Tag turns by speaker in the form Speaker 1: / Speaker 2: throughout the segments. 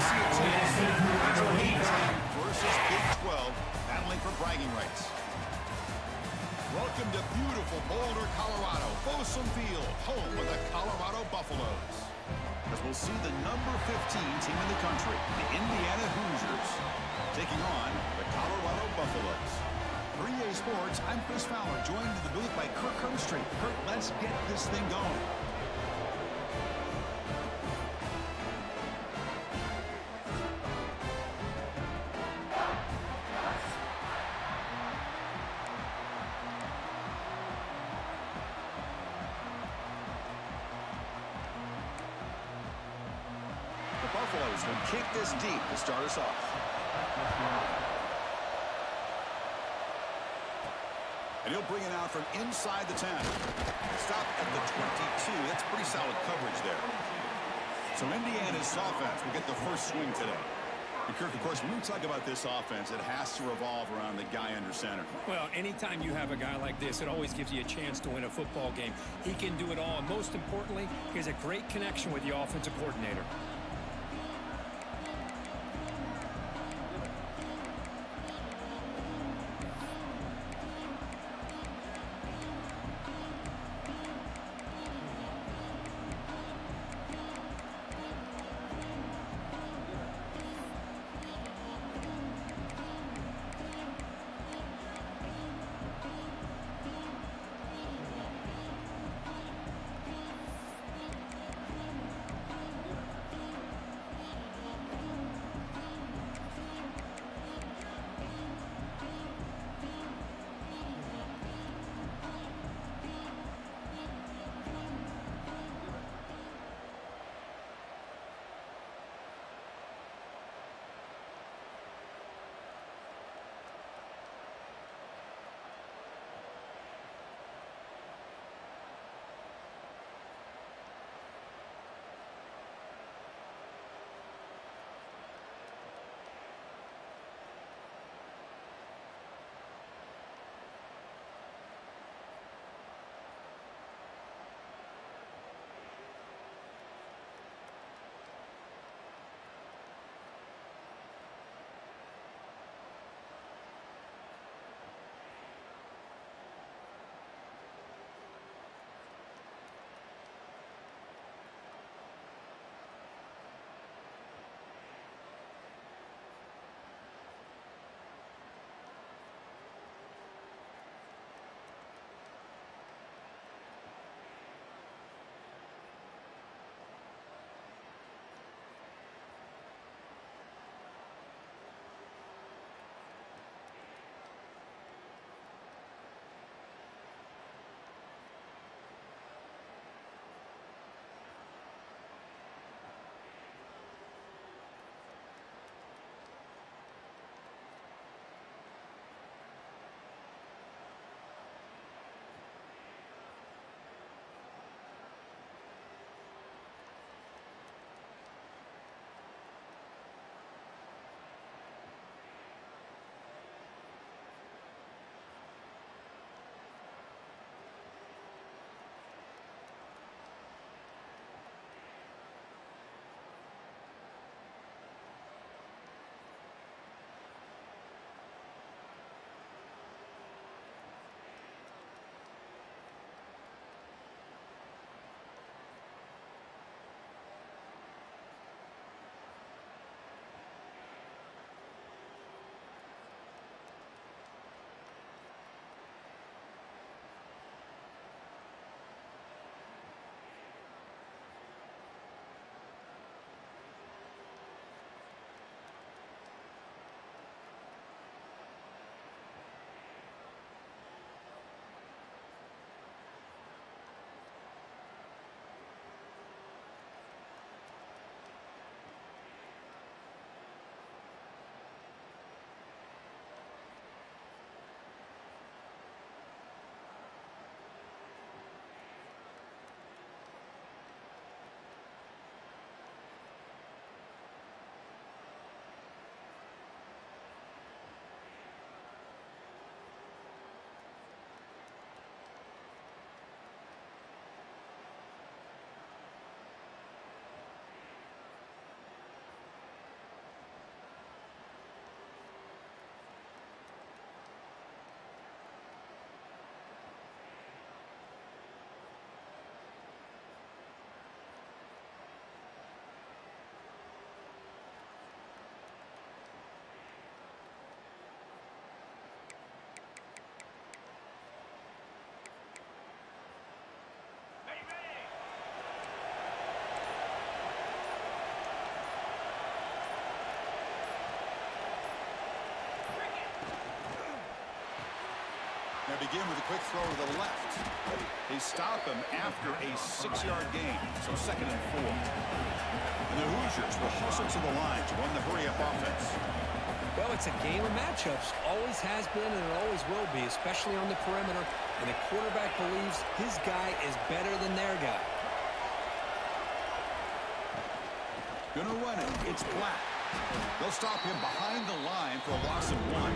Speaker 1: see a team that's Big 10 versus Big 12 battling for bragging rights. Welcome to beautiful Boulder, Colorado, Folsom Field, home of the Colorado Buffaloes. As we'll see the number 15 team in the country, the Indiana Hoosiers, taking on the Colorado Buffaloes. For EA Sports, I'm Chris Fowler, joined in the booth by Kirk Herbstreit. Kirk, let's get this thing going. The Buffaloes will kick this deep to start us off. And he'll bring it out from inside the 10. Stop at the 22. That's pretty solid coverage there. So Indiana's offense will get the first swing today. And Kirk, of course, when we talk about this offense, it has to revolve around the guy under center.
Speaker 2: Well, anytime you have a guy like this, it always gives you a chance to win a football game. He can do it all, and most importantly, he has a great connection with the offensive coordinator.
Speaker 1: begin with a quick throw to the left. They stop him after a 6-yard gain, so 2nd and 4. And the Hoosiers will hustle to the line to run the hurry-up offense.
Speaker 2: Well, it's a game of matchups. Always has been and it always will be, especially on the perimeter. And the quarterback believes his guy is better than their guy.
Speaker 1: Gonna run it. It's Black. They'll stop him behind the line for a loss of 1.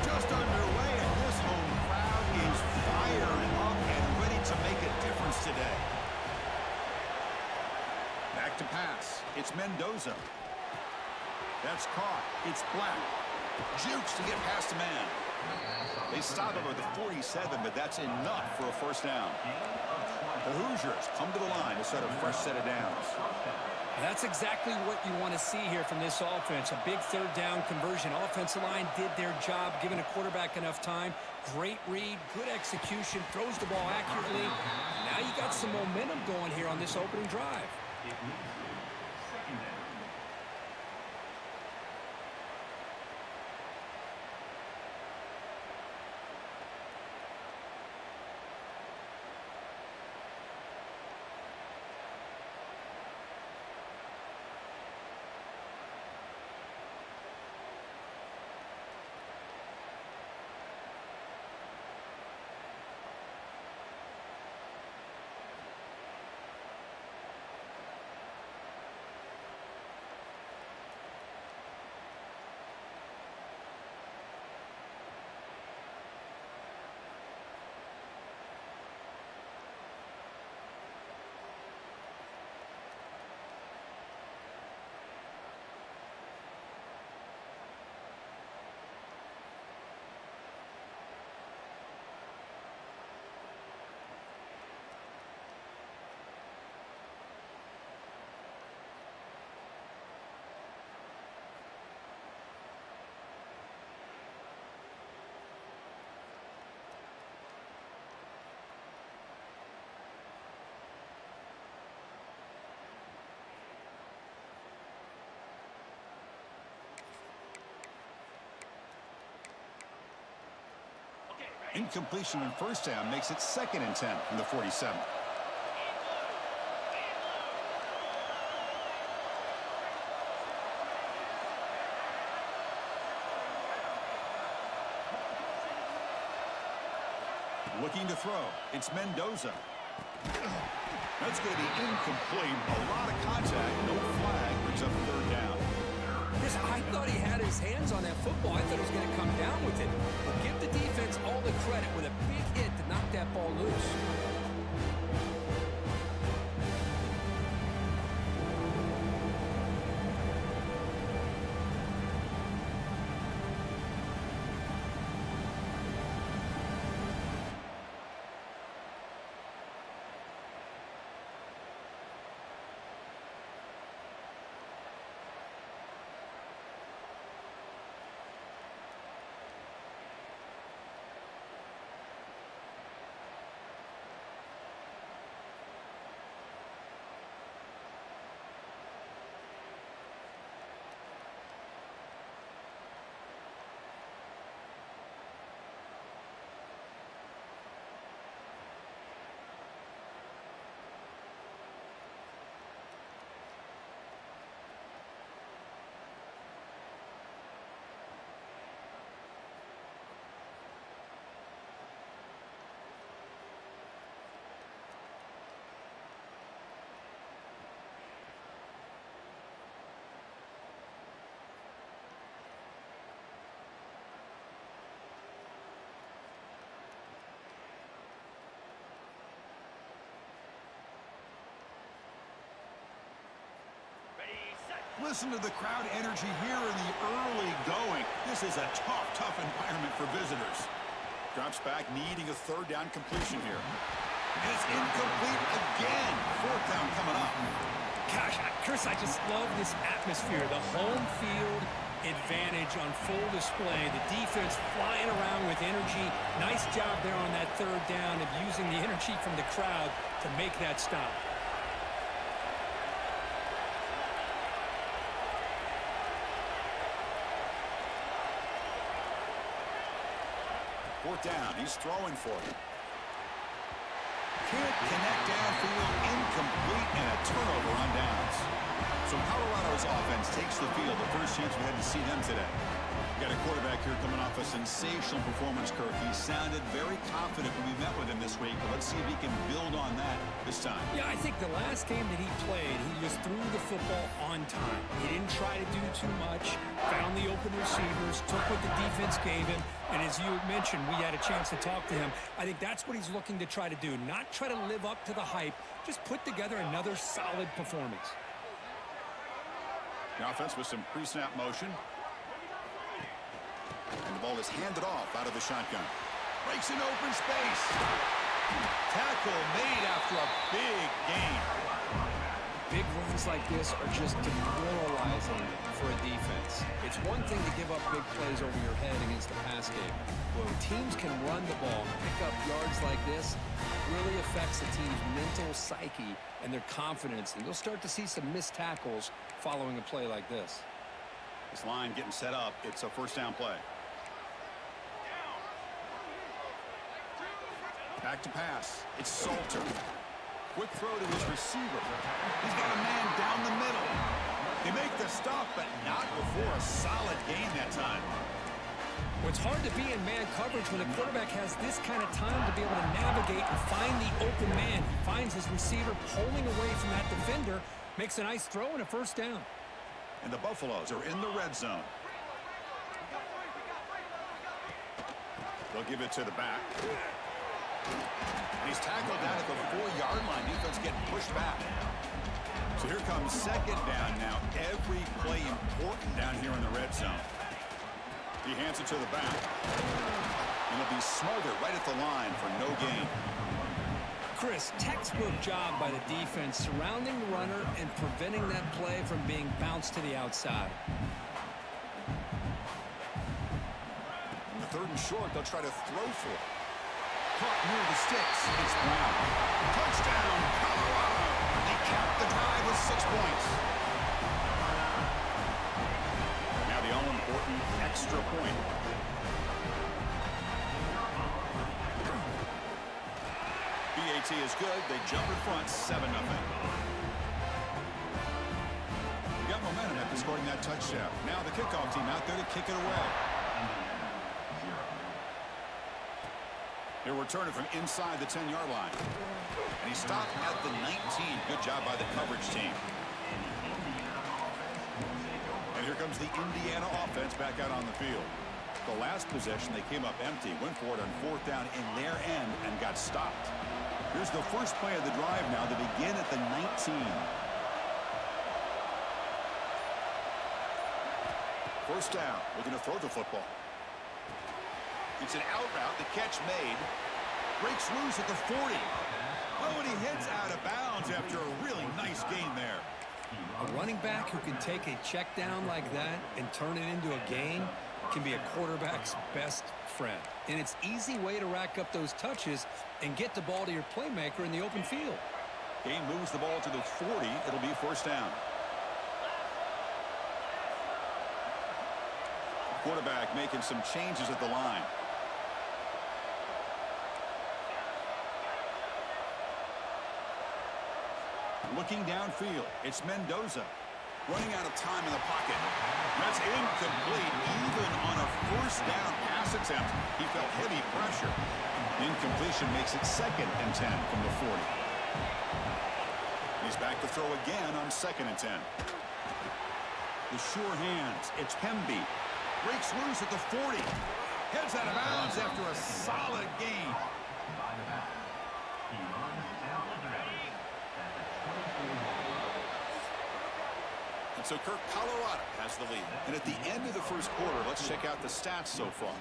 Speaker 1: Just underway, and this home crowd is firing up and ready to make a difference today. Back to pass. It's Mendoza. That's caught. It's Black. Jukes to get past a man. They stop him at the 47, but that's enough for a first down. The Hoosiers come to the line to set a fresh set of downs.
Speaker 2: That's exactly what you want to see here from this offense. A big 3rd down conversion. Offensive line did their job, giving a quarterback enough time. Great read, good execution, throws the ball accurately. Now you got some momentum going here on this opening drive.
Speaker 1: Incompletion on first down makes it 2nd and 10 from the 47. Looking to throw. It's Mendoza. That's going to be incomplete. A lot of contact. No flag. Brings up 3rd down.
Speaker 2: I thought he had his hands on that football. I thought he was going to come down with it. But give the defense all the credit with a big hit to knock that ball loose.
Speaker 1: Listen to the crowd energy here in the early going. This is a tough environment for visitors. Drops back, needing a 3rd down completion here. And it's incomplete again. 4th down coming up.
Speaker 2: Gosh, Chris, I just love this atmosphere. The home field advantage on full display. The defense flying around with energy. Nice job there on that 3rd down of using the energy from the crowd to make that stop.
Speaker 1: Fourth down. He's throwing for it. Can't connect downfield. Incomplete and a turnover on downs. So Colorado's offense takes the field. The first chance we had to see them today. Got a quarterback here coming off a sensational performance, Kirk. He sounded very confident when we met with him this week. But let's see if he can build on that this time.
Speaker 2: Yeah, I think the last game that he played, he just threw the football on time. He didn't try to do too much, found the open receivers, took what the defense gave him, and as you mentioned, we had a chance to talk to him. I think that's what he's looking to try to do, not try to live up to the hype, just put together another solid performance.
Speaker 1: The offense with some pre-snap motion. And the ball is handed off out of the shotgun. Breaks in open space. Tackle made after a big gain.
Speaker 2: Big runs like this are just demoralizing for a defense. It's one thing to give up big plays over your head against the pass game. But when teams can run the ball, pick up yards like this, really affects the team's mental psyche and their confidence. And you'll start to see some missed tackles following a play like this.
Speaker 1: This line getting set up. It's a first down play. Back to pass. It's Salter. Quick throw to his receiver. He's got a man down the middle. They make the stop, but not before a solid gain that time.
Speaker 2: Well, it's hard to be in man coverage when the quarterback has this kind of time to be able to navigate and find the open man. He finds his receiver pulling away from that defender, makes a nice throw and a first down.
Speaker 1: And the Buffaloes are in the red zone. They'll give it to the back. And he's tackled down at the 4-yard line. Defense getting pushed back. So here comes second down now. Every play important down here in the red zone. He hands it to the back. And he'll be smothered right at the line for no gain.
Speaker 2: Chris, textbook job by the defense surrounding the runner and preventing that play from being bounced to the outside.
Speaker 1: On the third and short, they'll try to throw for it. Caught near the sticks. It's Brown. Touchdown, Colorado. They capped the drive with 6 points. Now the all-important extra point. BAT is good. They jump in front, 7-0. We got momentum after scoring that touchdown. Now the kickoff team out there to kick it away. They're returning from inside the 10-yard line. And he stopped at the 19. Good job by the coverage team. And here comes the Indiana offense back out on the field. The last possession, they came up empty, went for it on fourth down in their end and got stopped. Here's the first play of the drive now to begin at the 19. First down. Looking to throw the football. It's an out route. The catch made. Breaks loose at the 40. Oh, and he heads out of bounds after a really nice gain there.
Speaker 2: A running back who can take a check down like that and turn it into a gain can be a quarterback's best friend. And it's an easy way to rack up those touches and get the ball to your playmaker in the open field.
Speaker 1: Gain moves the ball to the 40. It'll be first down. Quarterback making some changes at the line. Looking downfield, it's Mendoza. Running out of time in the pocket. That's incomplete. Even on a first down pass attempt, he felt heavy pressure. Incompletion makes it 2nd and 10 from the 40. He's back to throw again on 2nd and 10. The sure hands. It's Hemby. Breaks loose at the 40. Heads out of bounds after a solid gain. And so Kirk, Colorado has the lead. And at the end of the first quarter, let's check out the stats so far.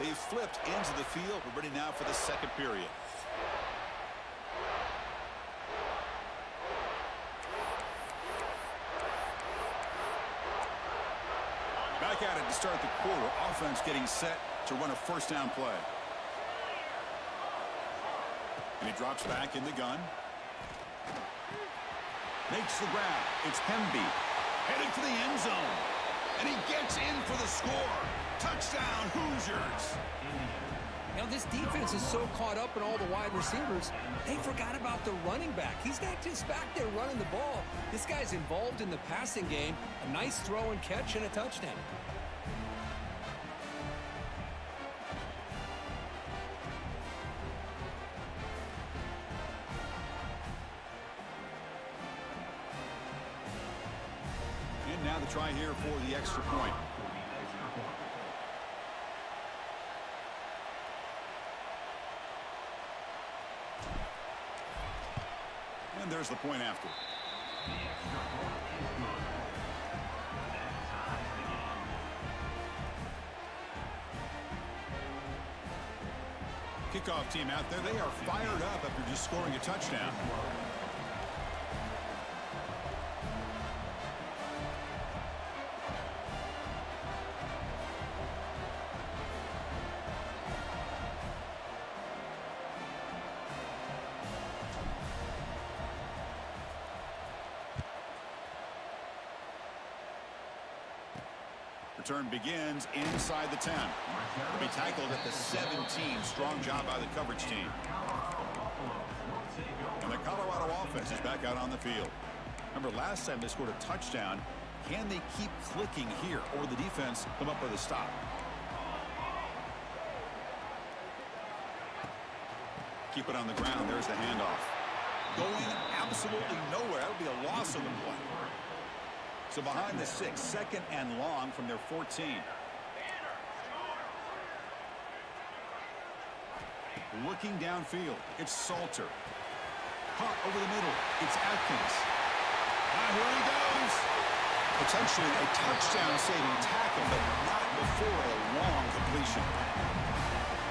Speaker 1: They've flipped into the field. We're ready now for the second period. Back at it to start the quarter. Offense getting set to run a first down play. And he drops back in the gun. Makes the grab. It's Hemby. Headed for the end zone. And he gets in for the score. Touchdown, Hoosiers.
Speaker 2: Now, this defense is so caught up in all the wide receivers, they forgot about the running back. He's not just back there running the ball. This guy's involved in the passing game. A nice throw and catch and a touchdown.
Speaker 1: And now the try here for the extra point. And there's the point after. Kickoff team out there. They are fired up after just scoring a touchdown. Return begins inside the 10. Will be tackled at the 17. Strong job by the coverage team. And the Colorado offense is back out on the field. Remember, last time they scored a touchdown. Can they keep clicking here, or the defense come up with a stop? Keep it on the ground. There's the handoff. Going absolutely nowhere. That'll be a loss of the play. So behind the 6, second and long from their 14. Looking downfield, it's Salter. Caught over the middle, it's Atkins. Here he goes. Potentially a touchdown-saving tackle, but not before a long completion.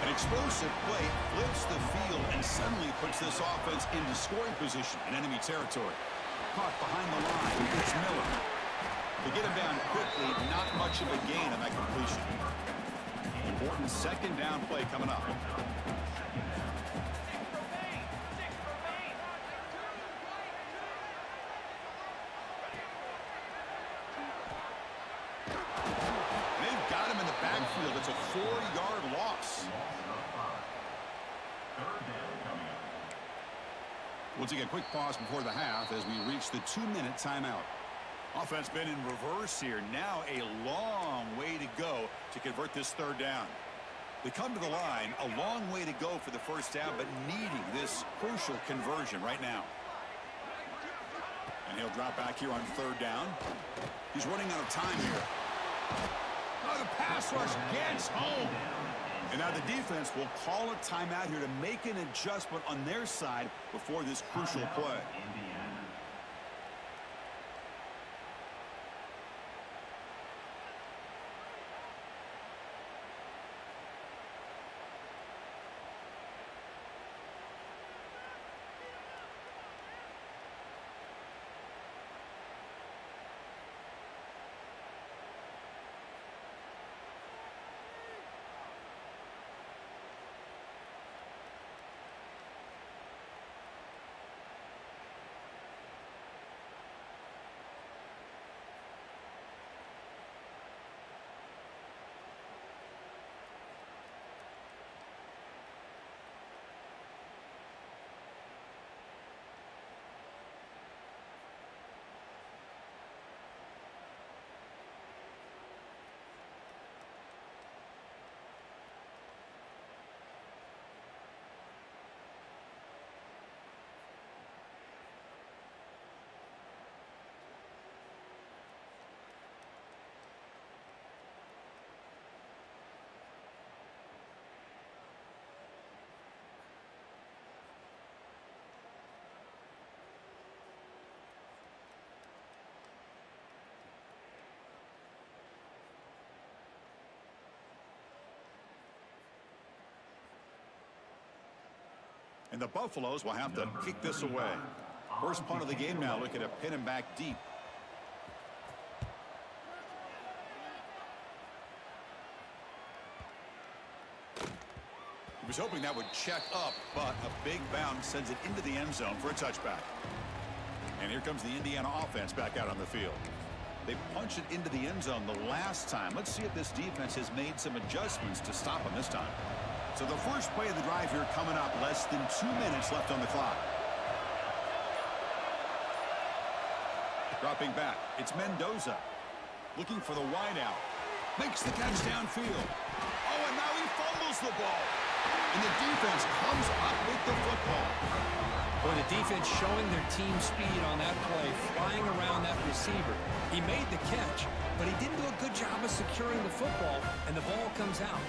Speaker 1: An explosive play flips the field and suddenly puts this offense into scoring position in enemy territory. Caught behind the line, it's Miller. To get him down quickly, not much of a gain on that completion. Important second down play coming up. They've got him in the backfield. It's a 4-yard loss. We'll take a quick pause before the half as we reach the 2-minute timeout. Offense been in reverse here. Now a long way to go to convert this third down. They come to the line, a long way to go for the first down, but needing this crucial conversion right now. And he'll drop back here on third down. He's running out of time here. Oh, the pass rush gets home. And now the defense will call a timeout here to make an adjustment on their side before this crucial play. And the Buffaloes will have to kick this away. First punt of the game now, looking to pin him back deep. He was hoping that would check up, but a big bounce sends it into the end zone for a touchback. And here comes the Indiana offense back out on the field. They punched it into the end zone the last time. Let's see if this defense has made some adjustments to stop them this time. So the first play of the drive here coming up, less than 2 minutes left on the clock. Dropping back, it's Mendoza. Looking for the wideout. Makes the catch downfield. Oh, and now he fumbles the ball. And the defense comes up with the football.
Speaker 2: Boy, the defense showing their team speed on that play, flying around that receiver. He made the catch, but he didn't do a good job of securing the football, and the ball comes out.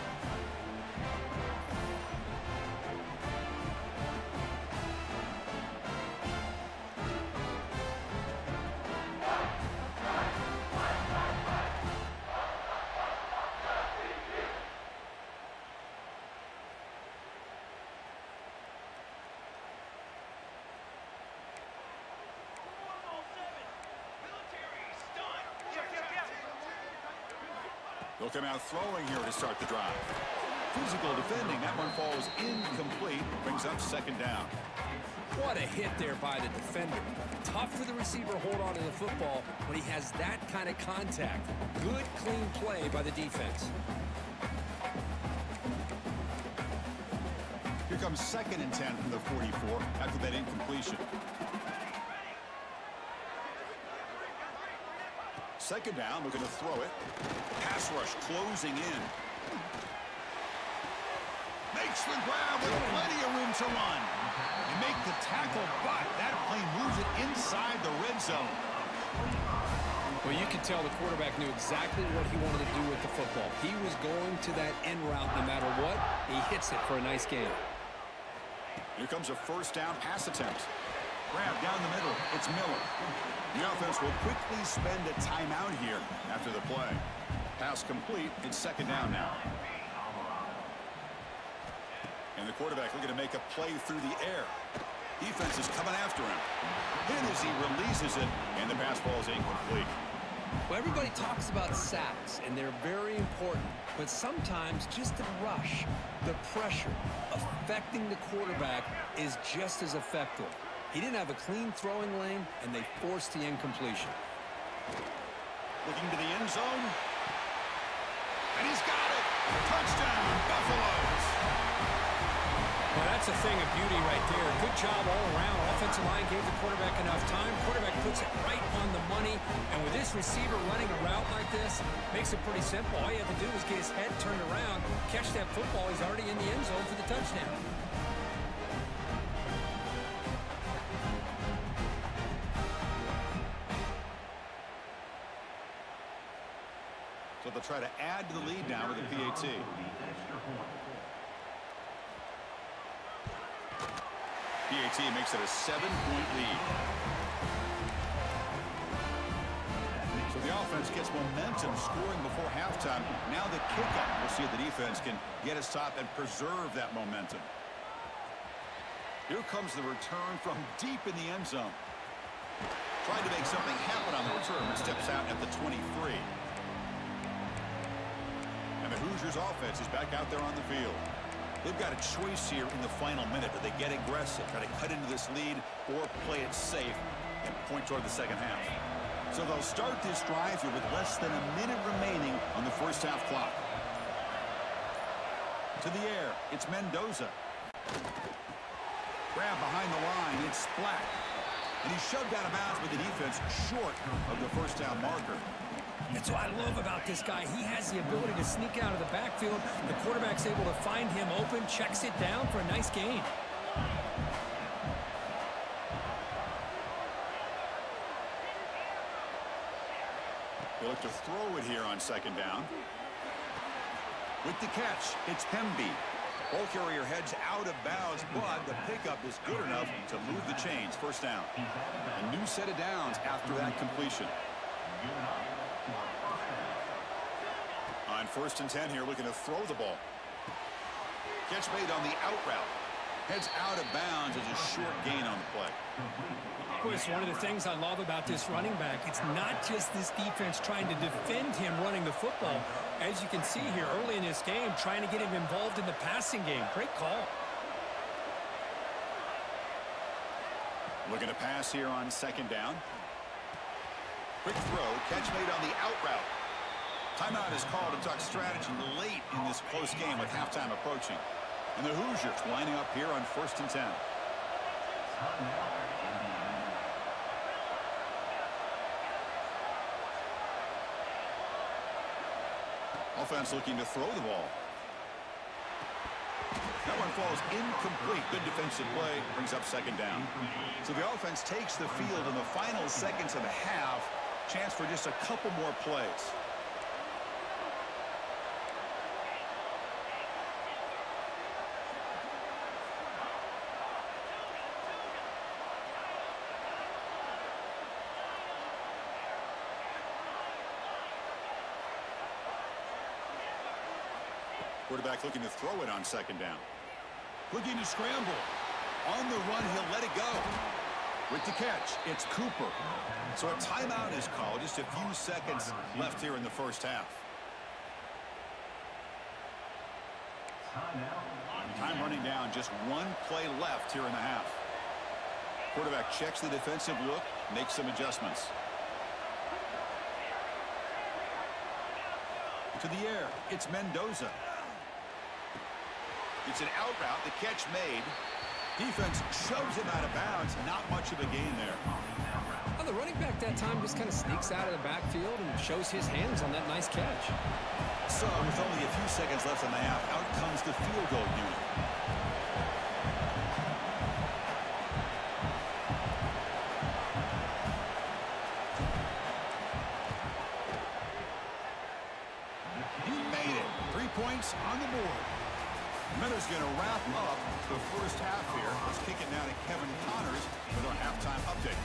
Speaker 1: They'll come out throwing here to start the drive. Physical defending. That one falls incomplete. Brings up second down.
Speaker 2: What a hit there by the defender. Tough for the receiver to hold on to the football when he has that kind of contact. Good, clean play by the defense.
Speaker 1: Here comes 2nd and 10 from the 44 after that incompletion. Second down, looking to throw it. Pass rush closing in. Makes the grab with plenty of room to run. They make the tackle, but that plane moves it inside the red zone.
Speaker 2: Well, you could tell the quarterback knew exactly what he wanted to do with the football. He was going to that end route no matter what. He hits it for a nice gain.
Speaker 1: Here comes a first down pass attempt. Grab down the middle. It's Miller. The offense will quickly spend a timeout here after the play. Pass complete. It's second down now. And the quarterback looking to make a play through the air. Defense is coming after him. Hit as he releases it, and the pass ball is incomplete.
Speaker 2: Well, everybody talks about sacks, and they're very important. But sometimes just the rush, the pressure, affecting the quarterback is just as effective. He didn't have a clean throwing lane, and they forced the incompletion.
Speaker 1: Looking to the end zone. And he's got it. Touchdown, Buffaloes.
Speaker 2: Well, that's a thing of beauty right there. Good job all around. Offensive line gave the quarterback enough time. Quarterback puts it right on the money. And with this receiver running a route like this, makes it pretty simple. All you have to do is get his head turned around, catch that football. He's already in the end zone for the touchdown.
Speaker 1: So they'll try to add to the lead now with a PAT. PAT makes it a 7-point lead. So the offense gets momentum scoring before halftime. Now the kickoff. We'll see if the defense can get a stop and preserve that momentum. Here comes the return from deep in the end zone. Trying to make something happen on the return, but steps out at the 23. And the Hoosiers offense is back out there on the field. They've got a choice here in the final minute. Do they get aggressive, try to cut into this lead, or play it safe and point toward the second half? So they'll start this drive here with less than a minute remaining on the first half clock. To the air, it's Mendoza. Grab behind the line, it's Black. And he's shoved out of bounds with the defense short of the first down marker.
Speaker 2: That's what I love about this guy. He has the ability to sneak out of the backfield. The quarterback's able to find him open, checks it down for a nice gain.
Speaker 1: They look to throw it here on second down. With the catch, it's Hemby. Ball carrier heads out of bounds, but the pickup is good enough to move the chains. First down. A new set of downs after that completion. On 1st and 10 here, looking to throw the ball. Catch made on the out route. Heads out of bounds as a short gain on the play.
Speaker 2: Of course, one of the things I love about this running back, it's not just this defense trying to defend him running the football. As you can see here early in this game, trying to get him involved in the passing game. Great call.
Speaker 1: Looking to pass here on second down. Quick throw, catch made on the out route. Timeout is called to talk strategy late in this close game with halftime approaching. And the Hoosiers lining up here on 1st and 10. Offense looking to throw the ball. That one falls incomplete. Good defensive play. Brings up second down. So the offense takes the field in the final seconds of the half. Chance for just a couple more plays. Quarterback looking to throw it on second down. Looking to scramble. On the run, he'll let it go. With the catch, it's Cooper. So a timeout is called. Just a few seconds left here in the first half. Time running down. Just one play left here in the half. Quarterback checks the defensive look, makes some adjustments. To the air, it's Mendoza. It's an out route, the catch made. Defense shoves him out of bounds. Not much of a gain there.
Speaker 2: Well, the running back that time just kind of sneaks out of the backfield and shows his hands on that nice catch.
Speaker 1: So, with only a few seconds left in the half, out comes the field goal unit. He made it. 3 points on the board. Miller's going to wrap up the first half here. Let's kick it now to Kevin Connors with our halftime update.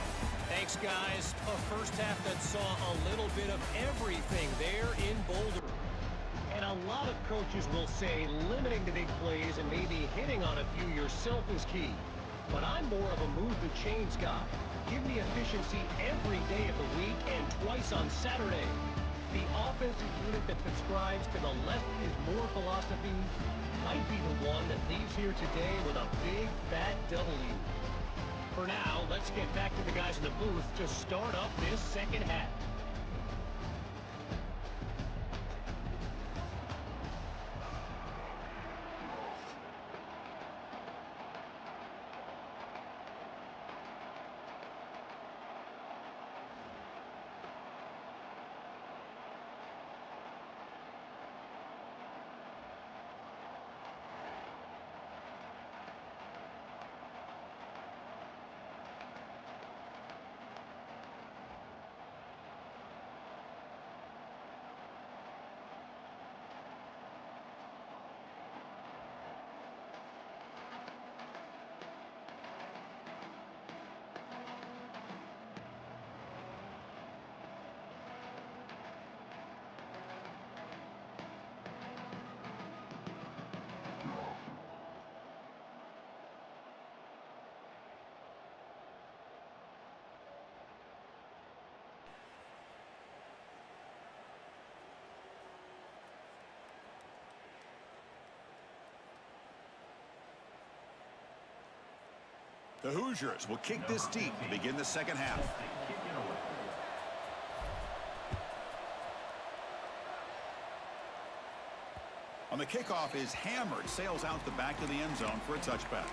Speaker 3: Thanks, guys. A first half that saw a little bit of everything there in Boulder. And a lot of coaches will say limiting the big plays and maybe hitting on a few yourself is key. But I'm more of a move the chains guy. Give me efficiency every day of the week and twice on Saturday. The offensive unit that subscribes to the less is more philosophy might be the one that leaves here today with a big, fat W. For now, let's get back to the guys in the booth to start up this second half.
Speaker 1: The Hoosiers will kick this deep to begin the second half. On the kickoff is hammered, sails out the back of the end zone for a touchback.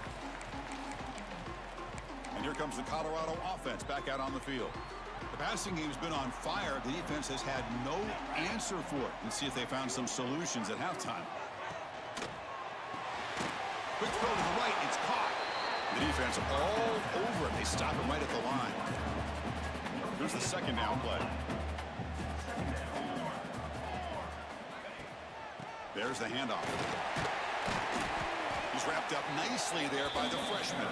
Speaker 1: And here comes the Colorado offense back out on the field. The passing game's been on fire. The defense has had no answer for it. Let's see if they found some solutions at halftime. Quick throw to the right. It's caught. The defense all over it. They stop him right at the line. Here's the second down play. There's the handoff. He's wrapped up nicely there by the freshman.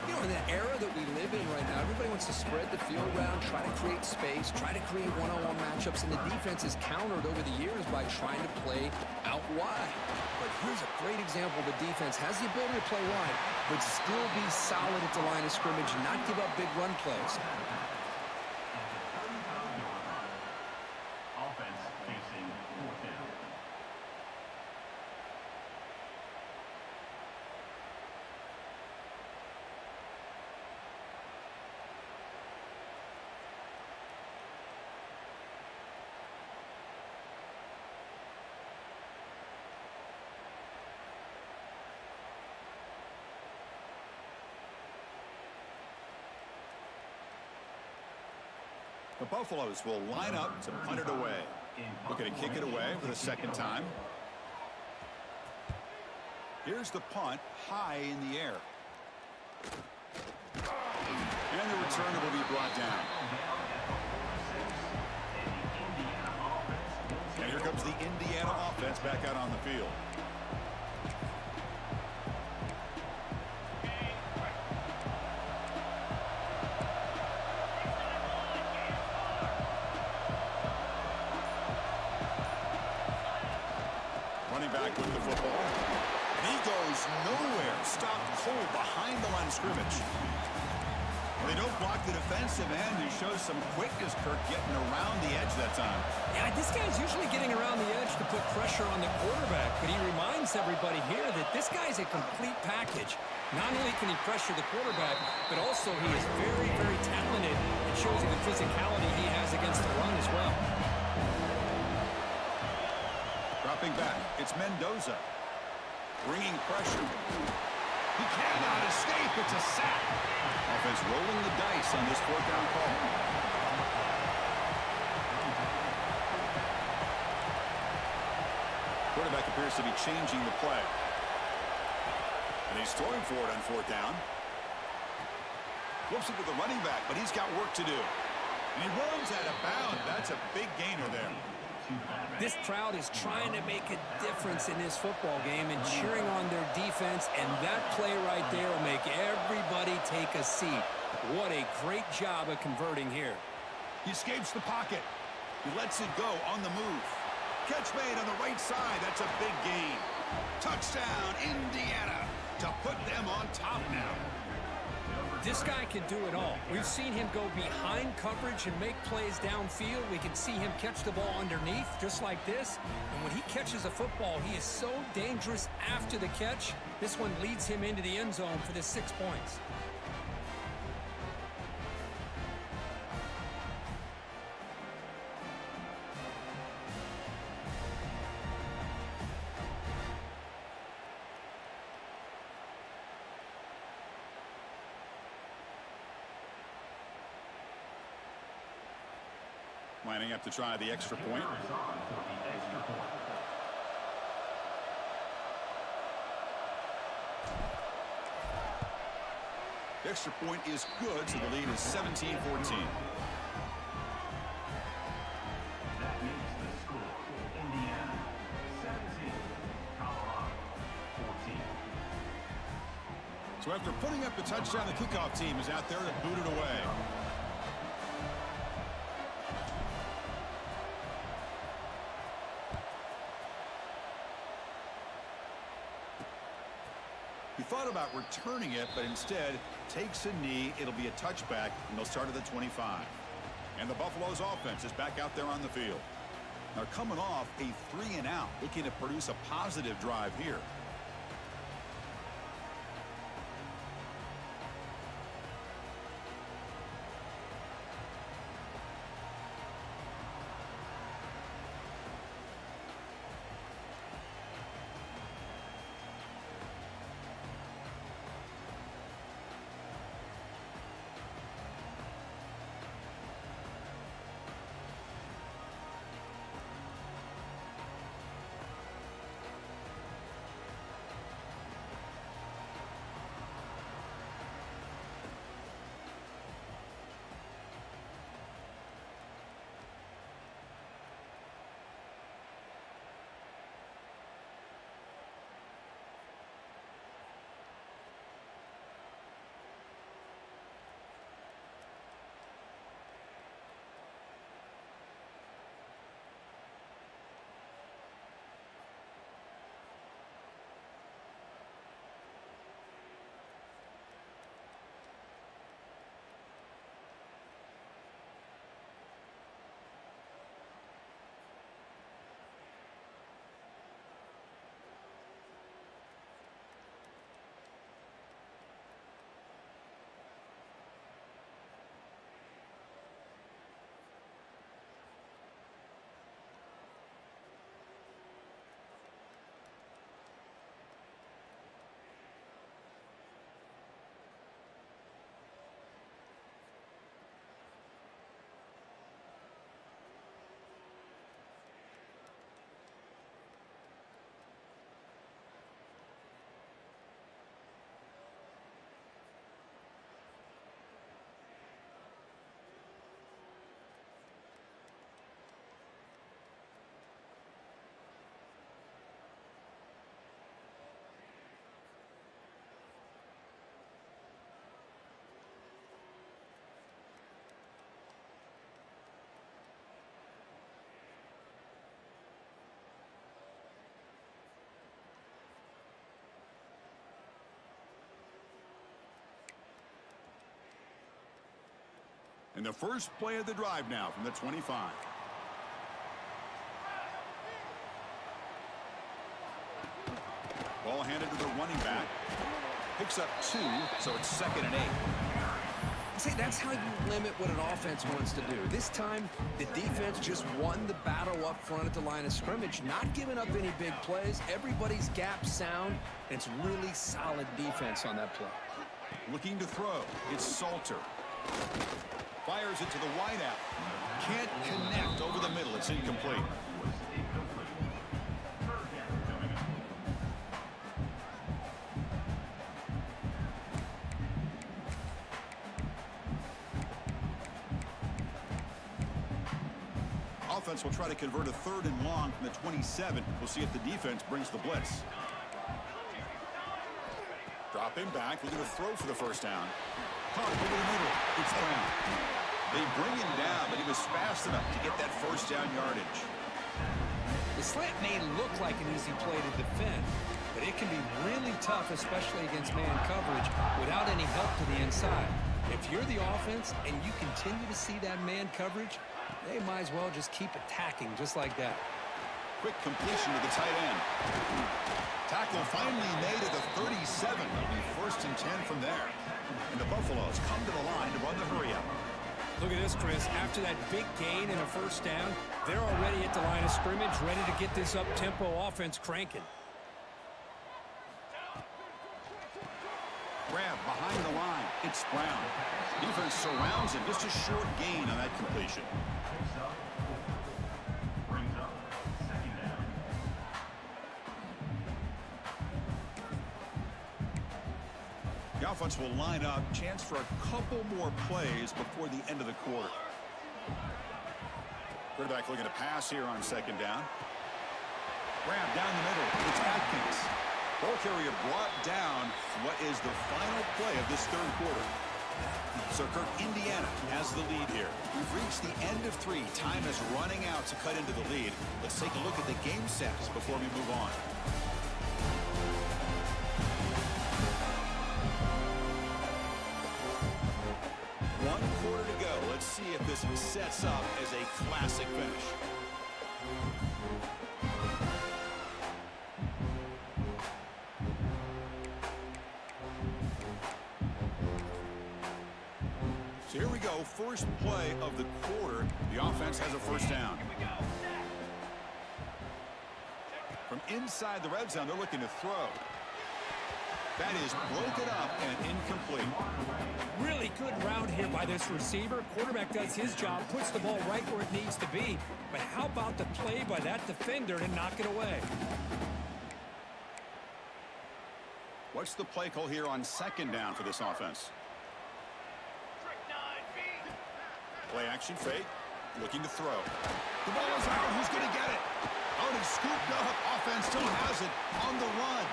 Speaker 2: You know, in the era that we live in right now, everybody wants to spread the field around, try to create space, try to create one-on-one matchups, and the defense is countered over the years by trying to play out wide. But here's a great example. The defense has the ability to play wide, but still be solid at the line of scrimmage, not give up big run plays.
Speaker 4: Offense facing fourth down.
Speaker 1: The Buffaloes will line up to punt it away. Looking to kick it away for the second time. Here's the punt high in the air. And the return will be brought down. And here comes the Indiana offense back out on the field. Back with the football. And he goes nowhere. Stopped cold behind the line of scrimmage. Well, they don't block the defensive end. He shows some quickness, Kirk, getting around the edge that time.
Speaker 2: Yeah, this guy's usually getting around the edge to put pressure on the quarterback, but he reminds everybody here that this guy's a complete package. Not only can he pressure the quarterback, but also he is very, very talented. It shows you the physicality he has against the run as well.
Speaker 1: Dropping back, it's Mendoza. Bringing pressure. He cannot escape. It's a sack. Offense rolling the dice on this fourth down call. Quarterback appears to be changing the play. And he's throwing for it on fourth down. Flips it to the running back, but he's got work to do. And he runs out of bounds. That's a big gainer there.
Speaker 2: This crowd is trying to make a difference in this football game and cheering on their defense, and that play right there will make everybody take a seat. What a great job of converting here.
Speaker 1: He escapes the pocket. He lets it go on the move. Catch made on the right side. That's a big gain. Touchdown, Indiana, to put them on top now.
Speaker 2: This guy can do it all. We've seen him go behind coverage and make plays downfield. We can see him catch the ball underneath just like this. And when he catches a football, he is so dangerous after the catch. This one leads him into the end zone for the 6 points.
Speaker 1: Lining up to try the extra point. The extra point is good, so the lead is 17-14.
Speaker 4: That makes the score Indiana 17, Colorado 14.
Speaker 1: So after putting up the touchdown, the kickoff team is out there to boot it away. He thought about returning it, but instead takes a knee. It'll be a touchback, and they'll start at the 25. And the Buffaloes offense is back out there on the field. Now coming off a 3-and-out, looking to produce a positive drive here. And the first play of the drive now from the 25. Ball handed to the running back. Picks up 2, so it's 2nd and 8.
Speaker 2: See, that's how you limit what an offense wants to do. This time, the defense just won the battle up front at the line of scrimmage, not giving up any big plays. Everybody's gap sound, and it's really solid defense on that play.
Speaker 1: Looking to throw. It's Salter. Fires it to the wideout. Can't connect over the middle. It's incomplete. Offense will try to convert a 3rd and long from the 27. We'll see if the defense brings the blitz. Dropping back, looking to throw for the first down. Caught over the middle. It's Brown. They bring him down, but he was fast enough to get that first down yardage.
Speaker 2: The slant may look like an easy play to defend, but it can be really tough, especially against man coverage, without any help to the inside. If you're the offense and you continue to see that man coverage, they might as well just keep attacking just like that.
Speaker 1: Quick completion to the tight end. Tackle finally made at the 37. It'll be 1st and 10 from there. And the Buffaloes come to the line to run the hurry-up.
Speaker 2: Look at this, Chris. After that big gain and a first down, they're already at the line of scrimmage, ready to get this up-tempo offense cranking.
Speaker 1: Grab behind the line. It's Brown. Defense surrounds him. Just a short gain on that completion.
Speaker 4: Brings up 2nd down.
Speaker 1: The offense will line up. Chance for a couple more plays before the end of the quarter. Quarterback looking to pass here on 2nd down. Grab down the middle. It's Atkins. Ball carrier brought down. What is the final play of this 3rd quarter? So Kirk, Indiana has the lead here. We've reached the end of 3. Time is running out to cut into the lead. Let's take a look at the game stats before we move on. One quarter to go. Let's see if this sets up as a classic finish. So here we go, first play of the quarter. The offense has a first down. From inside the red zone, they're looking to throw. That is broken up and incomplete.
Speaker 2: Really good route here by this receiver. Quarterback does his job, puts the ball right where it needs to be. But how about the play by that defender to knock it away?
Speaker 1: What's the play call here on 2nd down for this offense? Play action fake, looking to throw. The ball is out. Who's going to get it? Oh, he's scooped up. Offense still has it on the run.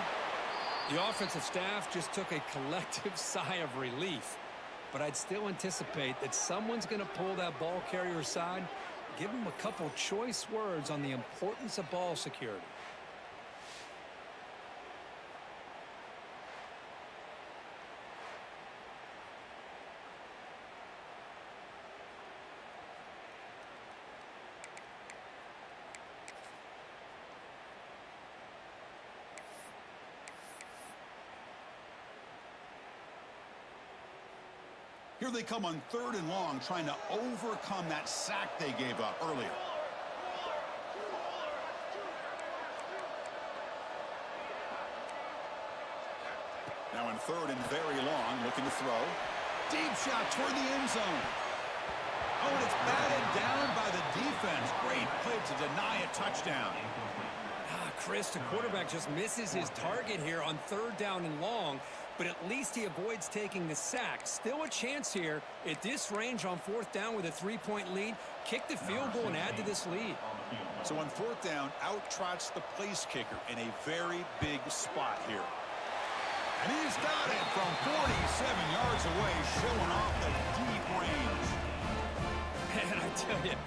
Speaker 2: The offensive staff just took a collective sigh of relief. But I'd still anticipate that someone's going to pull that ball carrier aside, give him a couple choice words on the importance of ball security.
Speaker 1: Here they come on 3rd and long, trying to overcome that sack they gave up earlier. Now in 3rd and very long, looking to throw. Deep shot toward the end zone. Oh, and it's batted down by the defense. Great play to deny a touchdown.
Speaker 2: Chris, the quarterback just misses his target here on 3rd down and long, but at least he avoids taking the sack. Still a chance here at this range on 4th down with a 3-point lead. Kick the field goal and add to this lead.
Speaker 1: So on 4th down, out trots the place kicker in a very big spot here. And he's got it from 47 yards away, showing off the deep range.
Speaker 2: Man, I tell you,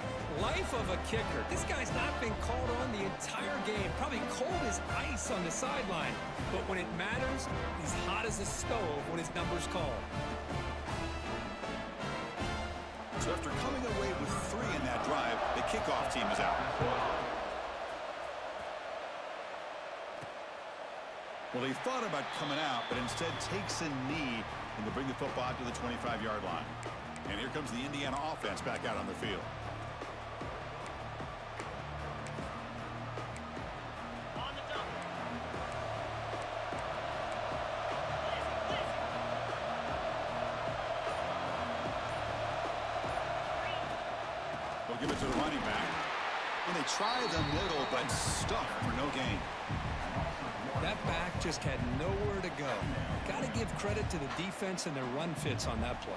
Speaker 2: life of a kicker. This guy's not been called on the entire game. Probably cold as ice on the sideline. But when it matters, he's hot as a stove when his number's called.
Speaker 1: So So after coming away with 3 in that drive, the kickoff team is out. Well, he thought about coming out, but instead takes a knee and to bring the football out to the 25-yard line. And here comes the Indiana offense back out on the field. They'll give it to the running back. And they try the middle, but stuffed for no gain.
Speaker 2: That back just had nowhere to go. Got to give credit to the defense and their run fits on that play.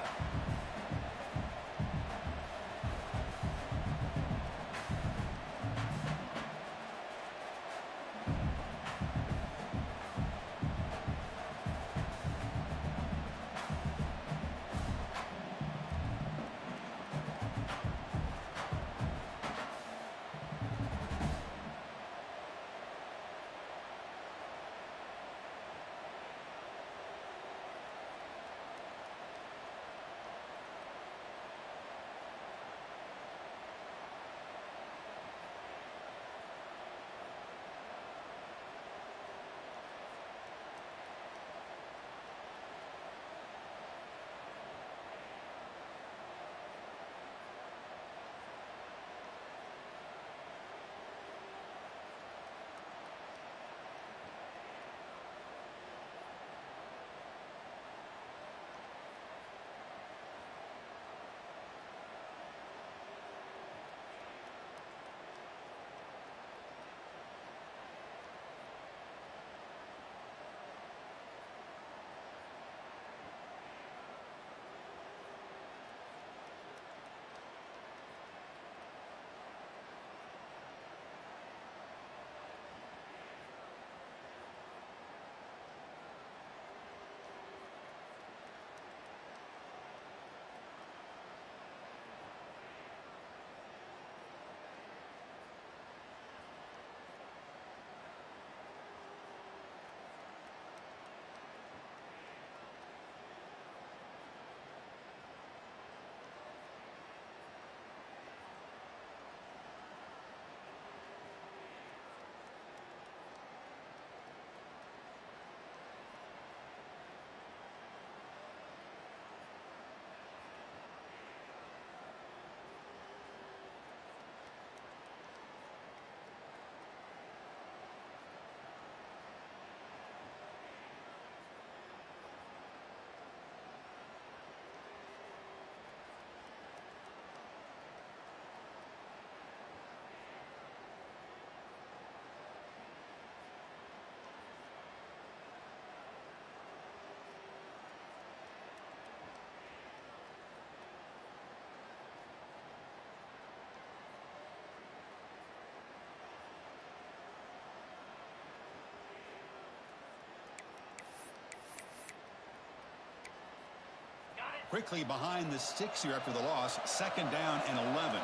Speaker 1: Quickly behind the sticks here after the loss. 2nd down and 11.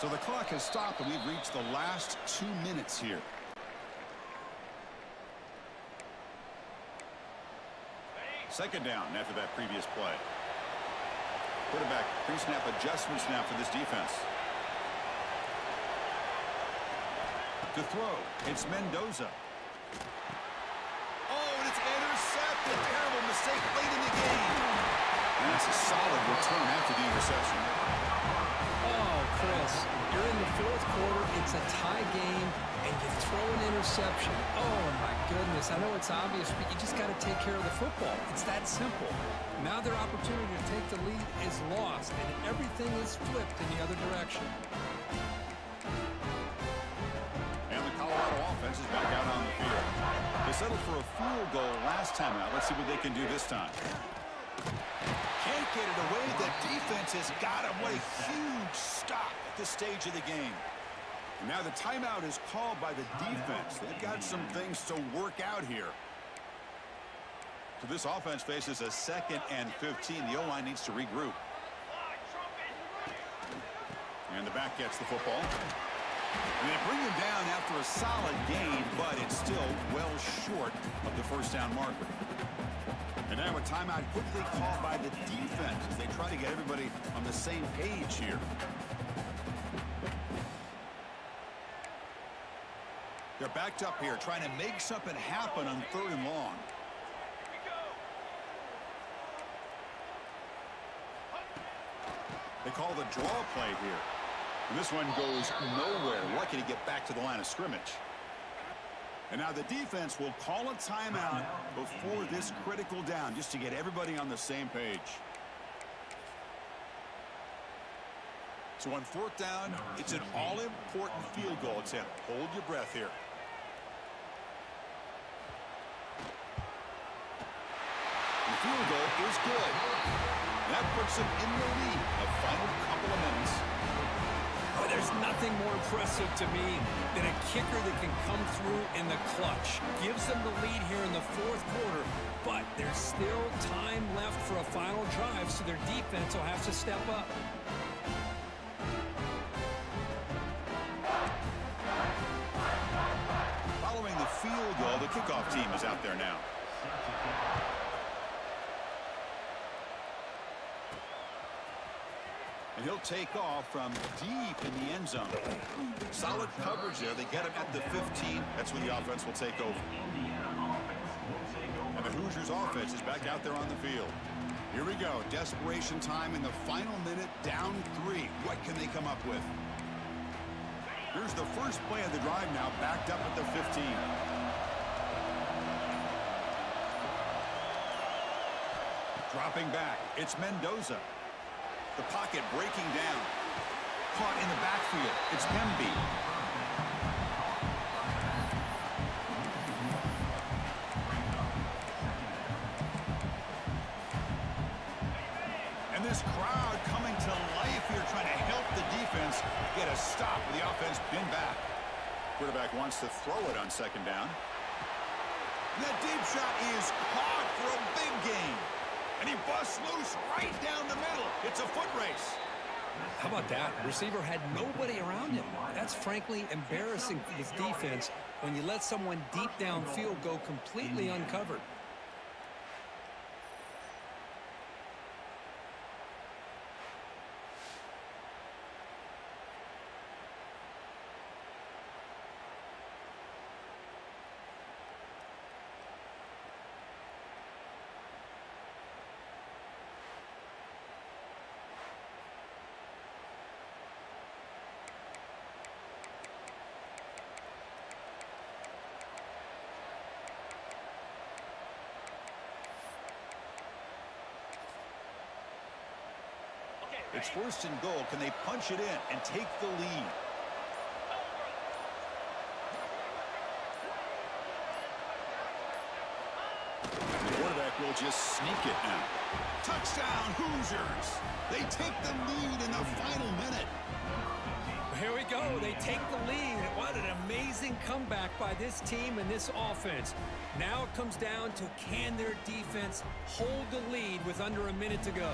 Speaker 1: So the clock has stopped and we've reached the last 2 minutes here. Second down after that previous play. Quarterback pre-snap adjustments now for this defense. To throw, it's Mendoza. Oh, and it's intercepted. Terrible mistake late in the game. And that's a solid return after the interception.
Speaker 2: Oh, Chris, you're in the 4th quarter. It's a tie game, and you throw an interception. Oh, my goodness. I know it's obvious, but you just got to take care of the football. It's that simple. Now their opportunity to take the lead is lost, and everything is flipped in the other direction.
Speaker 1: And the Colorado offense is back out on the field. They settled for a field goal last time out. Let's see what they can do this time. Can't get it away. The defense has got him. What a huge stop at this stage of the game. And now the timeout is called by the defense. They've got some things to work out here. So this offense faces a 2nd and 15. The O-line needs to regroup. And the back gets the football. And they bring him down after a solid gain, but it's still well short of the 1st down marker. And now a timeout quickly called by the defense as they try to get everybody on the same page here. They're backed up here trying to make something happen on 3rd and long. They call the draw play here. And this one goes nowhere. Lucky to get back to the line of scrimmage. And now the defense will call a timeout before this critical down just to get everybody on the same page. So on 4th down, it's an all-important field goal attempt. Hold your breath here. The field goal is good. That puts them in the lead the final couple of minutes.
Speaker 2: But there's nothing more impressive to me than a kicker that can come through in the clutch. Gives them the lead here in the 4th quarter, but there's still time left for a final drive, so their defense will have to step up.
Speaker 1: Following the field goal, the kickoff team is out there now. And he'll take off from deep in the end zone. Solid coverage there. They get him at the 15. That's where the offense will take over. And the Hoosiers offense is back out there on the field. Here we go. Desperation time in the final minute, down 3. What can they come up with? Here's the first play of the drive now, backed up at the 15. Dropping back, it's Mendoza. The pocket breaking down. Caught in the backfield. It's Hemby. And this crowd coming to life here, trying to help the defense get a stop with the offense pinned back. Quarterback wants to throw it on 2nd down. And that deep shot is caught for a big gain. And he busts loose right down the middle. It's a foot race.
Speaker 2: How about that? Receiver had nobody around him. That's frankly embarrassing for this defense when you let someone deep downfield go completely uncovered.
Speaker 1: It's 1st and goal. Can they punch it in and take the lead? The quarterback will just sneak it now. Touchdown, Hoosiers. They take the lead in the final minute.
Speaker 2: Here we go. They take the lead. What an amazing comeback by this team and this offense. Now it comes down to can their defense hold the lead with under a minute to go.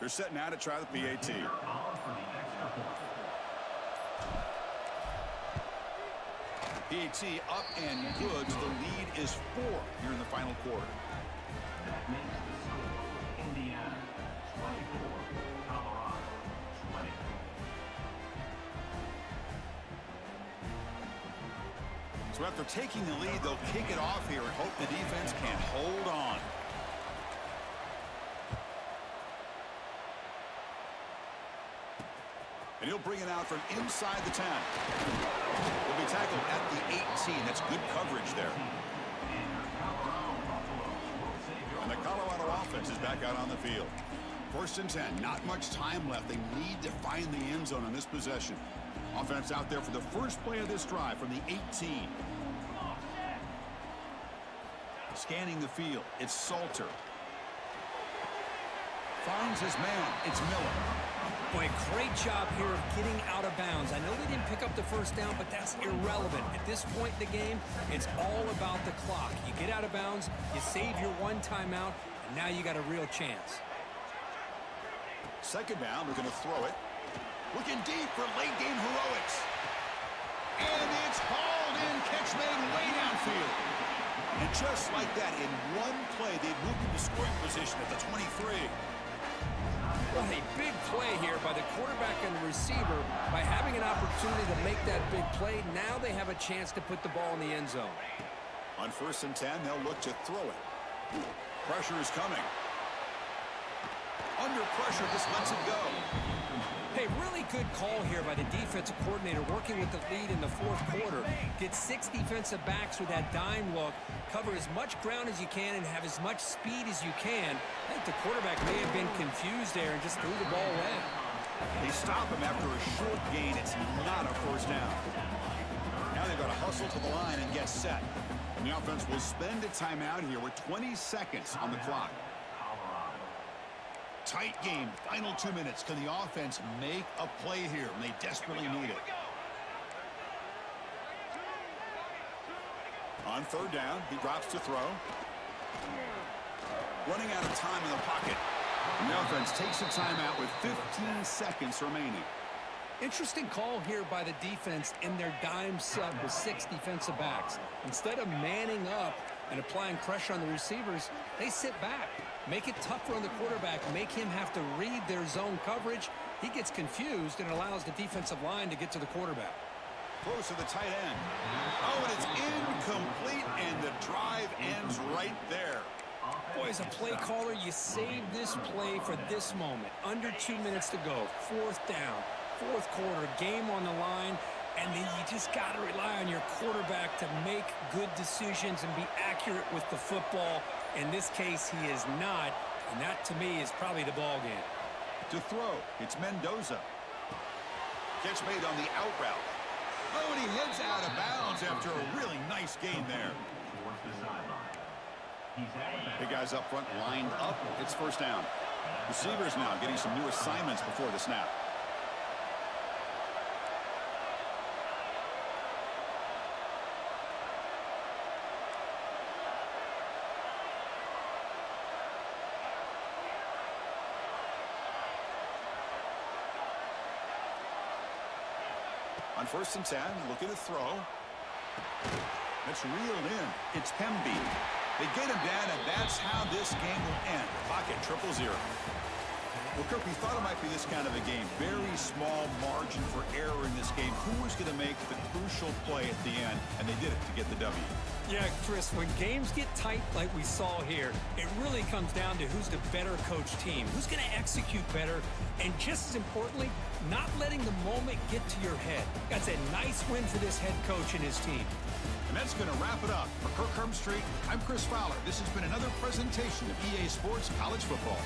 Speaker 1: They're set now to try the PAT. PAT up and good. So the lead is 4 here in the final quarter.
Speaker 4: That makes the score Indiana 24, Colorado 20.
Speaker 1: So after taking the lead, they'll kick it off here and hope the defense can hold on. And he'll bring it out from inside the 10. He'll be tackled at the 18. That's good coverage there. And the Colorado offense is back out on the field. 1st and 10. Not much time left. They need to find the end zone on this possession. Offense out there for the first play of this drive from the 18. Scanning the field. It's Salter. finds his man. It's Miller.
Speaker 2: Boy, great job here of getting out of bounds. I know they didn't pick up the first down, but that's irrelevant. At this point in the game, it's all about the clock. You get out of bounds, you save your one timeout, and now you got a real chance.
Speaker 1: Second down, they're going to throw it. Looking deep for late game heroics. And it's hauled in, catch made way downfield. And just like that, in one play, they moved into scoring position at the 23.
Speaker 2: What a big play here by the quarterback and the receiver. By having an opportunity to make that big play, now they have a chance to put the ball in the end zone.
Speaker 1: On 1st and 10, they'll look to throw it. Pressure is coming. Under pressure, just lets it go.
Speaker 2: Hey, really good call here by the defensive coordinator working with the lead in the fourth quarter. Get 6 defensive backs with that dime look. Cover as much ground as you can and have as much speed as you can. I think the quarterback may have been confused there and just threw the ball away.
Speaker 1: They stop him after a short gain. It's not a first down. Now they've got to hustle to the line and get set. And the offense will spend a timeout here with 20 seconds on the clock. Tight game, final 2 minutes. Can the offense make a play here? And they desperately need it. On 3rd down, he drops to throw. Running out of time in the pocket. And the offense takes a timeout with 15 seconds remaining.
Speaker 2: Interesting call here by the defense in their dime set with 6 defensive backs. Instead of manning up and applying pressure on the receivers, they sit back. Make it tougher on the quarterback. Make him have to read their zone coverage. He gets confused and allows the defensive line to get to the quarterback.
Speaker 1: Close to the tight end. Oh, and it's incomplete, and the drive ends right there.
Speaker 2: Boy, as a play caller, you save this play for this moment. Under 2 minutes to go. 4th down, 4th quarter, game on the line. And then you just got to rely on your quarterback to make good decisions and be accurate with the football. In this case, he is not. And that, to me, is probably the ball game.
Speaker 1: To throw, it's Mendoza. Catch made on the out route. Oh, and he heads out of bounds after a really nice gain there. The guys up front lined up. It's first down. Receivers now getting some new assignments before the snap. On 1st and 10, look at the throw. That's reeled in. It's Pemby. They get him down, and that's how this game will end. Pocket 0-0. Well, Kirk, we thought it might be this kind of a game. Very small margin for error in this game. Who was going to make the crucial play at the end? And they did it to get the W.
Speaker 2: Yeah, Chris, when games get tight like we saw here, it really comes down to who's the better coached team, who's going to execute better, and just as importantly, not letting the moment get to your head. That's a nice win for this head coach and his team.
Speaker 1: And that's going to wrap it up. For Kirk Herbstreit, I'm Chris Fowler. This has been another presentation of EA Sports College Football.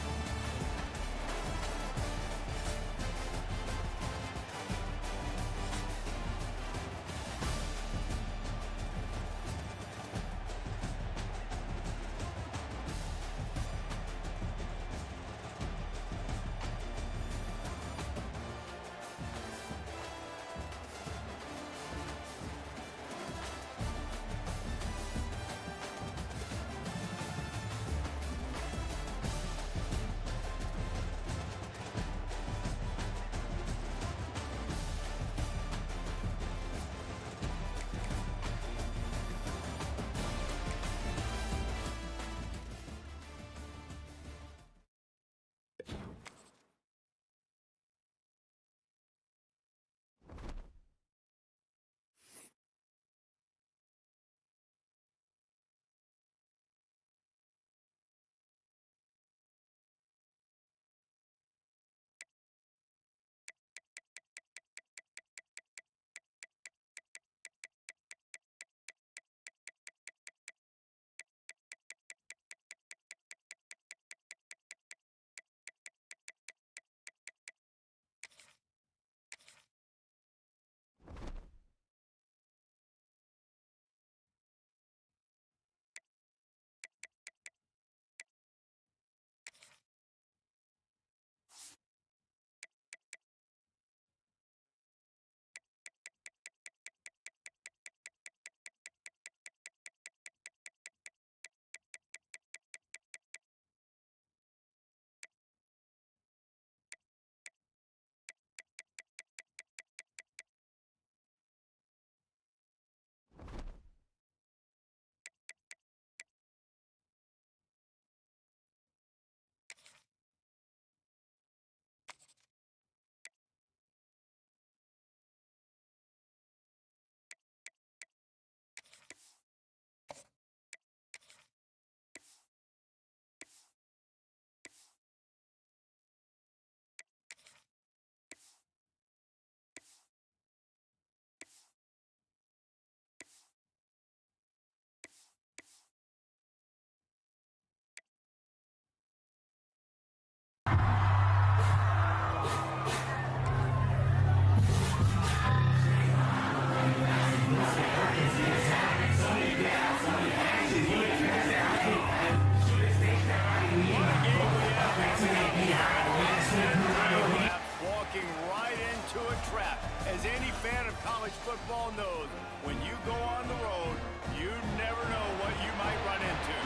Speaker 5: football knows when you go on the road, you never know what you might run into.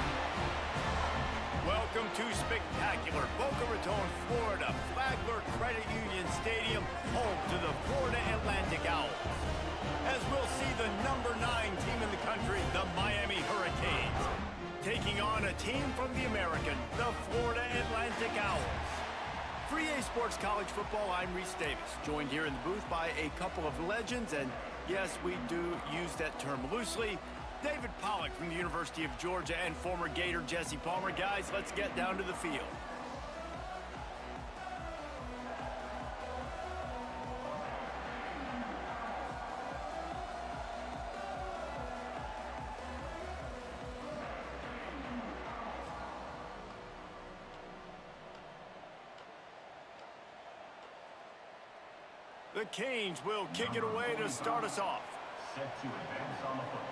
Speaker 5: Welcome to spectacular Boca Raton, Florida, Flagler Credit Union Stadium, home to the Florida Atlantic Owls. As we'll see the #9 team in the country, the Miami Hurricanes, taking on a team from the American, the Florida Atlantic Owls. For EA Sports College Football, I'm Reese Davis, joined here in the booth by a couple of legends, and yes, we do use that term loosely. David Pollack from the University of Georgia and former Gator Jesse Palmer. Guys, let's get down to the field. The Canes will kick it away to start us off.
Speaker 4: Set to advance on the football.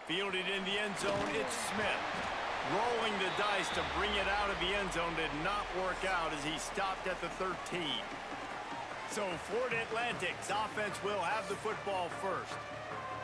Speaker 5: Fielded in the end zone, it's Smith. Rolling the dice to bring it out of the end zone did not work out as he stopped at the 13. So Florida Atlantic's offense will have the football first.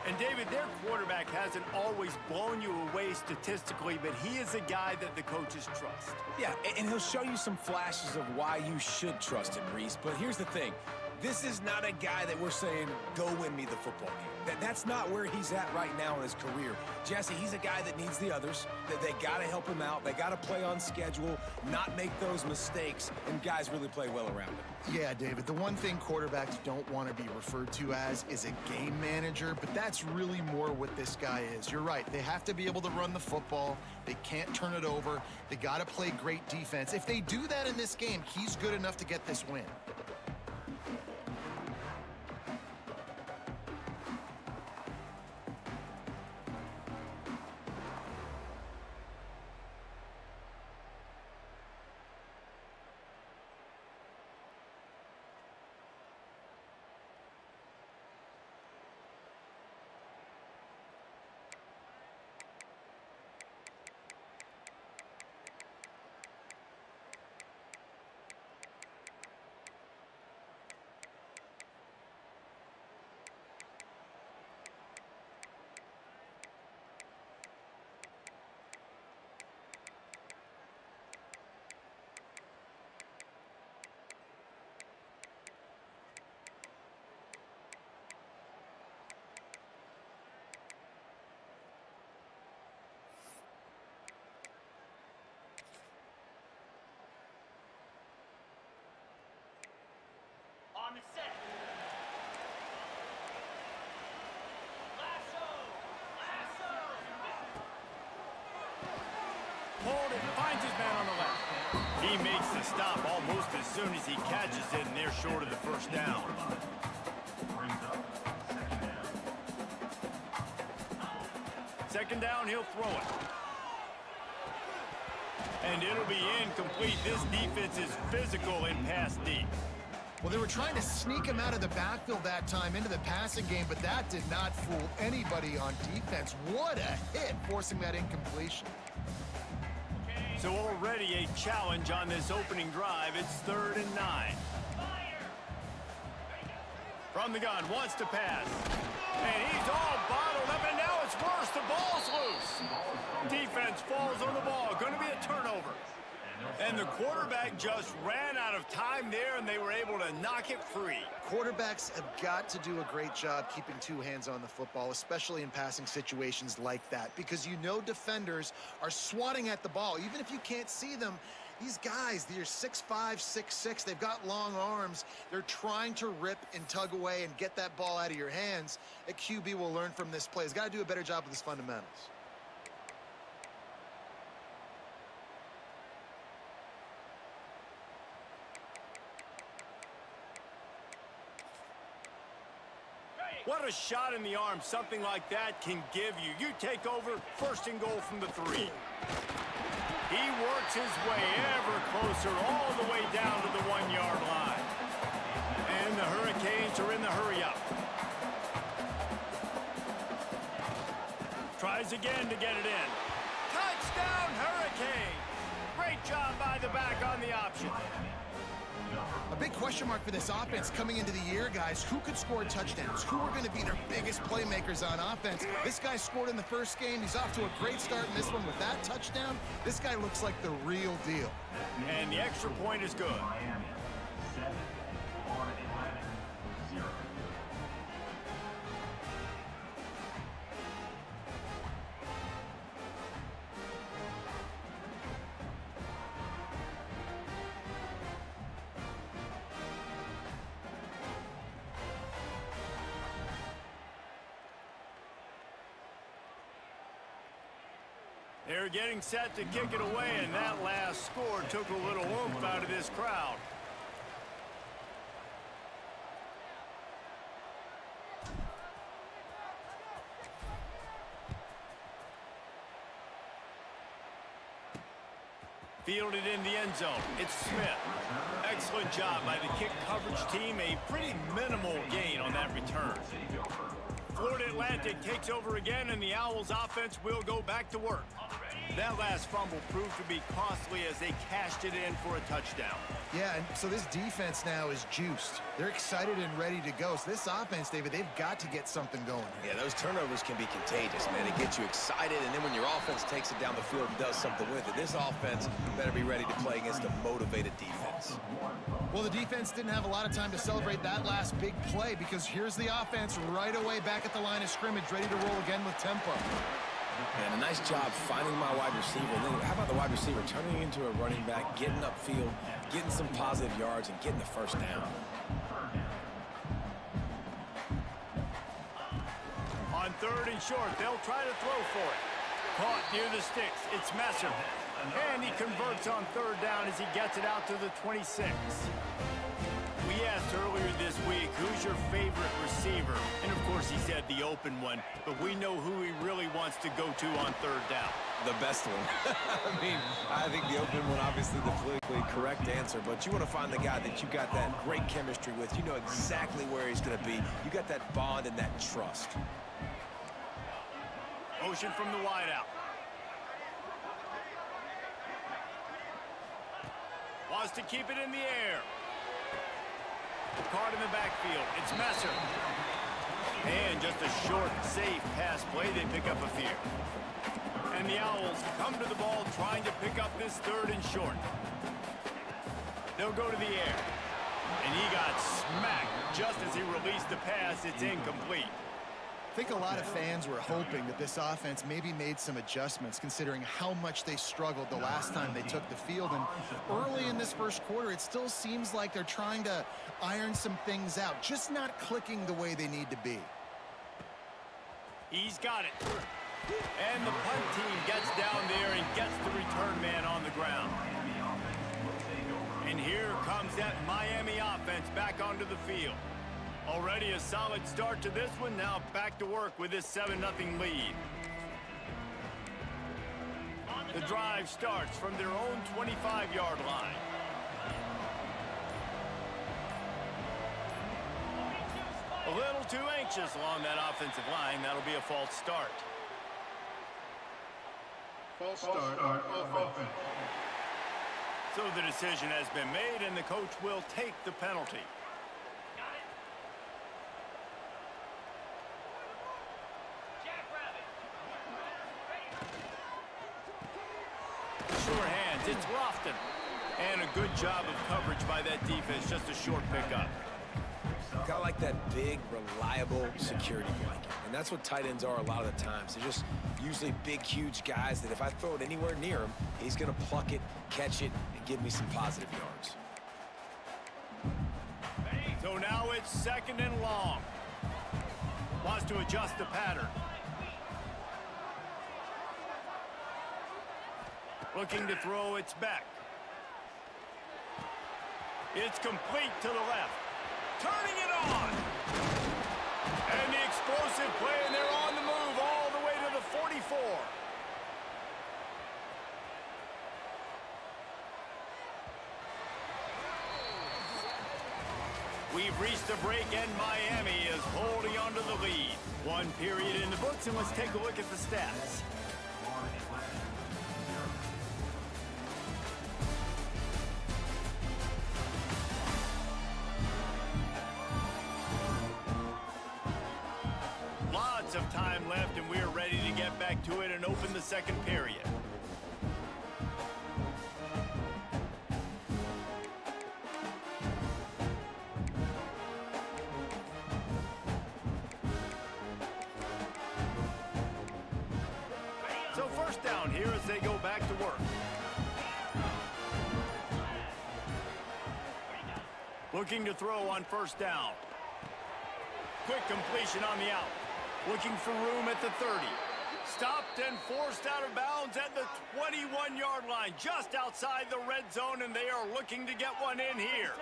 Speaker 5: And David, their quarterback hasn't always blown you away statistically, but he is a guy that the coaches trust.
Speaker 6: Yeah, and he'll show you some flashes of why you should trust him, Reese. But here's the thing. This is not a guy that we're saying, go win me the football game. That's not where he's at right now in his career. Jesse, he's a guy that needs the others, that they got to help him out. They got to play on schedule, not make those mistakes, and guys really play well around him.
Speaker 7: Yeah, David, the one thing quarterbacks don't want to be referred to as is a game manager, but that's really more what this guy is. You're right. They have to be able to run the football. They can't turn it over. They got to play great defense. If they do that in this game, he's good enough to get this win.
Speaker 3: On the set. Lasso!
Speaker 5: Hold it, finds his man on the left. He makes the stop almost as soon as he catches it, and they're short of the first down.
Speaker 4: Brings up second down.
Speaker 5: Second down, he'll throw it. And it'll be incomplete. This defense is physical in pass deep.
Speaker 7: Well, they were trying to sneak him out of the backfield that time into the passing game, but that did not fool anybody on defense. What a hit, forcing that incompletion.
Speaker 5: So already a challenge on this opening drive. It's 3rd and 9. From the gun, wants to pass. And he's all bottled up, and now it's worse. The ball's loose. Defense falls on the ball. Going to be a turnover. And the quarterback just ran out of time there, and they were able to knock it free.
Speaker 7: Quarterbacks have got to do a great job keeping two hands on the football, especially in passing situations like that, because you know defenders are swatting at the ball. Even if you can't see them, these guys, they're 6'5", 6'6", they've got long arms. They're trying to rip and tug away and get that ball out of your hands. A QB will learn from this play. He's got to do a better job with his fundamentals.
Speaker 5: What a shot in the arm something like that can give you. You take over, 1st and goal from the 3. He works his way ever closer all the way down to the 1-yard line. And the Hurricanes are in the hurry-up. Tries again to get it in. Touchdown, Hurricanes! Great job by the back on the option.
Speaker 7: A big question mark for this offense coming into the year, guys. Who could score touchdowns? Who are going to be their biggest playmakers on offense? This guy scored in the first game. He's off to a great start in this one with that touchdown. This guy looks like the real deal.
Speaker 5: And the extra point is good.
Speaker 4: Miami 7, Florida Atlantic 0.
Speaker 5: They're getting set to kick it away, and that last score took a little oomph out of this crowd. Fielded in the end zone. It's Smith. Excellent job by the kick coverage team. A pretty minimal gain on that return. Florida Atlantic takes over again, and the Owls offense will go back to work. That last fumble proved to be costly as they cashed it in for a touchdown.
Speaker 7: Yeah, and so this defense now is juiced. They're excited and ready to go. So this offense, David, they've got to get something going here.
Speaker 6: Yeah, those turnovers can be contagious, man. It gets you excited, and then when your offense takes it down the field and does something with it, this offense better be ready to play against a motivated defense.
Speaker 7: Well, the defense didn't have a lot of time to celebrate that last big play because here's the offense right away back at the line of scrimmage, ready to roll again with tempo.
Speaker 6: And a nice job finding my wide receiver. And then how about the wide receiver turning into a running back, getting upfield, getting some positive yards, and getting the first down.
Speaker 5: On 3rd and short, they'll try to throw for it. Caught near the sticks. It's Messer. And he converts on 3rd down as he gets it out to the 26. We asked earlier this week, who's your favorite receiver? And of course he said the open one, but we know who he really wants to go to on 3rd down.
Speaker 6: The best one. I think the open one, obviously the politically correct answer, but you want to find the guy that you got that great chemistry with. You know exactly where he's going to be. You got that bond and that trust.
Speaker 5: Motion from the wideout. Wants to keep it in the air. Caught in the backfield. It's Messer. And just a short, safe pass play. They pick up a few. And the Owls come to the ball trying to pick up this 3rd and short. They'll go to the air. And he got smacked just as he released the pass. It's incomplete.
Speaker 7: I think a lot of fans were hoping that this offense maybe made some adjustments considering how much they struggled the last time they took the field. And early in this first quarter, it still seems like they're trying to iron some things out, just not clicking the way they need to be.
Speaker 5: He's got it. And the punt team gets down there and gets the return man on the ground. And here comes that Miami offense back onto the field. Already a solid start to this one. Now back to work with this 7-0 lead. The drive starts from their own 25-yard line. A little too anxious along that offensive line. That'll be a false start.
Speaker 1: False start on offense.
Speaker 5: So the decision has been made, and the coach will take the penalty. Sure hand sides. It's Lofton. And a good job of coverage by that defense. Just a short pickup.
Speaker 6: Kind of like that big, reliable security blanket. And that's what tight ends are a lot of the times. They're just usually big, huge guys that if I throw it anywhere near him, he's going to pluck it, catch it, and give me some positive yards.
Speaker 5: So now it's second and long. Wants to adjust the pattern. Looking to throw, it's back. It's complete to the left. Turning it on. And the explosive play, and they're on the move all the way to the 44. We've reached the break, and Miami is holding on to the lead. One period in the books, and let's take a look at the stats. Lots of time left, and we're ready to get back to it and open the second period. So first down here as they go back to work. Looking to throw on first down. Quick completion on the out. Looking for room at the 30. Stopped and forced out of bounds at the 21-yard line, just outside the red zone, and they are looking to get one in here.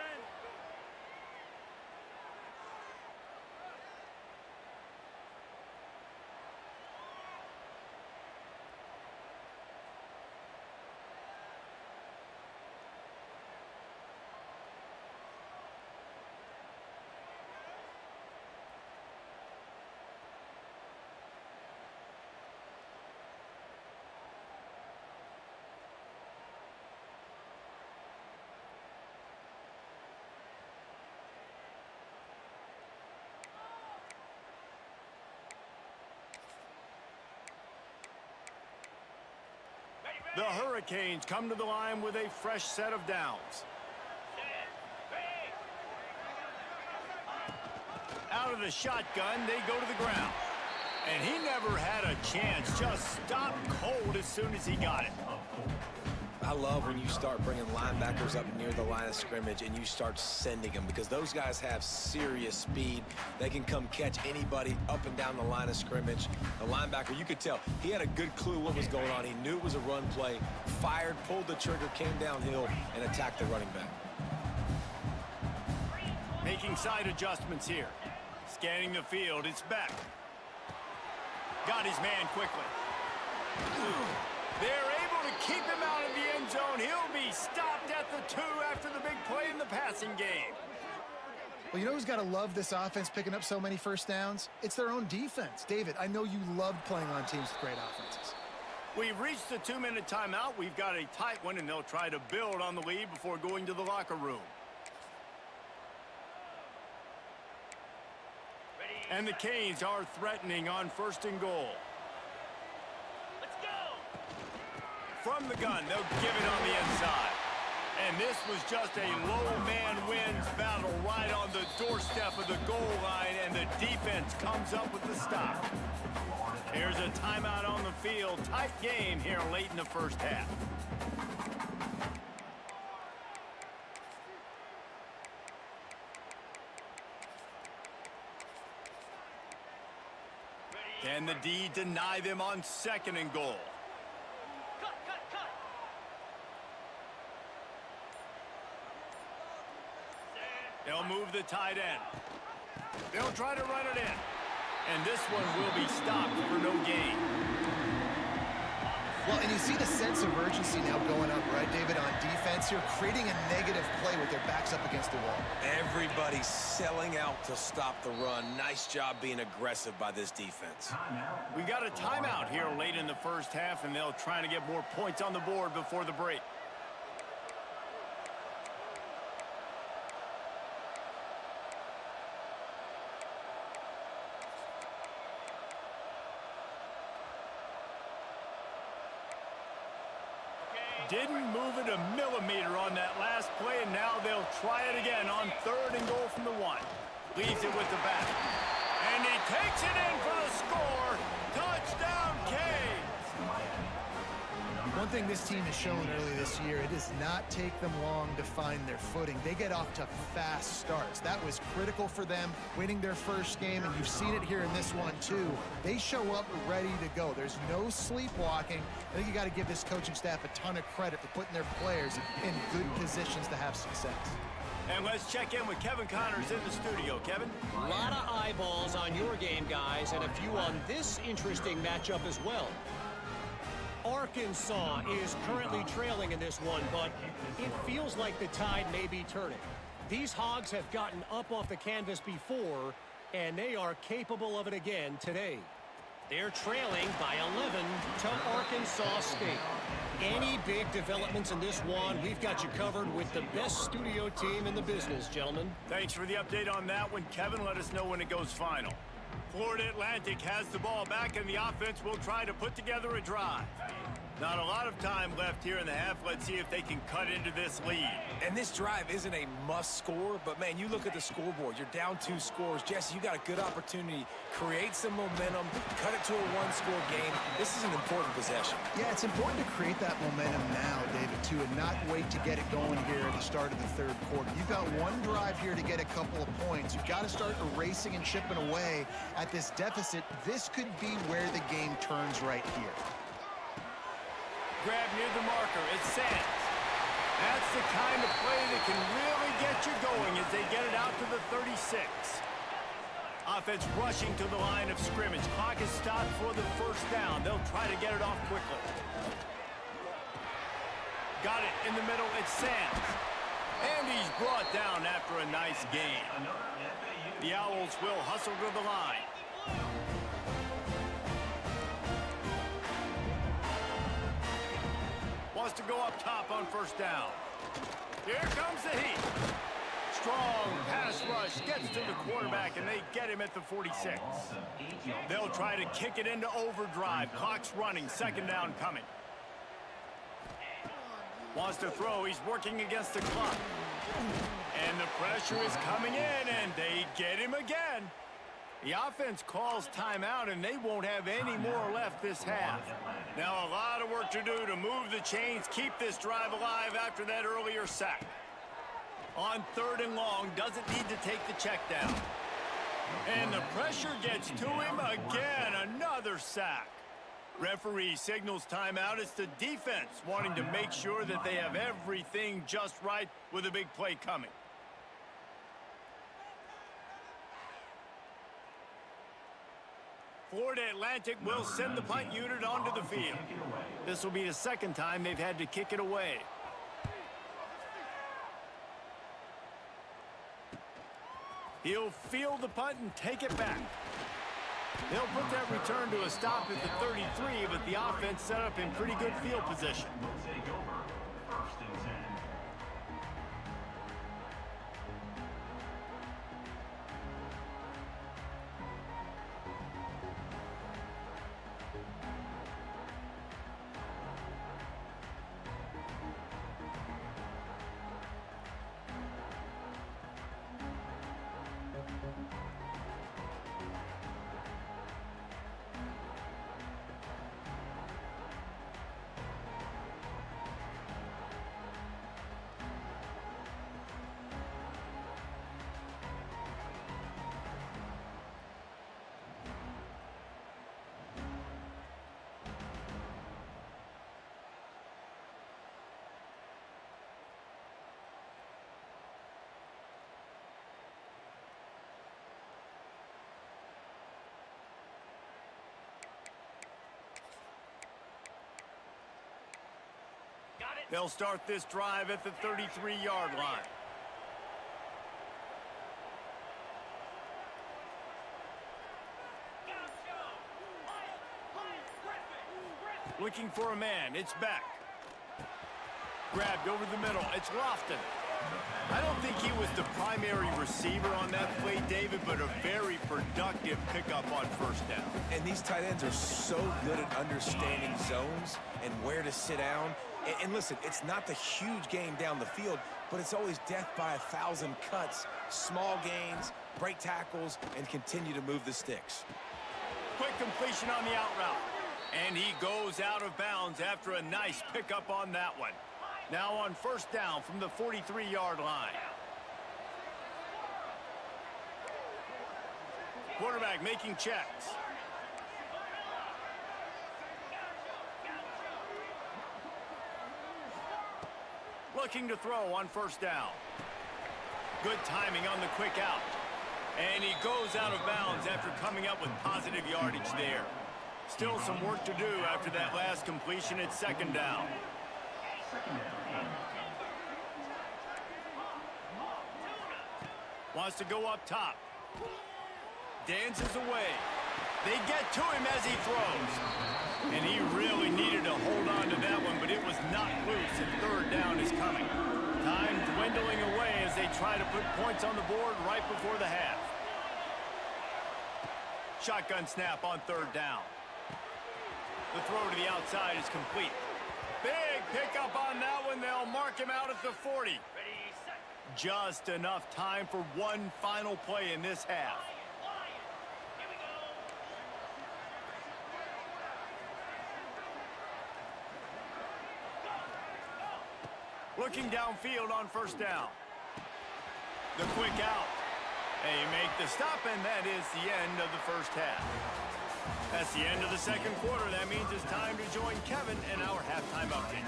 Speaker 5: The Hurricanes come to the line with a fresh set of downs. Out of the shotgun, they go to the ground. And he never had a chance. Just stopped cold as soon as he got it.
Speaker 6: I love when you start bringing linebackers up near the line of scrimmage and you start sending them, because those guys have serious speed. They can come catch anybody up and down the line of scrimmage. The linebacker, you could tell, he had a good clue what was going on. He knew it was a run play, fired, pulled the trigger, came downhill, and attacked the running back.
Speaker 5: Making side adjustments here. Scanning the field, it's back. Got his man quickly. They're able to keep him out of the end zone. He'll be stopped at the 2 after the big play in the passing game.
Speaker 7: Well, you know who's got to love this offense picking up so many first downs? It's their own defense. David, I know you loved playing on teams with great offenses.
Speaker 5: We've reached the 2-minute timeout. We've got a tight one, and they'll try to build on the lead before going to the locker room. And the Canes are threatening on first and goal. Let's go! From the gun, they'll give it on the inside. And this was just a low man wins battle right on the doorstep of the goal line, and the defense comes up with the stop. Here's a timeout on the field. Tight game here late in the first half. Can the D deny them on second and goal? Cut. They'll move the tight end. They'll try to run it in. And this one will be stopped for no gain.
Speaker 7: Well, and you see the sense of urgency now going up, right, David, on defense here, creating a negative play with their backs up against the wall.
Speaker 6: Everybody's selling out to stop the run. Nice job being aggressive by this defense.
Speaker 5: We got a timeout here late in the first half, and they'll try to get more points on the board before the break. didn't move it a millimeter on that last play, and now they'll try it again on 3rd and goal from the 1. Leaves it with the back. And he takes it in for the score. Touchdown, Canes!
Speaker 7: One thing this team has shown early this year, it does not take them long to find their footing. They get off to fast starts. That was critical for them, winning their first game, and you've seen it here in this one too. They show up ready to go. There's no sleepwalking. I think you got to give this coaching staff a ton of credit for putting their players in good positions to have success.
Speaker 5: And let's check in with Kevin Connors in the studio. Kevin?
Speaker 3: A lot of eyeballs on your game, guys, and a few on this interesting matchup as well. Arkansas is currently trailing in this one, but it feels like the tide may be turning. These Hogs have gotten up off the canvas before, and they are capable of it again today. They're trailing by 11 to Arkansas State. Any big developments in this one, we've got you covered with the best studio team in the business, gentlemen.
Speaker 5: Thanks for the update on that one, Kevin. Let us know when it goes final. Florida Atlantic has the ball back, and the offense will try to put together a drive. Not a lot of time left here in the half. Let's see if they can cut into this lead.
Speaker 6: And this drive isn't a must score, but man, you look at the scoreboard. You're down 2 scores. Jesse, you got a good opportunity. Create some momentum. Cut it to a 1-score game. This is an important possession.
Speaker 7: Yeah, it's important to create that momentum now, David, too, and not wait to get it going here at the start of the 3rd quarter. You've got one drive here to get a couple of points. You've got to start erasing and chipping away at this deficit. This could be where the game turns right here.
Speaker 5: Grab near the marker. It's Sands. That's the kind of play that can really get you going as they get it out to the 36. Offense rushing to the line of scrimmage. Clock is stopped for the 1st down. They'll try to get it off quickly. Got it in the middle. It's Sands. And he's brought down after a nice gain. The Owls will hustle to the line. Wants to go up top on 1st down. Here comes the heat. Strong pass rush gets to the quarterback, and they get him at the 46. They'll try to kick it into overdrive. Clock's running. 2nd down coming. Wants to throw. He's working against the clock. And the pressure is coming in, and they get him again. The offense calls timeout, and they won't have any more left this half. Now a lot of work to do to move the chains, keep this drive alive after that earlier sack. On 3rd and long, doesn't need to take the check down. And the pressure gets to him again, another sack. Referee signals timeout. It's the defense wanting to make sure that they have everything just right with a big play coming. Florida Atlantic will send the punt unit onto the field. This will be the 2nd time they've had to kick it away. He'll field the punt and take it back. They'll put that return to a stop at the 33, but the offense set up in pretty good field position.
Speaker 4: We'll take over 1st and 10.
Speaker 5: They'll start this drive at the 33-yard line. Looking for a man. It's back. Grabbed over the middle. It's Lofton. I don't think he was the primary receiver on that play, David, but a very productive pickup on 1st down.
Speaker 6: And these tight ends are so good at understanding zones and where to sit down. And listen, it's not the huge game down the field, but it's always death by 1,000 cuts, small gains, break tackles, and continue to move the sticks.
Speaker 5: Quick completion on the out route. And he goes out of bounds after a nice pickup on that one. Now on first down from the 43-yard line. Quarterback making checks. Looking to throw on first down. Good timing on the quick out. And he goes out of bounds after coming up with positive yardage there. Still some work to do after that last completion at second down. Wants to go up top. Dances away. They get to him as he throws. And he really needed to hold on to that one, but it was not loose, and third down is coming. Time dwindling away as they try to put points on the board right before the half. Shotgun snap on third down. The throw to the outside is complete. Big pickup on that one. They'll mark him out at the 40. Just enough time for one final play in this half. Looking downfield on first down. The quick out. They make the stop, and that is the end of the first half. That's the end of the second quarter. That means it's time to join Kevin in our halftime update.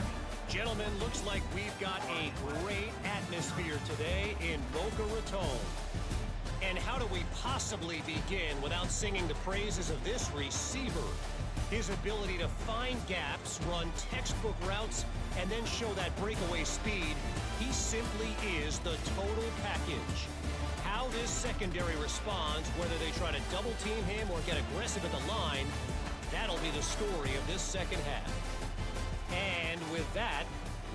Speaker 3: Gentlemen, looks like we've got a great atmosphere today in Boca Raton. And how do we possibly begin without singing the praises of this receiver? His ability to find gaps, run textbook routes, and then show that breakaway speed. He simply is the total package. How this secondary responds, whether they try to double team him or get aggressive at the line, that'll be the story of this second half. And with that,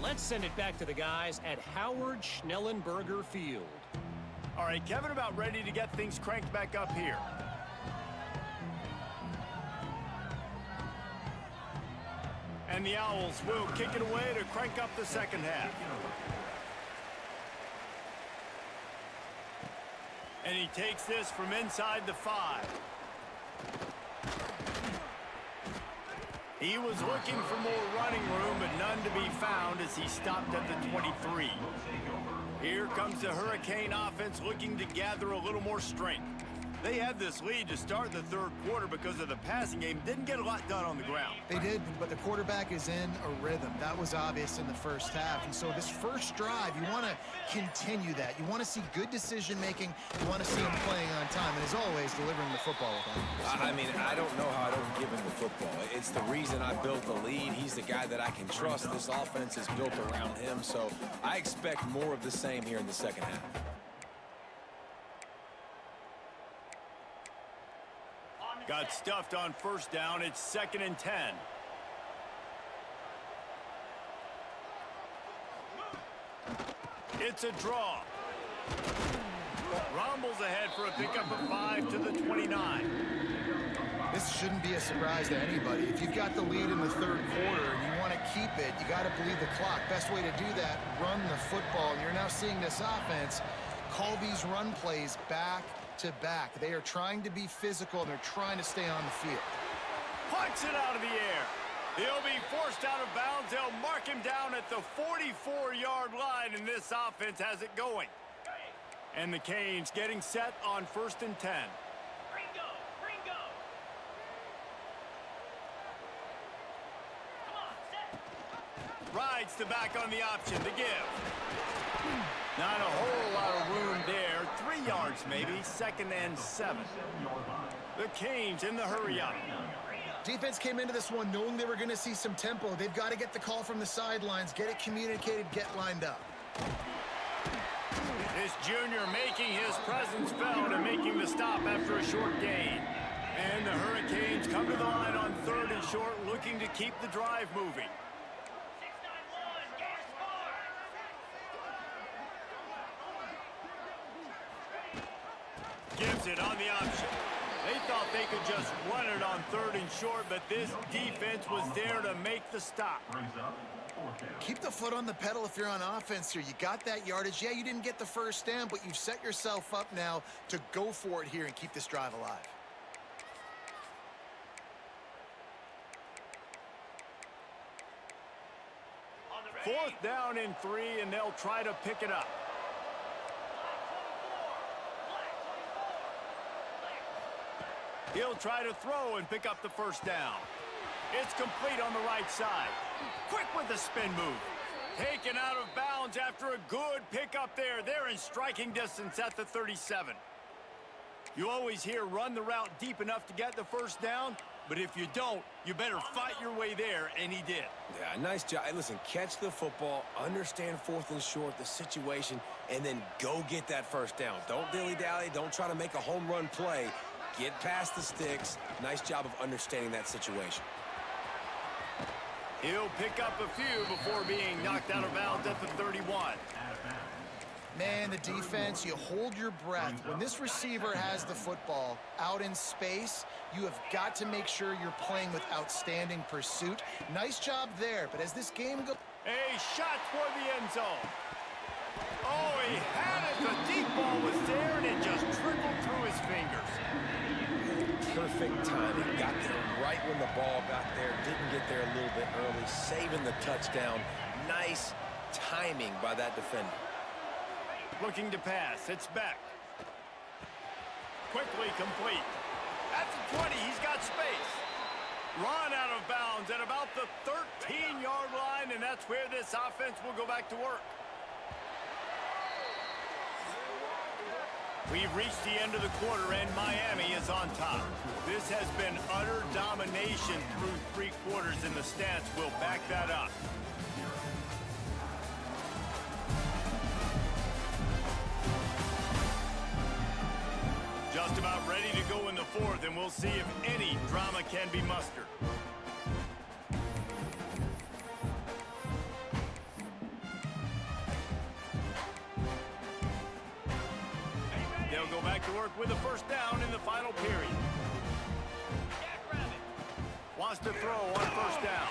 Speaker 3: let's send it back to the guys at Howard Schnellenberger Field.
Speaker 5: All right, Kevin, about ready to get things cranked back up here. And the Owls will kick it away to crank up the second half. And he takes this from inside the 5. He was looking for more running room, but none to be found as he stopped at the 23. Here comes the Hurricane offense looking to gather a little more strength. They had this lead to start the third quarter because of the passing game. Didn't get a lot done on the ground.
Speaker 7: They did, but the quarterback is in a rhythm. That was obvious in the first half. And so this first drive, you want to continue that. You want to see good decision-making. You want to see him playing on time. And as always, delivering the football with him.
Speaker 6: I mean, I don't know how I don't give him the football. It's the reason I built the lead. He's the guy that I can trust. This offense is built around him. So I expect more of the same here in the second half.
Speaker 5: Got stuffed on first down. It's 2nd and 10. It's a draw. Rumbles ahead for a pickup of 5 to the 29.
Speaker 7: This shouldn't be a surprise to anybody. If you've got the lead in the third quarter and you want to keep it, you got to bleed the clock. Best way to do that, run the football. And you're now seeing this offense call these run plays back to back. They are trying to be physical, and they're trying to stay on the field.
Speaker 5: Punts it out of the air. He'll be forced out of bounds. They'll mark him down at the 44-yard line, and this offense has it going. And the Canes getting set on 1st and 10. Rides the back on the option to give. Not a whole lot of room there. 3 yards maybe. 2nd and 7. The Canes in the hurry up.
Speaker 7: Defense came into this one knowing they were going to see some tempo. They've got to get the call from the sidelines, get it communicated, get lined up.
Speaker 5: This junior making his presence felt and making the stop after a short gain. And the Hurricanes come to the line on 3rd and short, looking to keep the drive moving. Gives it on the option. They thought they could just run it on 3rd and short, but this defense was there to make the stop.
Speaker 4: Brings up
Speaker 7: Keep the foot on the pedal if you're on offense here. You got that yardage. Yeah, you didn't get the first down, but you've set yourself up now to go for it here and keep this drive alive.
Speaker 5: Fourth down and 3, and they'll try to pick it up. He'll try to throw and pick up the first down. It's complete on the right side. Quick with the spin move. Taken out of bounds after a good pickup there. They're in striking distance at the 37. You always hear run the route deep enough to get the first down, but if you don't, you better fight your way there, and he did.
Speaker 6: Yeah, nice job. Hey, listen, catch the football, understand 4th and short, the situation, and then go get that first down. Don't dilly-dally. Don't try to make a home run play. Get past the sticks. Nice job of understanding that situation.
Speaker 5: He'll pick up a few before being knocked out of bounds at the 31.
Speaker 7: Man, the defense, you hold your breath. When this receiver has the football out in space, you have got to make sure you're playing with outstanding pursuit. Nice job there, but as this game goes...
Speaker 5: A shot toward the end zone. Oh, he had it. The deep ball was there, and it just trickled through his fingers.
Speaker 6: Perfect timing. Got there right when the ball got there. Didn't get there a little bit early. Saving the touchdown. Nice timing by that defender.
Speaker 5: Looking to pass. It's back. Quickly complete. At the 20, he's got space. Run out of bounds at about the 13-yard line, and that's where this offense will go back to work. We've reached the end of the quarter, and Miami is on top. This has been utter domination through 3 quarters, and the stats will back that up. Just about ready to go in the 4th, and we'll see if any drama can be mustered. They'll go back to work with a first down in the final period. Wants to throw on first down.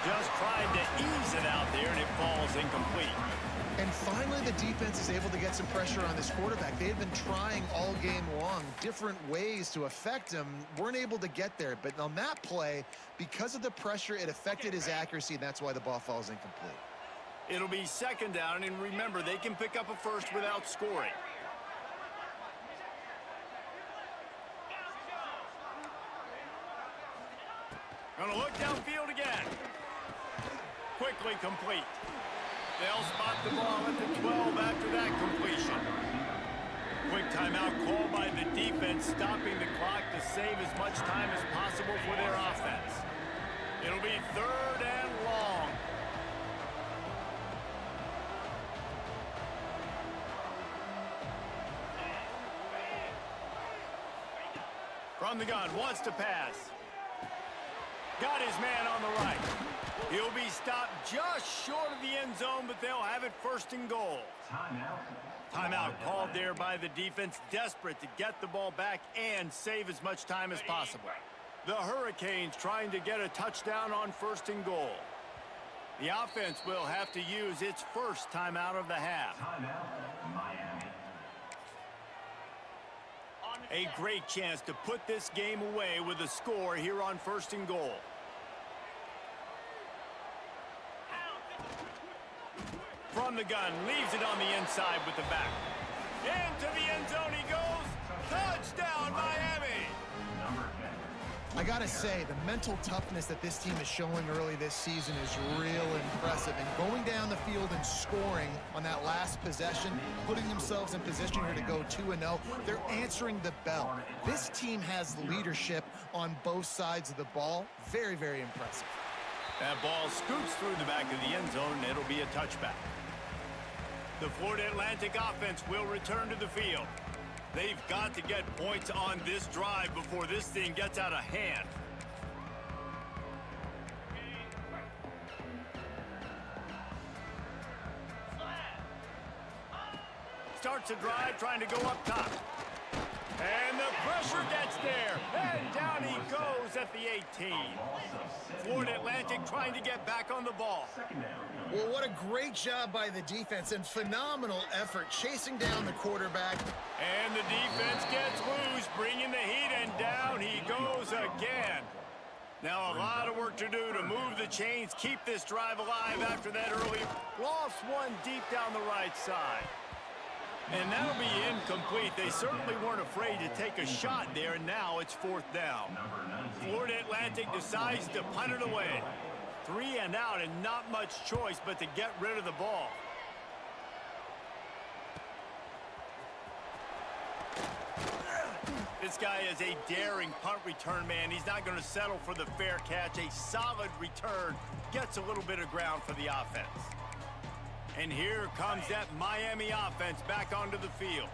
Speaker 5: Just trying to ease it out there, and it falls incomplete.
Speaker 7: And finally, the defense is able to get some pressure on this quarterback. They had been trying all game long different ways to affect him. Weren't able to get there. But on that play, because of the pressure, it affected his accuracy, and that's why the ball falls incomplete.
Speaker 5: It'll be second down, and remember, they can pick up a first without scoring. Gonna look downfield again. Quickly complete. They'll spot the ball at the 12 after that completion. Quick timeout called by the defense, stopping the clock to save as much time as possible for their offense. It'll be 3rd and long. From the gun, wants to pass. Got his man on the right. He'll be stopped just short of the end zone, but they'll have it 1st and goal. Timeout called there by the defense, desperate to get the ball back and save as much time as possible. The Hurricanes trying to get a touchdown on 1st and goal. The offense will have to use its first timeout of the half. A great chance to put this game away with a score here on 1st and goal. From the gun, leaves it on the inside with the back. Into the end zone he goes. Touchdown, Miami!
Speaker 7: I gotta say, the mental toughness that this team is showing early this season is real impressive. And going down the field and scoring on that last possession, putting themselves in position here to go 2-0, they're answering the bell. This team has leadership on both sides of the ball. Very, very impressive.
Speaker 5: That ball scoots through the back of the end zone, and it'll be a touchback. The Florida Atlantic offense will return to the field. They've got to get points on this drive before this thing gets out of hand. Starts a drive trying to go up top. And the pressure gets there. And down he goes at the 18. Florida Atlantic trying to get back on the ball.
Speaker 7: Well, what a great job by the defense and phenomenal effort chasing down the quarterback.
Speaker 5: And the defense gets loose, bringing the heat, and down he goes again. Now a lot of work to do to move the chains, keep this drive alive after that early. Lost one deep down the right side. And that'll be incomplete. They certainly weren't afraid to take a shot there, and now it's 4th down. Florida Atlantic decides to punt it away. 3 and out, and not much choice but to get rid of the ball. This guy is a daring punt return man. He's not going to settle for the fair catch. A solid return gets a little bit of ground for the offense. And here comes that Miami offense back onto the field.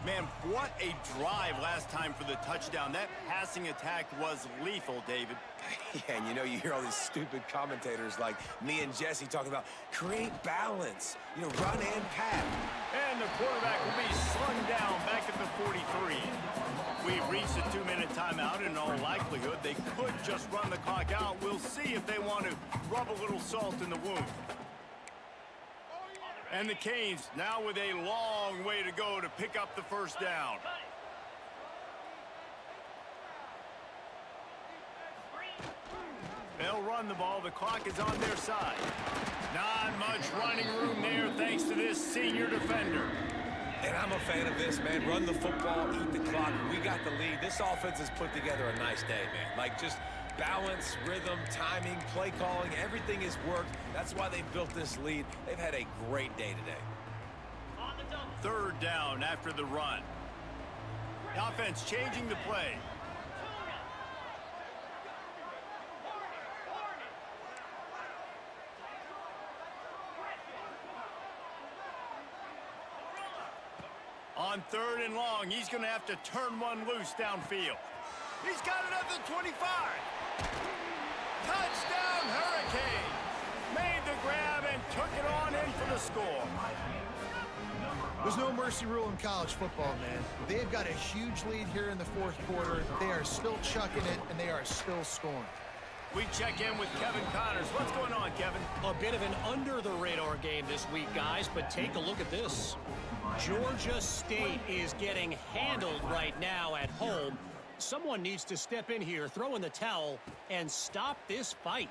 Speaker 5: Man, what a drive last time for the touchdown. That passing attack was lethal, David.
Speaker 6: Yeah, and you know, you hear all these stupid commentators like me and Jesse talking about create balance, you know, run and pass.
Speaker 5: And the quarterback will be slung down back at the 43. We've reached a 2-minute timeout. In all likelihood, they could just run the clock out. We'll see if they want to rub a little salt in the wound. And the Canes now with a long way to go to pick up the first down. They'll run the ball. The clock is on their side. Not much running room there thanks to this senior defender.
Speaker 6: And I'm a fan of this, man. Run the football, eat the clock. We got the lead. This offense has put together a nice day, man. Like, just balance, rhythm, timing, play calling, everything has worked. That's why they've built this lead. They've had a great day today.
Speaker 5: 3rd down after the run. The offense changing the play. On 3rd and long, he's going to have to turn one loose downfield. He's got it at the 25. Touchdown, Hurricanes. Made the grab and took it on in for the score.
Speaker 7: There's no mercy rule in college football, man. They've got a huge lead here in the 4th quarter. They are still chucking it, and they are still scoring.
Speaker 5: We check in with Kevin Connors. What's going on, Kevin?
Speaker 3: A bit of an under-the-radar game this week, guys, but take a look at this. Georgia State is getting handled right now at home. Someone needs to step in here, throw in the towel, and stop this fight.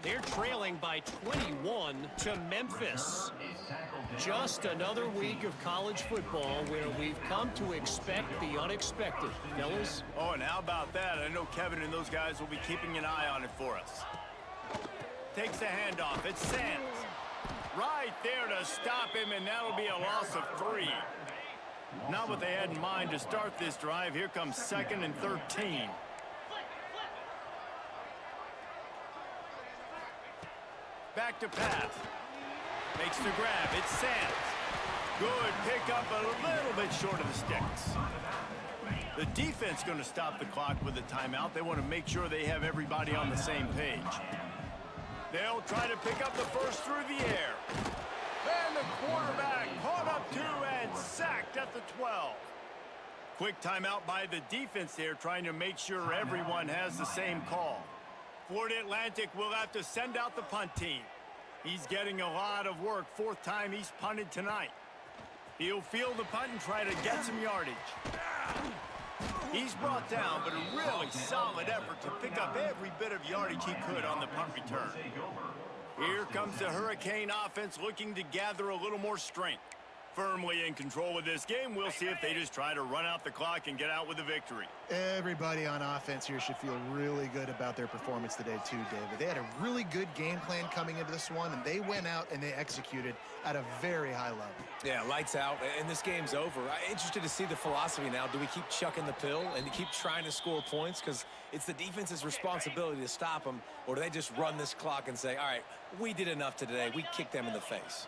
Speaker 3: They're trailing by 21 to Memphis. Just another week of college football where we've come to expect the unexpected. Fellas?
Speaker 5: Oh, and how about that? I know Kevin and those guys will be keeping an eye on it for us. Takes the handoff. It's Sands. Right there to stop him, and that'll be a loss of 3. Not what they had in mind to start this drive. Here comes 2nd and 13. Back to pass. Makes the grab. It's Sands. Good pickup, but a little bit short of the sticks. The defense going to stop the clock with a timeout. They want to make sure they have everybody on the same page. They'll try to pick up the first through the air. And the quarterback caught up 2 and sacked at the 12. Quick timeout by the defense there, trying to make sure everyone has the same call. Florida Atlantic will have to send out the punt team. He's getting a lot of work. 4th time he's punted tonight. He'll field the punt and try to get some yardage. He's brought down, but a really solid effort to pick up every bit of yardage he could on the punt return. Here comes the Hurricane offense looking to gather a little more strength. Firmly in control of this game. We'll see if they just try to run out the clock and get out with a victory.
Speaker 7: Everybody on offense here should feel really good about their performance today too, David. They had a really good game plan coming into this one, and they went out and they executed at a very high level.
Speaker 6: Yeah, lights out, and this game's over. I'm interested to see the philosophy now. Do we keep chucking the pill and keep trying to score points? Because it's the defense's responsibility to stop them, or do they just run this clock and say, all right, we did enough today. We kicked them in the face.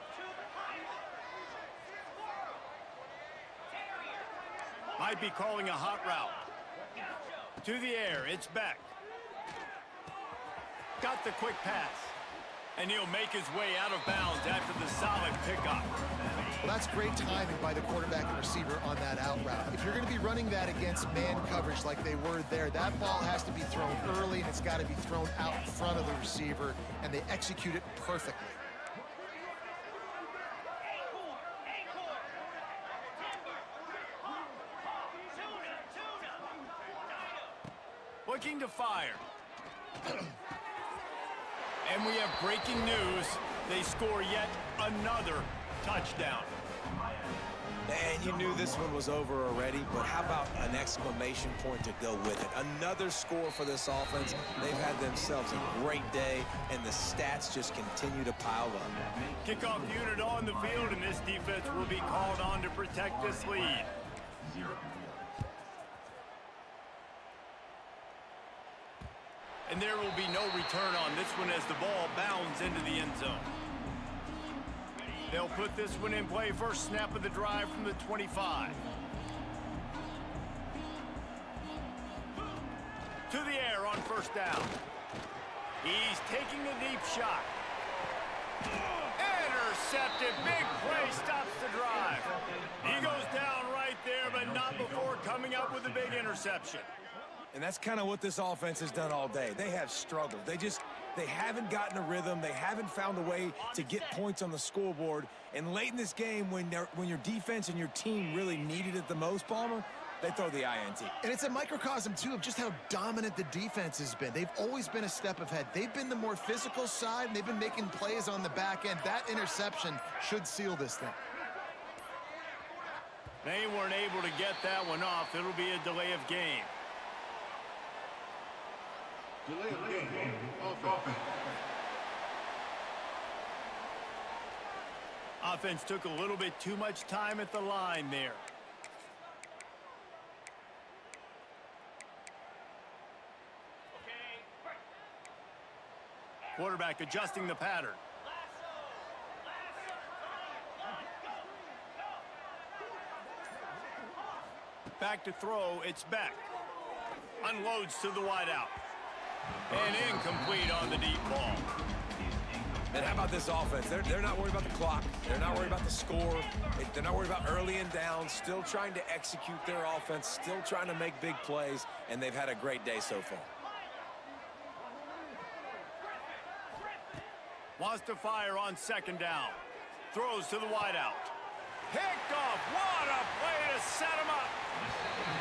Speaker 5: Might be calling a hot route. To the air, it's Beck. Got the quick pass. And he'll make his way out of bounds after the solid pickup.
Speaker 7: Well, that's great timing by the quarterback and receiver on that out route. If you're going to be running that against man coverage like they were there, that ball has to be thrown early, and it's got to be thrown out in front of the receiver, and they execute it perfectly.
Speaker 5: Looking to fire. And we have breaking news. They score yet another touchdown.
Speaker 6: And you knew this one was over already, but how about an exclamation point to go with it? Another score for this offense. They've had themselves a great day, and the stats just continue to pile up.
Speaker 5: Kickoff unit on the field, and this defense will be called on to protect this lead. And there will be no return on this one as the ball bounds into the end zone. They'll put this one in play first snap of the drive from the 25. To the air on first down. He's taking a deep shot. Intercepted. Big play stops the drive. He goes down right there, but not before coming up with a big interception.
Speaker 6: And that's kind of what this offense has done all day. They have struggled. They haven't gotten a rhythm. They haven't found a way to get points on the scoreboard. And late in this game, when your defense and your team really needed it the most, Palmer, they throw the INT.
Speaker 7: And it's a microcosm, too, of just how dominant the defense has been. They've always been a step ahead. They've been the more physical side, and they've been making plays on the back end. That interception should seal this thing.
Speaker 5: They weren't able to get that one off. It'll be a delay of game.
Speaker 1: Delay of game. Offense.
Speaker 5: Offense took a little bit too much time at the line there. Quarterback adjusting the pattern. Back to throw, it's Beck. Unloads to the wideout. And incomplete on the deep ball.
Speaker 6: And how about this offense? They're not worried about the clock. They're not worried about the score. They're not worried about early and down. Still trying to execute their offense. Still trying to make big plays. And they've had a great day so far.
Speaker 5: Wants to fire on second down. Throws to the wideout. Picked off. What a play to set him up.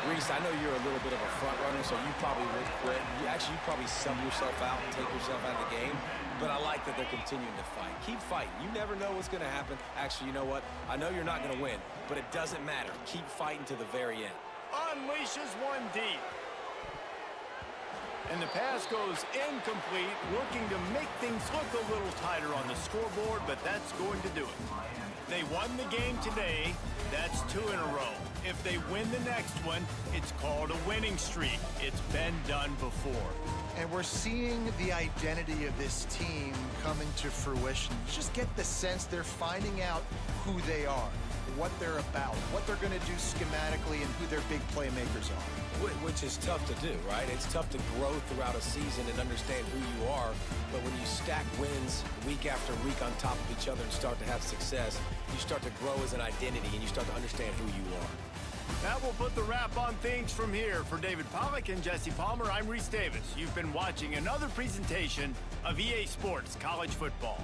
Speaker 6: Reese, I know you're a little bit of a front runner, so you probably would quit. You probably sub yourself out and take yourself out of the game. But I like that they're continuing to fight. Keep fighting. You never know what's going to happen. Actually, you know what? I know you're not going to win, but it doesn't matter. Keep fighting to the very end.
Speaker 5: Unleashes one deep. And the pass goes incomplete, looking to make things look a little tighter on the scoreboard, but that's going to do it. They won the game today. That's 2 in a row. If they win the next one, it's called a winning streak. It's been done before.
Speaker 7: And we're seeing the identity of this team coming to fruition. You just get the sense they're finding out who they are, what they're about, what they're going to do schematically, and who their big playmakers are.
Speaker 6: Which is tough to do, right? It's tough to grow throughout a season and understand who you are. But when you stack wins week after week on top of each other and start to have success, you start to grow as an identity and you start to understand who you are.
Speaker 5: That will put the wrap on things from here. For David Pollack and Jesse Palmer, I'm Reese Davis. You've been watching another presentation of EA Sports College Football.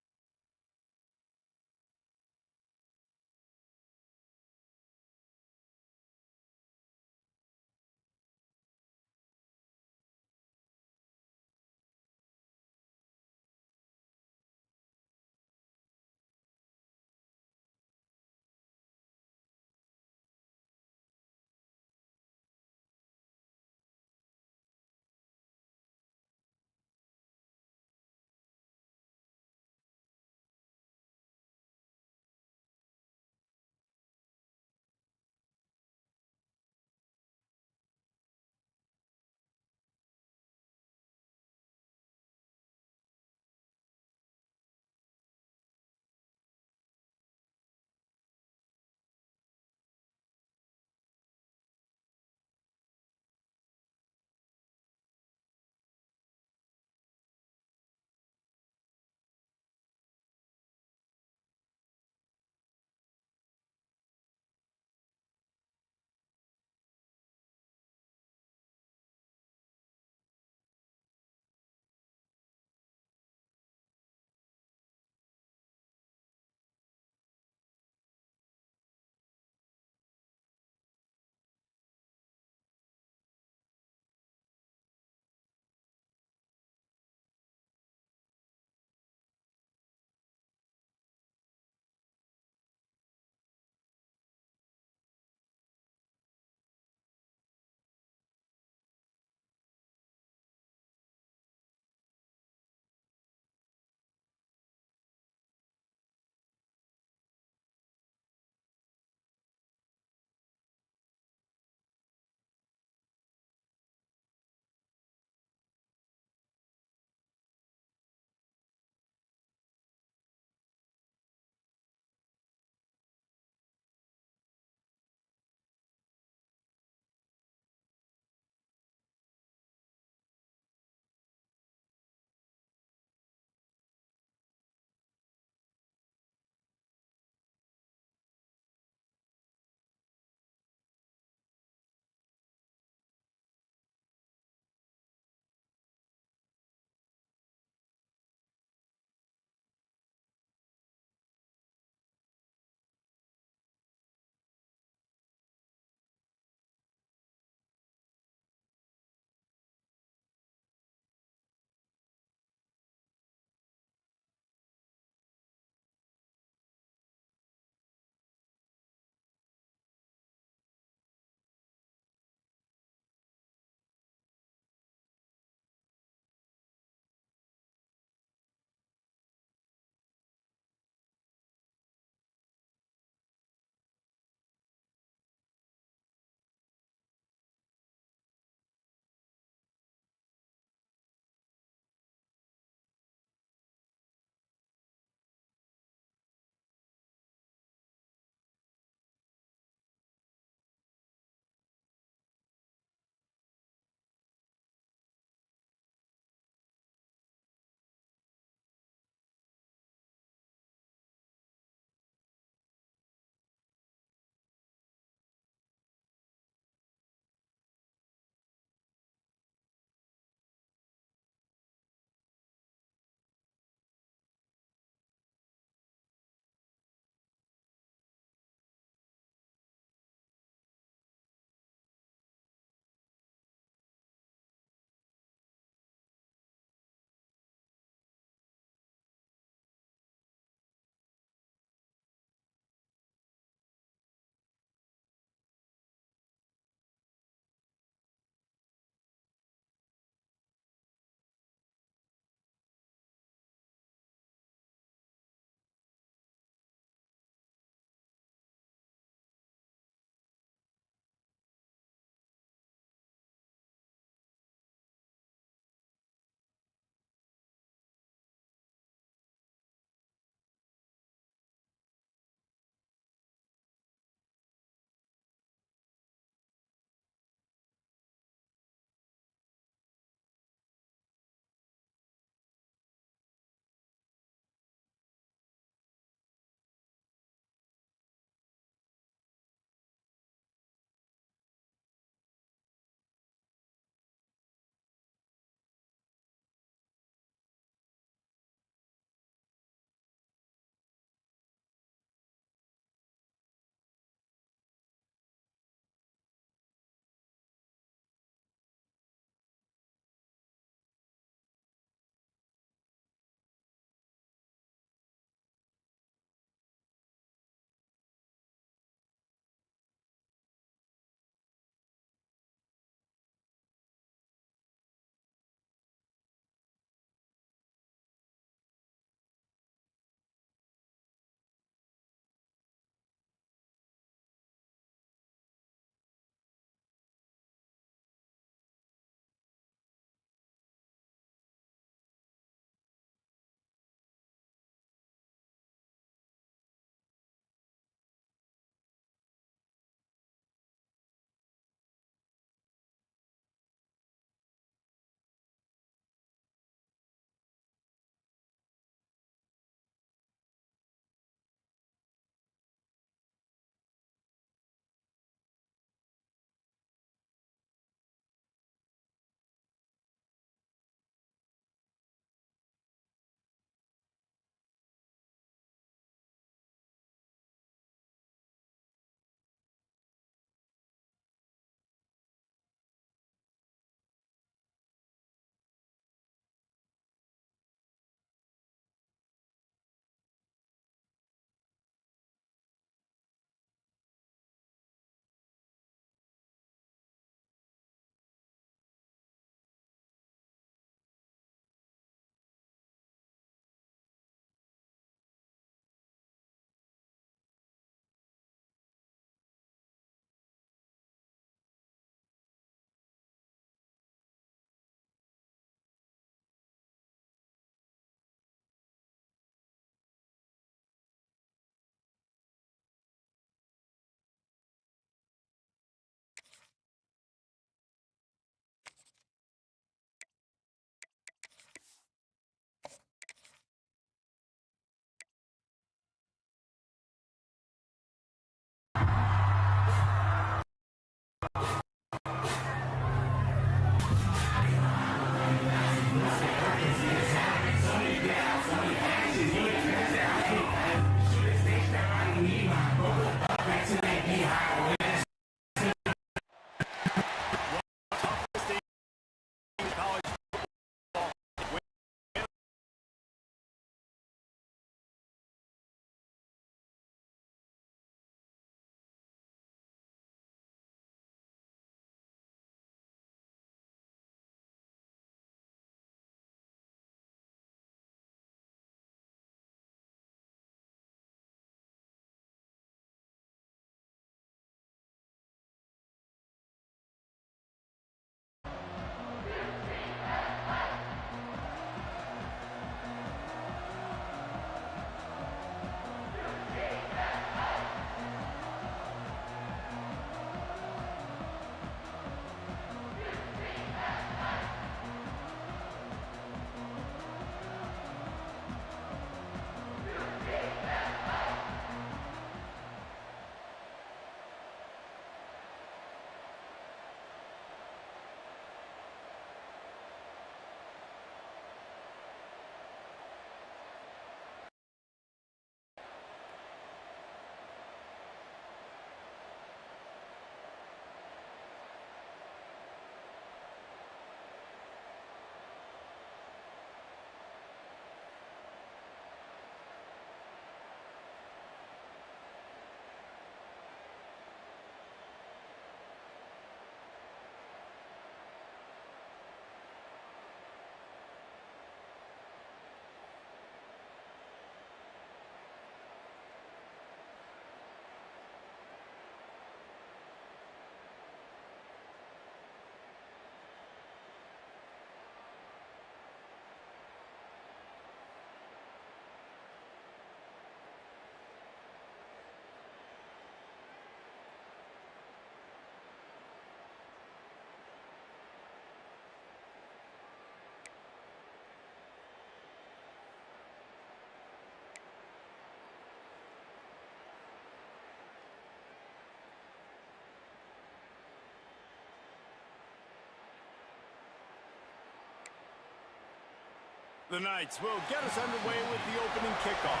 Speaker 5: The Knights will get us underway with the opening kickoff.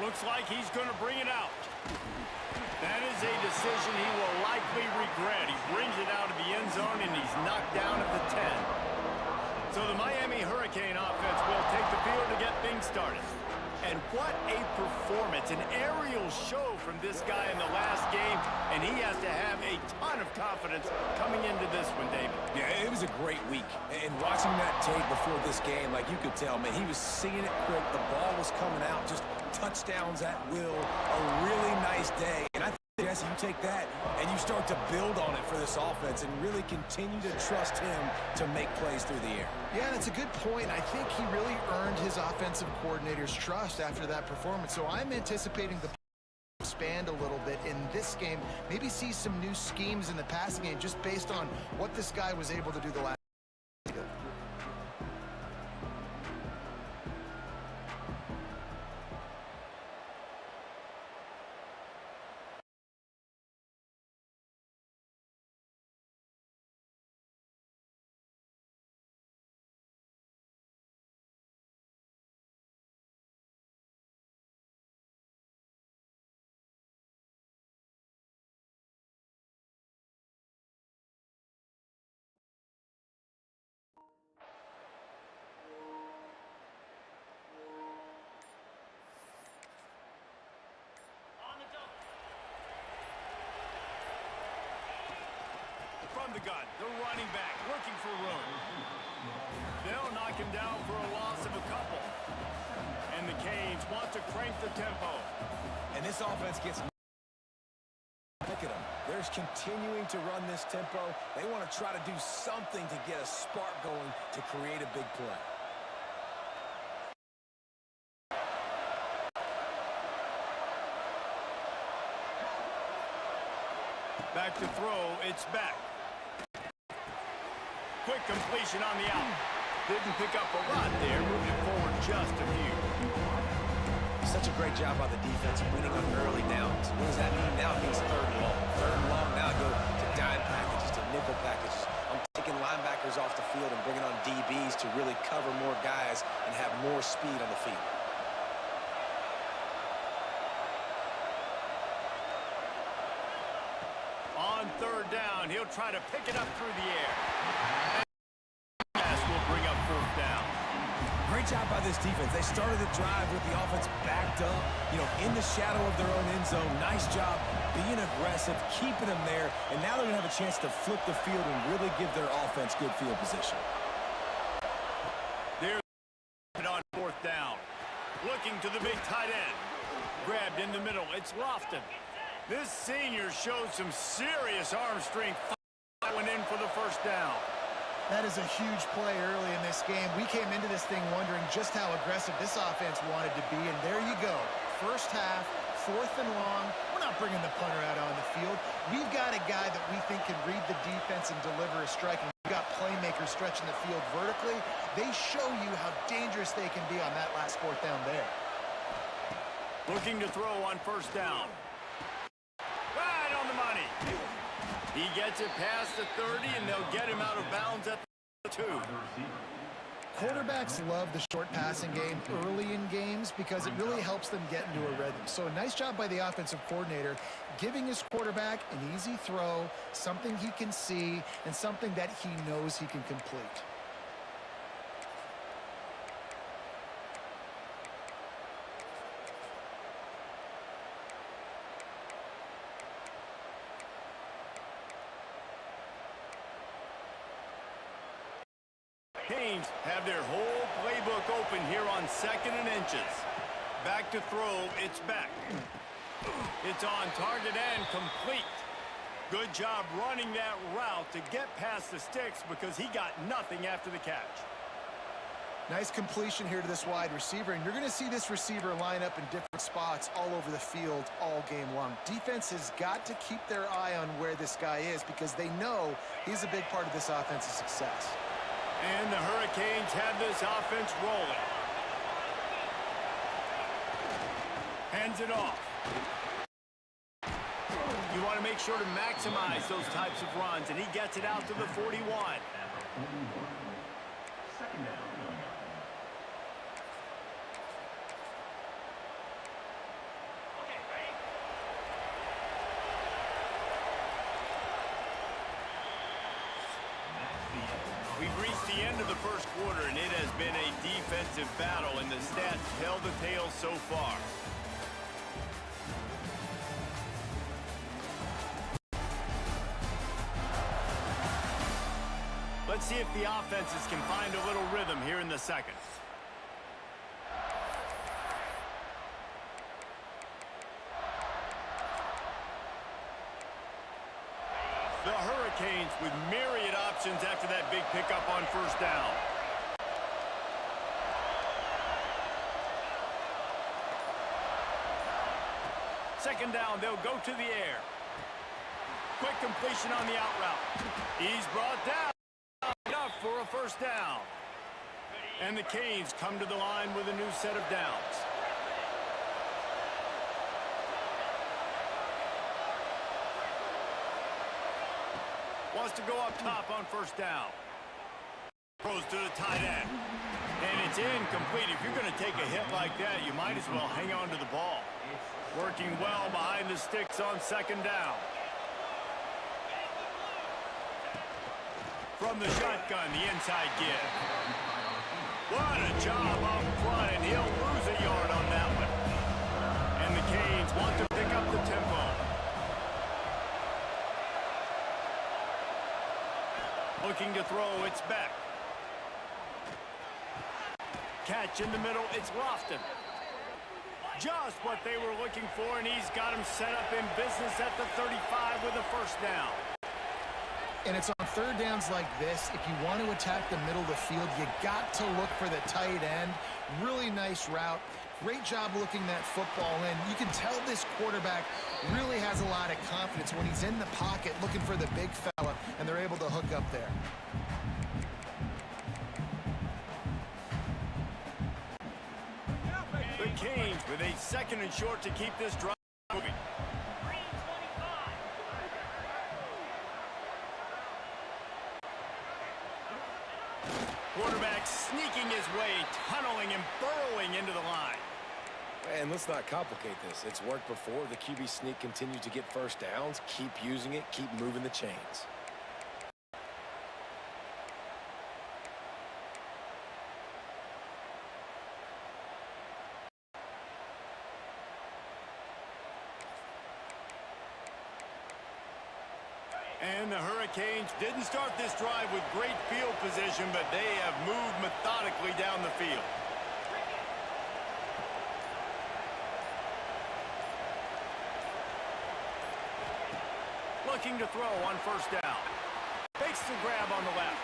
Speaker 5: Looks like he's going to bring it out. That is a decision he will likely regret. He brings it out of the end zone, and he's knocked down at the 10. So the Miami Hurricane offense will take the field to get things started. And what a performance, an aerial show from this guy in the last game, and he has to have a ton of confidence coming into this one, David.
Speaker 6: Yeah, it was a great week. And watching that tape before this game, like you could tell, man, he was seeing it quick. The ball was coming out, just touchdowns at will. A really nice day. And I think, Jesse, you take that and you start to build on it for this offense and really continue to trust him to make plays through the air.
Speaker 7: Yeah, that's a good point. I think he really earned his offensive coordinator's trust after that performance. So I'm anticipating the expand a little bit in this game, maybe see some new schemes in the passing game just based on what this guy was able to do the last game.
Speaker 5: From the gun, the running back looking for room. They'll knock him down for a loss of a couple. And the Canes want to crank the tempo.
Speaker 6: And this offense gets... Look at them. They're continuing to run this tempo. They want to try to do something to get a spark going to create a big play.
Speaker 5: Back to throw, it's back. Quick completion on the out. Didn't pick up a lot there, moving it forward just a few.
Speaker 6: Such a great job by the defense winning on early downs. What does that mean now? It means third and long. Third and long now go to dime packages, to nickel packages. I'm taking linebackers off the field and bringing on DBs to really cover more guys and have more speed on the field.
Speaker 5: On third down, he'll try to pick it up through the air. And pass will bring up fourth down.
Speaker 6: Great job by this defense. They started the drive with the offense backed up, in the shadow of their own end zone. Nice job being aggressive, keeping them there, and now they're going to have a chance to flip the field and really give their offense good field position.
Speaker 5: There's on fourth down. Looking to the big tight end. Grabbed in the middle. It's Lofton. This senior showed some serious arm strength. Went in for the first down.
Speaker 7: That is a huge play early in this game. We came into this thing wondering just how aggressive this offense wanted to be, and there you go. First half, fourth and long. We're not bringing the punter out on the field. We've got a guy that we think can read the defense and deliver a strike, and we've got playmakers stretching the field vertically. They show you how dangerous they can be on that last fourth down there.
Speaker 5: Looking to throw on first down. Right on the money. He gets it past the 30, and they'll get him out of bounds at the 2.
Speaker 7: Quarterbacks love the short passing game early in games because it really helps them get into a rhythm. So a nice job by the offensive coordinator giving his quarterback an easy throw, something he can see, and something that he knows he can complete.
Speaker 5: Canes have their whole playbook open here on 2nd and inches. Back to throw, it's back. It's on target and complete. Good job running that route to get past the sticks because he got nothing after the catch.
Speaker 7: Nice completion here to this wide receiver, and you're going to see this receiver line up in different spots all over the field all game long. Defense has got to keep their eye on where this guy is because they know he's a big part of this offense's success.
Speaker 5: And the Hurricanes have this offense rolling. Hands it off. You want to make make sure to maximize those types of runs, and he gets it out to the 41.
Speaker 4: Second down.
Speaker 5: We've reached the end of the first quarter, and it has been a defensive battle, and the stats tell the tale so far. Let's see if the offenses can find a little rhythm here in the second. The Hurricanes with myriad options after that big pickup on first down. Second down, they'll go to the air. Quick completion on the out route. He's brought down. Enough for a first down. And the Canes come to the line with a new set of downs. Wants to go up top on first down. Throws to the tight end. And it's incomplete. If you're going to take a hit like that, you might as well hang on to the ball. Working well behind the sticks on second down. From the shotgun, the inside give. What a job up front, and he'll lose a yard on that one. And the Canes want to pick up the tempo. Looking to throw, it's Beck. Catch in the middle, it's Lofton. Just what they were looking for, and he's got him set up in business at the 35 with a first down.
Speaker 7: And it's on third downs like this, if you want to attack the middle of the field, you got to look for the tight end. Really nice route. Great job looking that football in. You can tell this quarterback really has a lot of confidence when he's in the pocket looking for the big fella, and they're able to hook up there.
Speaker 5: The Canes with a second and short to keep this drive moving. Quarterback sneaking his way, tunneling and burrowing into the line.
Speaker 6: And let's not complicate this. It's worked before. The QB sneak continues to get first downs. Keep using it. Keep moving the chains.
Speaker 5: And the Hurricanes didn't start this drive with great field position, but they have moved methodically down the field. Looking to throw on first down. Fakes the grab on the left.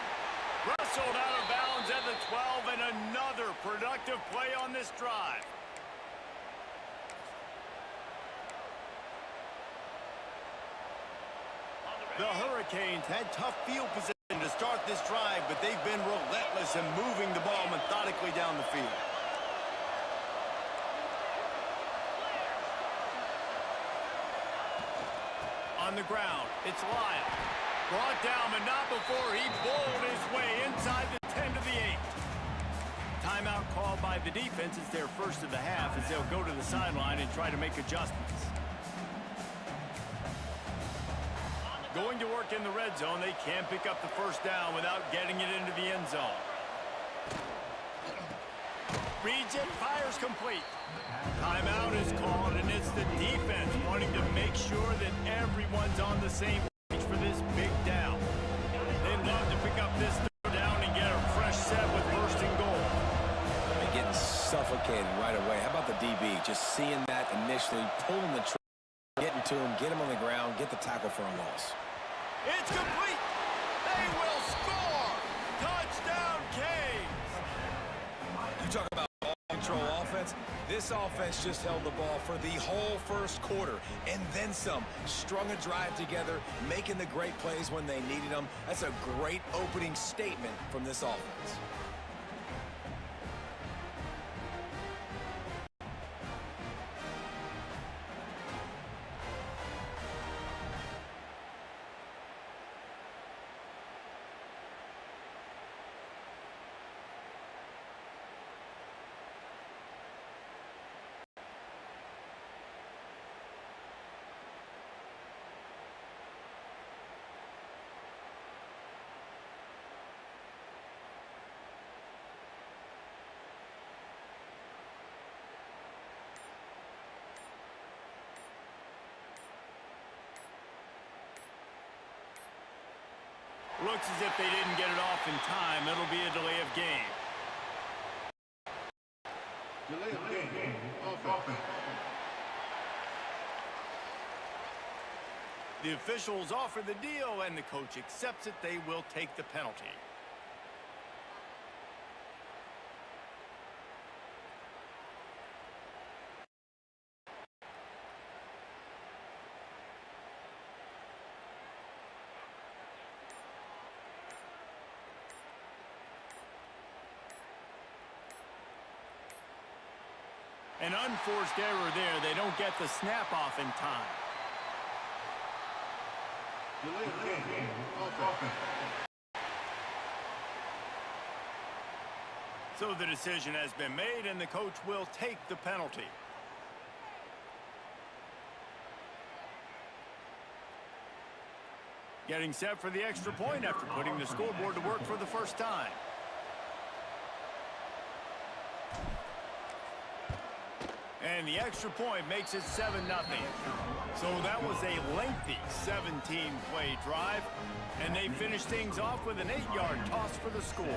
Speaker 5: Wrestled out of bounds at the 12, and another productive play on this drive. The Hurricanes had tough field position to start this drive, but they've been relentless in moving the ball methodically down the field. On the ground, it's Lyle. Brought down, but not before he bowled his way inside the 10 to the 8. Timeout called by the defense. It's their first of the half as they'll go to the sideline and try to make adjustments. Going to work in the red zone, they can't pick up the first down without getting it into the end zone. Reads it, fires complete. Timeout is called, and it's the defense wanting to make sure that everyone's on the same page for this big down. They'd love to pick up this third down and get a fresh set with first and goal.
Speaker 6: They're getting suffocated right away. How about the DB? Just seeing that initially, pulling the trigger, getting to him, get him on the ground, get the tackle for a loss.
Speaker 5: It's complete. They will score. Touchdown, Canes.
Speaker 6: You talk about ball control offense. This offense just held the ball for the whole first quarter and then some. Strung a drive together, making the great plays when they needed them. That's a great opening statement from this offense.
Speaker 5: Looks as if they didn't get it off in time. It'll be a delay of game.
Speaker 1: Delay of game. Offense.
Speaker 5: The officials offer the deal, and the coach accepts it. They will take the penalty. An unforced error there. They don't get the snap off in time.
Speaker 1: Delay of game. Offense.
Speaker 5: So the decision has been made, and the coach will take the penalty. Getting set for the extra point after putting the scoreboard to work for the first time. And the extra point makes it 7-0. So that was a lengthy 17-play drive, and they finished things off with an 8-yard toss for the score.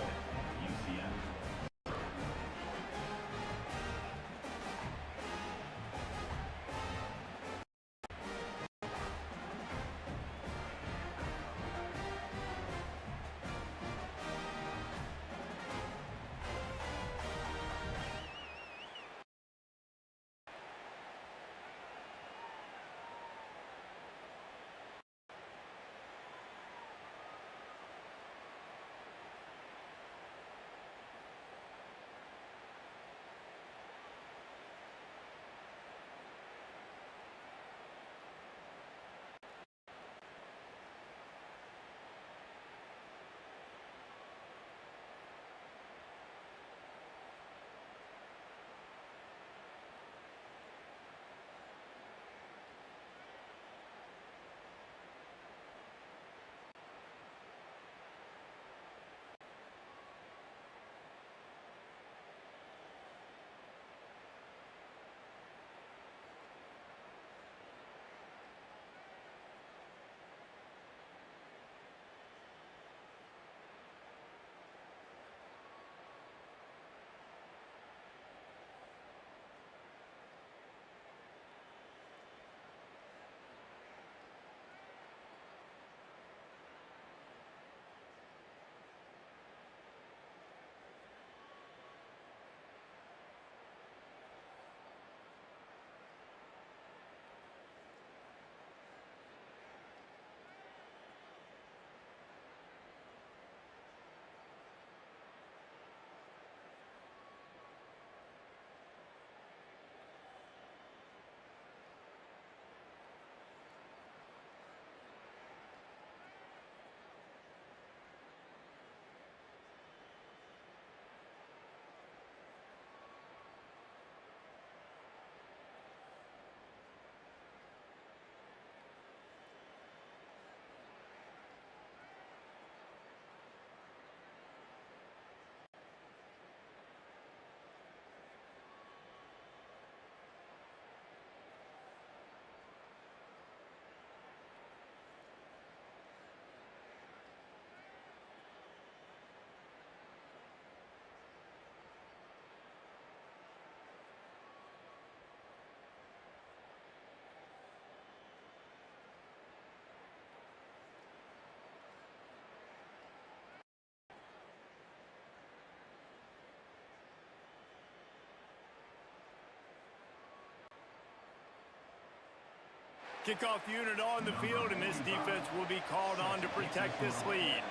Speaker 5: Kickoff unit on the field, and this defense will be called on to protect this lead.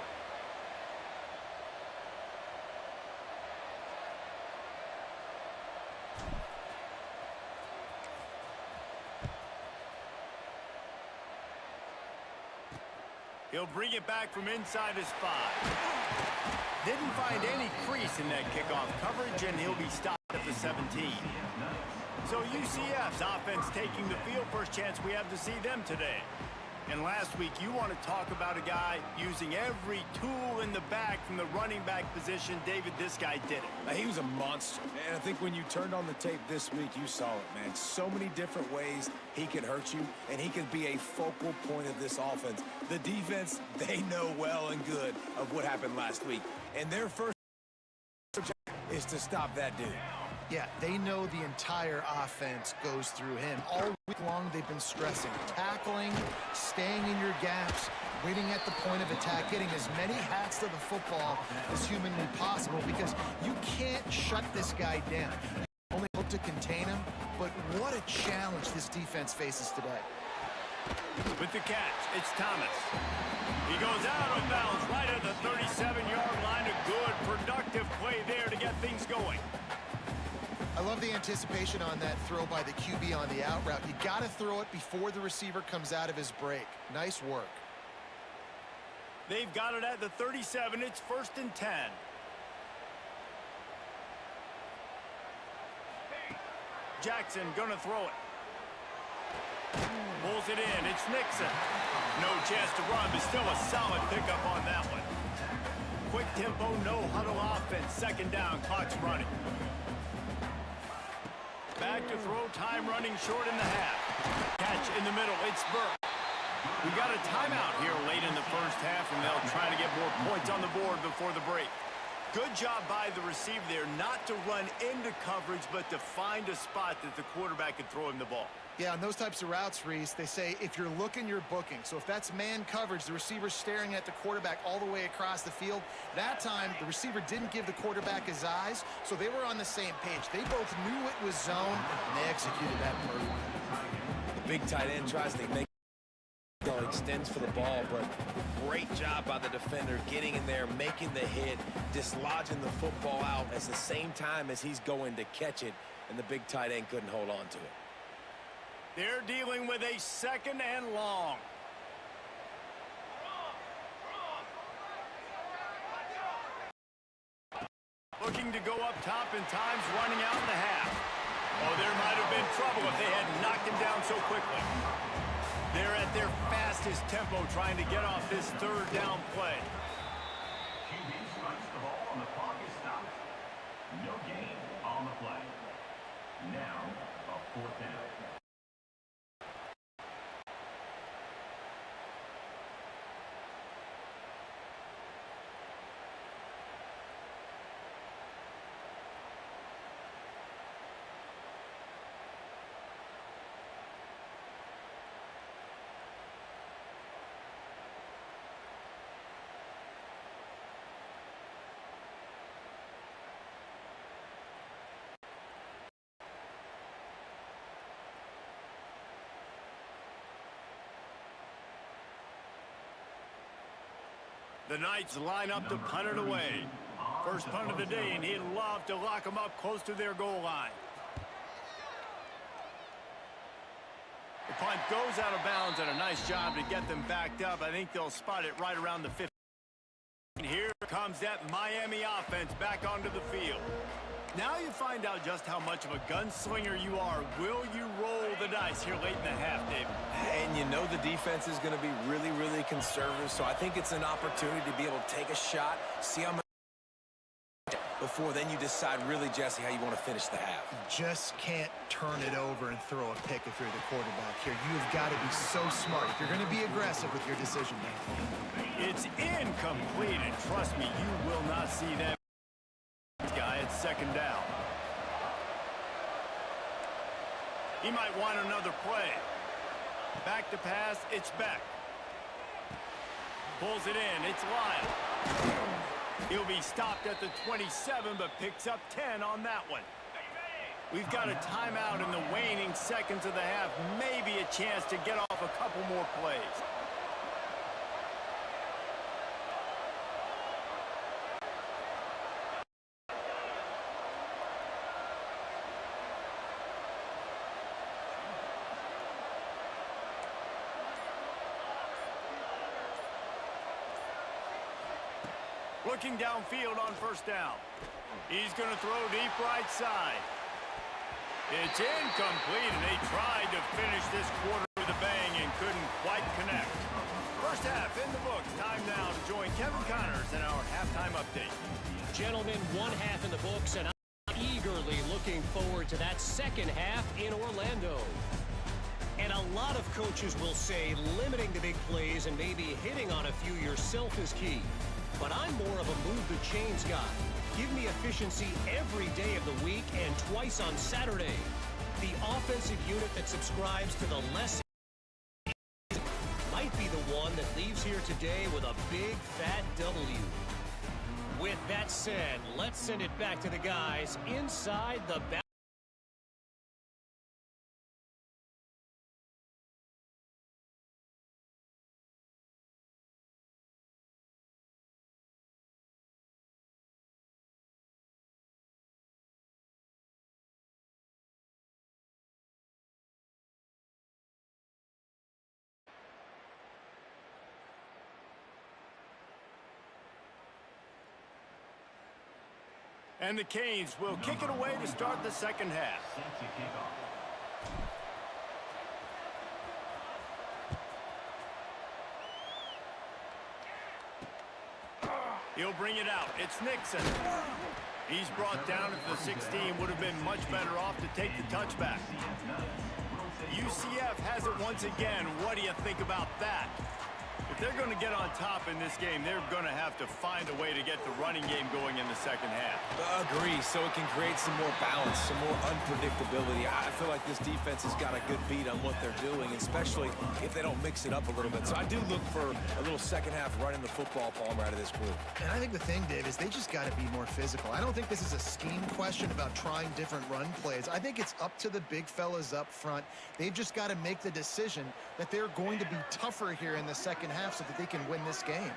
Speaker 5: He'll bring it back from inside his 5. Didn't find any crease in that kickoff coverage, and he'll be stopped at the 17. So UCF's offense taking the field. First chance we have to see them today. And last week, you want to talk about a guy using every tool in the back from the running back position. David, this guy did it.
Speaker 6: He was a monster. And I think when you turned on the tape this week, you saw it, man. So many different ways he can hurt you, and he can be a focal point of this offense. The defense, they know well and good of what happened last week. And their first job is to stop that dude.
Speaker 7: Yeah, they know the entire offense goes through him. All week long, they've been stressing tackling, staying in your gaps, waiting at the point of attack, getting as many hats to the football as humanly possible, because you can't shut this guy down. You only hope to contain him, but what a challenge this defense faces today.
Speaker 5: With the catch, it's Thomas. He goes out of bounds right at the 37-yard line. A good, productive play there to get things going.
Speaker 7: I love the anticipation on that throw by the QB on the out route. You got to throw it before the receiver comes out of his break. Nice work.
Speaker 5: They've got it at the 37. It's 1st and 10. Jackson gonna throw it. Pulls it in. It's Nixon. No chance to run, but still a solid pickup on that one. Quick tempo, no huddle offense. 2nd down, clock's running. Back to throw, time running short in the half. Catch in the middle, it's Burke. We got a timeout here late in the first half, and they'll try to get more points on the board before the break. Good job by the receiver there, not to run into coverage, but to find a spot that the quarterback can throw him the ball.
Speaker 7: Yeah, on those types of routes, Reese, they say if you're looking, you're booking. So if that's man coverage, the receiver's staring at the quarterback all the way across the field. That time, the receiver didn't give the quarterback his eyes, so they were on the same page. They both knew it was zone, and they executed that perfectly.
Speaker 6: The big tight end tries to make extends for the ball, but great job by the defender getting in there, making the hit, dislodging the football out at the same time as he's going to catch it, and the big tight end couldn't hold on to it.
Speaker 5: They're dealing with a 2nd and long. Looking to go up top, and time's running out in the half. Oh, there might have been trouble if they had knocked him down so quickly. They're at their fastest tempo trying to get off this 3rd down play.
Speaker 4: QB strikes the ball and the clock is stopped. No gain on the play. Now, a 4th down.
Speaker 5: The Knights line up to punt it away. First punt of the day, and he'd love to lock them up close to their goal line. The punt goes out of bounds, and a nice job to get them backed up. I think they'll spot it right around the 15. And here comes that Miami offense back onto the field. Now you find out just how much of a gunslinger you are. Will you roll the dice here late in the half, David?
Speaker 6: And you know the defense is going to be really, really conservative, so I think it's an opportunity to be able to take a shot, see how much before then you decide really, Jesse, how you want to finish the half.
Speaker 7: You just can't turn it over and throw a pick if you're the quarterback here. You've got to be so smart if you're going to be aggressive with your decision making.
Speaker 5: It's incomplete, and trust me, you will not see that guy at 2nd down. He might want another play. Back to pass, it's Beck. Pulls it in, it's Lyle. He'll be stopped at the 27, but picks up 10 on that one. We've got a timeout in the waning seconds of the half. Maybe a chance to get off a couple more plays. Looking downfield on 1st down. He's going to throw deep right side. It's incomplete, and they tried to finish this quarter with a bang and couldn't quite connect. First half in the books. Time now to join Kevin Connors in our halftime update.
Speaker 3: Gentlemen, one half in the books, and I'm eagerly looking forward to that second half in Orlando. And a lot of coaches will say limiting the big plays and maybe hitting on a few yourself is key. But I'm more of a move the chains guy. Give me efficiency every day of the week and twice on Saturday. The offensive unit that subscribes to the less might be the one that leaves here today with a big fat W. With that said, let's send it back to the guys inside the back.
Speaker 5: And the Canes will kick it away to start the second half. He'll bring it out. It's Nixon. He's brought down at the 16. Would have been much better off to take the touchback. UCF has it once again. What do you think about that? If they're going to get on top in this game, they're going to have to find a way to get the running game going in the second half.
Speaker 6: Agree, so it can create some more balance, some more unpredictability. I feel like this defense has got a good beat on what they're doing, especially if they don't mix it up a little bit. So I do look for a little second half running the football, Palmer, out of this group.
Speaker 7: And I think the thing, Dave, is they just got to be more physical. I don't think this is a scheme question about trying different run plays. I think it's up to the big fellas up front. They've just got to make the decision that they're going to be tougher here in the second half so that they can win this game.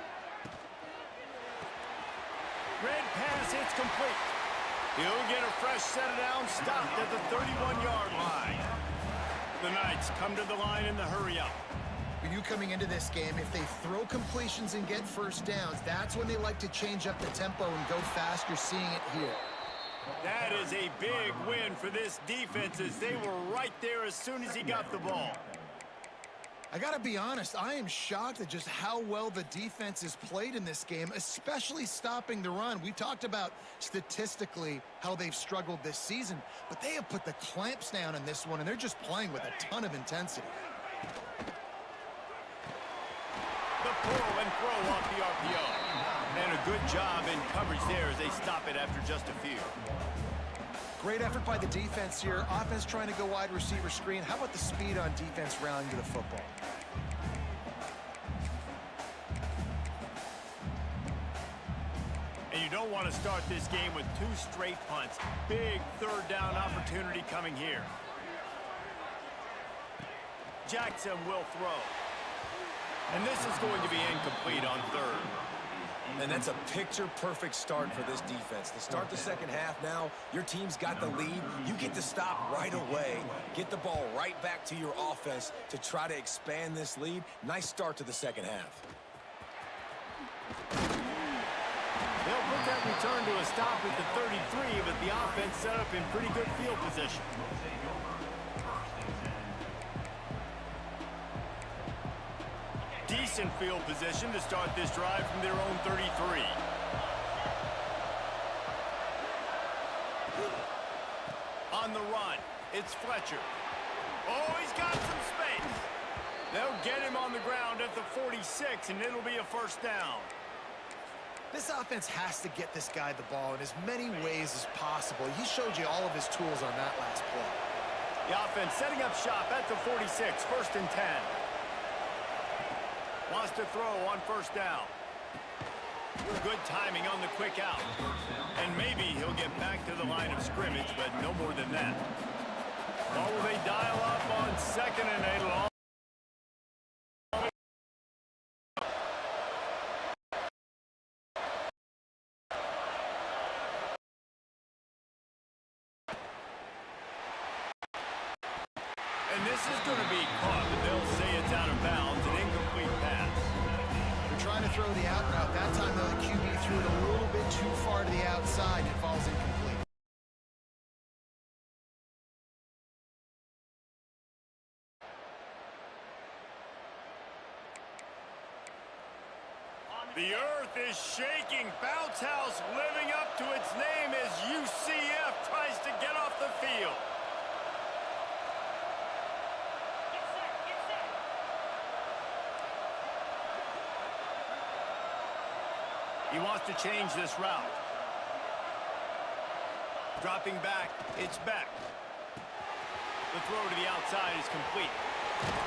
Speaker 5: Red pass, it's complete. He'll get a fresh set down, stopped at the 31-yard line. The Knights come to the line in the hurry-up.
Speaker 7: For you coming into this game, if they throw completions and get first downs, that's when they like to change up the tempo and go fast. You're seeing it here.
Speaker 5: That is a big win for this defense as they were right there as soon as he got the ball.
Speaker 7: I got to be honest, I am shocked at just how well the defense has played in this game, especially stopping the run. We talked about statistically how they've struggled this season, but they have put the clamps down in this one, and they're just playing with a ton of intensity.
Speaker 5: The pull and throw off the RPO. And a good job in coverage there as they stop it after just a few.
Speaker 7: Great effort by the defense here. Offense trying to go wide receiver screen. How about the speed on defense rallying to the football?
Speaker 5: And you don't want to start this game with two straight punts. Big third down opportunity coming here. Jackson will throw. And this is going to be incomplete on third.
Speaker 6: And that's a picture-perfect start for this defense. To start the second half now, your team's got the lead. You get to stop right away, get the ball right back to your offense to try to expand this lead. Nice start to the second half.
Speaker 5: They'll put that return to a stop at the 33, but the offense set up in pretty good field position. Decent field position to start this drive from their own 33. On the run, it's Fletcher. Oh, he's got some space. They'll get him on the ground at the 46, and it'll be a first down.
Speaker 7: This offense has to get this guy the ball in as many ways as possible. He showed you all of his tools on that last play.
Speaker 5: The offense setting up shop at the 46, first and 10. Wants to throw on first down. Good timing on the quick out. And maybe he'll get back to the line of scrimmage, but no more than that. Or will they dial up on second and 8 long? And this is going to be caught, but they'll say it's out of bounds, an incomplete pass.
Speaker 7: They're trying to throw the out route. That time, though, the QB threw it a little bit too far to the outside, and it falls incomplete.
Speaker 5: The earth is shaking. Bounce House living up to its name as UCF tries to get off the field. He wants to change this route. Dropping back, it's back. The throw to the outside is complete.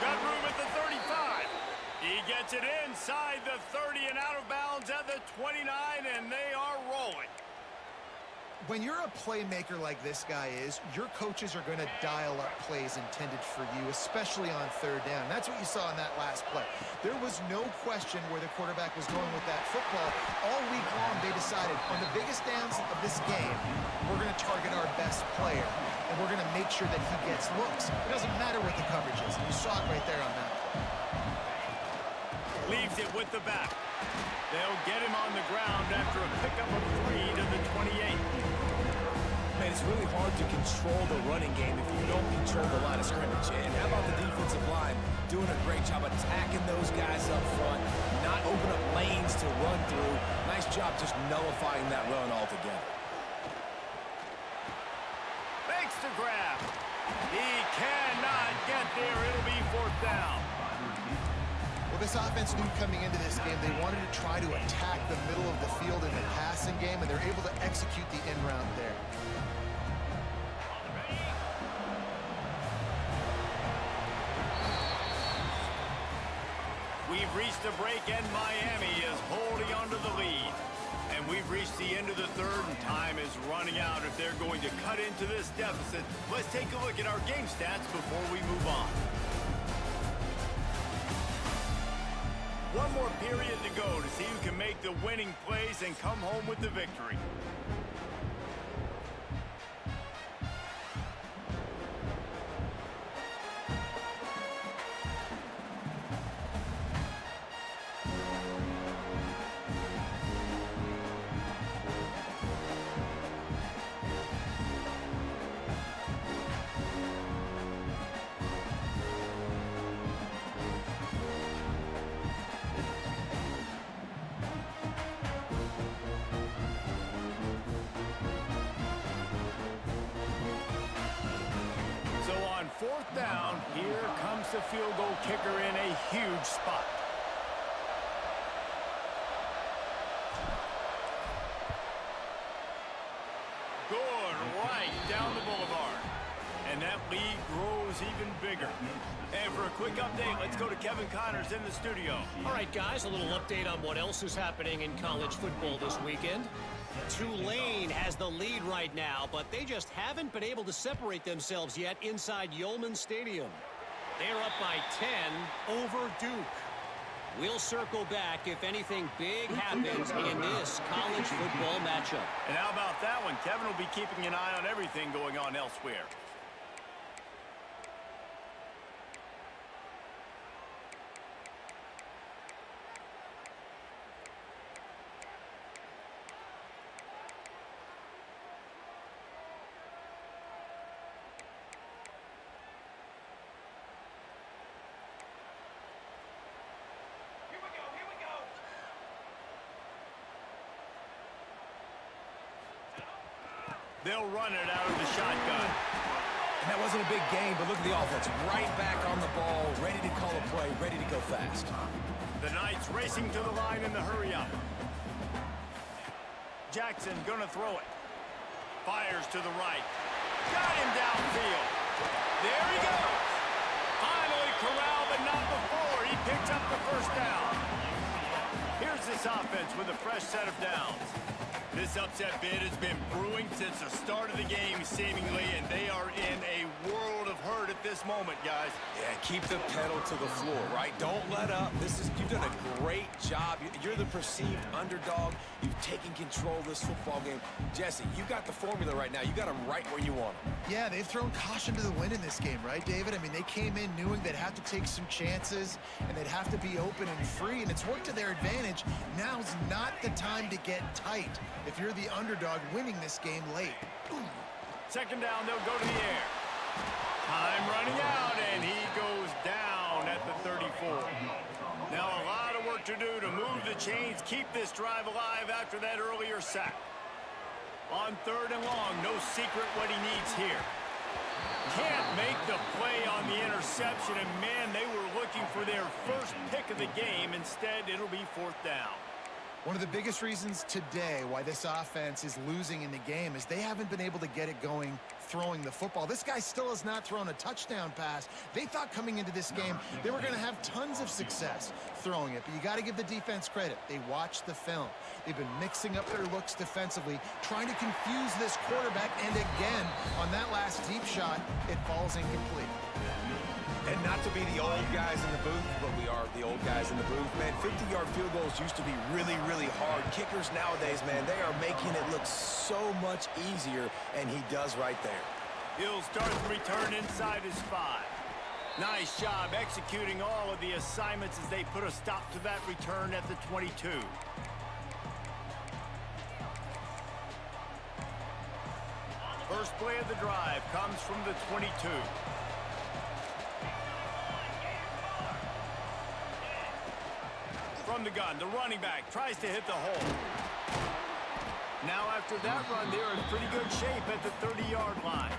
Speaker 5: Got room at the 35. He gets it inside the 30 and out of bounds at the 29, and they are rolling.
Speaker 7: When you're a playmaker like this guy is, your coaches are going to dial up plays intended for you, especially on third down. That's what you saw in that last play. There was no question where the quarterback was going with that football. All week long, they decided on the biggest downs of this game, we're going to target our best player, and we're going to make sure that he gets looks. It doesn't matter what the coverage is. You saw it right there on that play.
Speaker 5: Leaves it with the back. They'll get him on the ground after a pickup of 3 to the 28.
Speaker 6: Man, it's really hard to control the running game if you don't control the line of scrimmage. And how about the defensive line doing a great job attacking those guys up front, not open up lanes to run through. Nice job just nullifying that run altogether.
Speaker 5: Thanks to grab. He cannot get there. It'll be 4th down.
Speaker 7: Well, this offense knew coming into this game they wanted to try to attack the middle of the field in the passing game, and they're able to execute the in route there.
Speaker 5: We've reached a break, and Miami is holding on to the lead. And we've reached the end of the third, and time is running out if they're going to cut into this deficit. Let's take a look at our game stats before we move on. One more period to go to see who can make the winning plays and come home with the victory. So on 4th down, here comes the field goal kicker in a huge spot. Good right down the boulevard. And that lead grows even bigger. And for a quick update, let's go to Kevin Connors in the studio.
Speaker 3: All right, guys, a little update on what else is happening in college football this weekend. Tulane has the lead right now, but they just haven't been able to separate themselves yet inside Yulman Stadium. They're up by 10 over Duke. We'll circle back if anything big happens in this college football matchup.
Speaker 5: And how about that one? Kevin will be keeping an eye on everything going on elsewhere. They'll run it out of the shotgun.
Speaker 6: And that wasn't a big game, but look at the offense. Right back on the ball, ready to call a play, ready to go fast.
Speaker 5: The Knights racing to the line in the hurry-up. Jackson gonna throw it. Fires to the right. Got him downfield. There he goes. Finally corralled, but not before. He picked up the 1st down. Here's this offense with a fresh set of downs. This upset bid has been brewing since the start of the game, seemingly, and they are in a world of hurt at this moment, guys.
Speaker 6: Yeah, keep the pedal to the floor, right? Don't let up. You've done a great job. You're the perceived underdog. You've taken control of this football game. Jesse, you got the formula right now. You got them right where you want them.
Speaker 7: Yeah, they've thrown caution to the wind in this game, right, David? I mean, they came in knowing they'd have to take some chances, and they'd have to be open and free, and it's worked to their advantage. Now's not the time to get tight if you're the underdog winning this game late.
Speaker 5: 2nd down, they'll go to the air. Time running out, and he goes down at the 34. Now a lot of work work to do to move the chains, keep this drive alive after that earlier sack. On 3rd and long, no secret what he needs here. Can't make the play on the interception, and man, they were looking for their first pick of the game. Instead, it'll be 4th down.
Speaker 7: One of the biggest reasons today why this offense is losing in the game is they haven't been able to get it going throwing the football. This guy still has not thrown a touchdown pass. They thought coming into this game they were going to have tons of success throwing it, but you got to give the defense credit. They watched the film. They've been mixing up their looks defensively, trying to confuse this quarterback, and again, on that last deep shot, it falls incomplete.
Speaker 6: And not to be the old guys in the booth, but we are the old guys in the booth, man. 50-yard field goals used to be really, really hard. Kickers nowadays, man, they are making it look so much easier, and he does right there.
Speaker 5: He'll start the return inside his 5. Nice job executing all of the assignments as they put a stop to that return at the 22. First play of the drive comes from the 22. From the gun, the running back tries to hit the hole. Now after that run, they're in pretty good shape at the 30-yard line.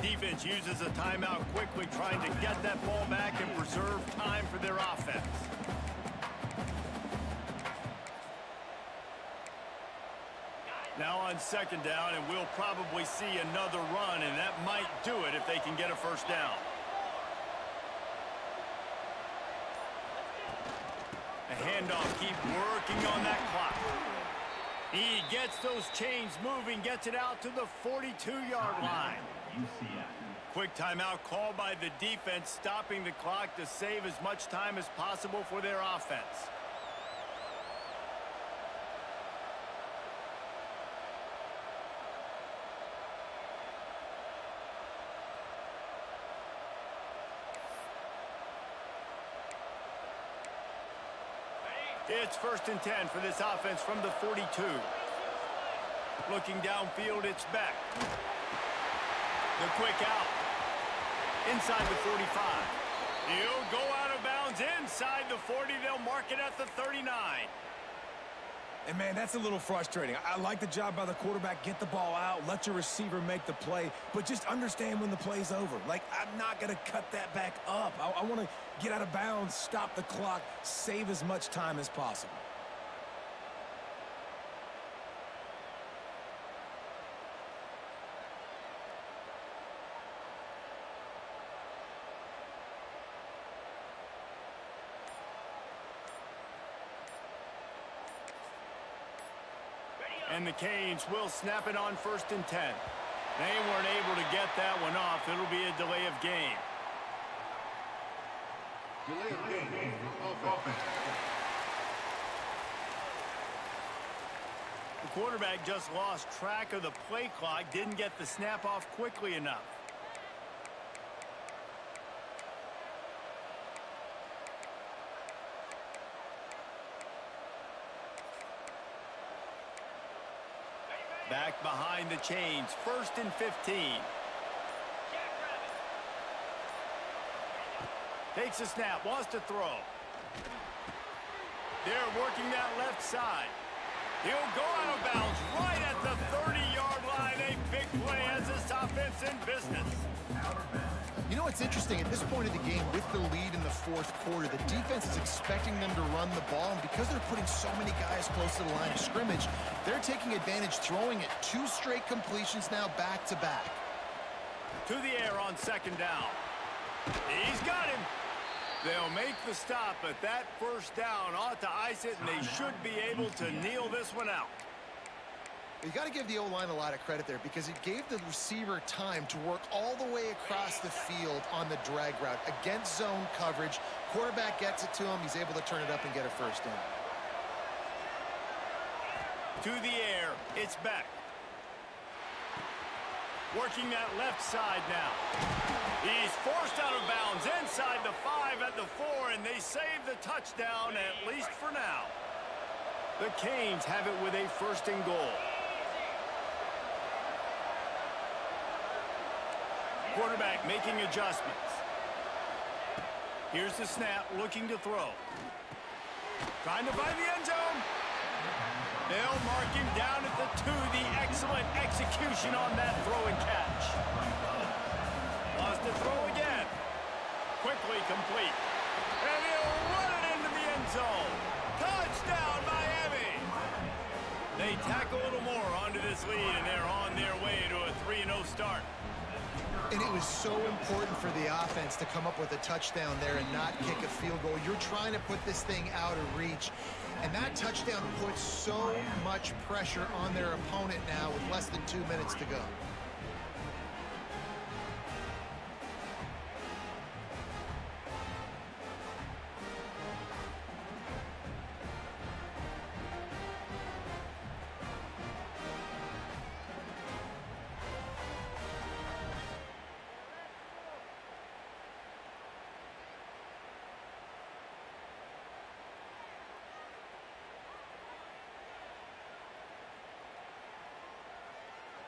Speaker 5: Defense uses a timeout quickly, trying to get that ball back and preserve time for their offense. Now on 2nd down, and we'll probably see another run, and that might do it if they can get a first down. The handoff, keep working on that clock. He gets those chains moving, gets it out to the 42-yard line. Quick timeout called by the defense, stopping the clock to save as much time as possible for their offense. It's 1st and 10 for this offense from the 42. Looking downfield, it's Beck. The quick out. Inside the 45. He'll go out of bounds inside the 40. They'll mark it at the 39.
Speaker 6: And, man, that's a little frustrating. I like the job by the quarterback. Get the ball out. Let your receiver make the play. But just understand when the play's over. Like, I'm not going to cut that back up. I want to get out of bounds, stop the clock, save as much time as possible.
Speaker 5: And the Canes will snap it on 1st and 10. They weren't able to get that one off. It'll be a delay of game.
Speaker 1: Delay of game. Offense.
Speaker 5: The quarterback just lost track of the play clock, didn't get the snap off quickly enough. Back behind the chains, 1st and 15. Takes a snap, wants to throw. They're working that left side. He'll go out of bounds right at the 30-yard line. A big play as this offense in business.
Speaker 7: You know what's interesting? At this point of the game, with the lead in the 4th quarter, the defense is expecting them to run the ball, and because they're putting so many guys close to the line of scrimmage, they're taking advantage, throwing it. 2 straight completions now back-to-back.
Speaker 5: To the air on 2nd down. He's got him. They'll make the stop, but that first down ought to ice it, and they should be able to kneel this one out.
Speaker 7: You got to give the O-line a lot of credit there because it gave the receiver time to work all the way across the field on the drag route against zone coverage. Quarterback gets it to him. He's able to turn it up and get a first down.
Speaker 5: To the air, it's Beck. Working that left side now. He's forced out of bounds inside the 5 at the 4, and they save the touchdown, at least for now. The Canes have it with a 1st and goal. Quarterback making adjustments. Here's the snap, looking to throw. Trying to find the end zone. They'll mark him down at the 2. The excellent execution on that throw and catch. Lost the throw again. Quickly complete. And he'll run it into the end zone. Touchdown, Miami! They tack a little more onto this lead, and they're on their way to a 3-0 start.
Speaker 7: And it was so important for the offense to come up with a touchdown there and not kick a field goal. You're trying to put this thing out of reach. And that touchdown puts so much pressure on their opponent now with less than 2 minutes to go.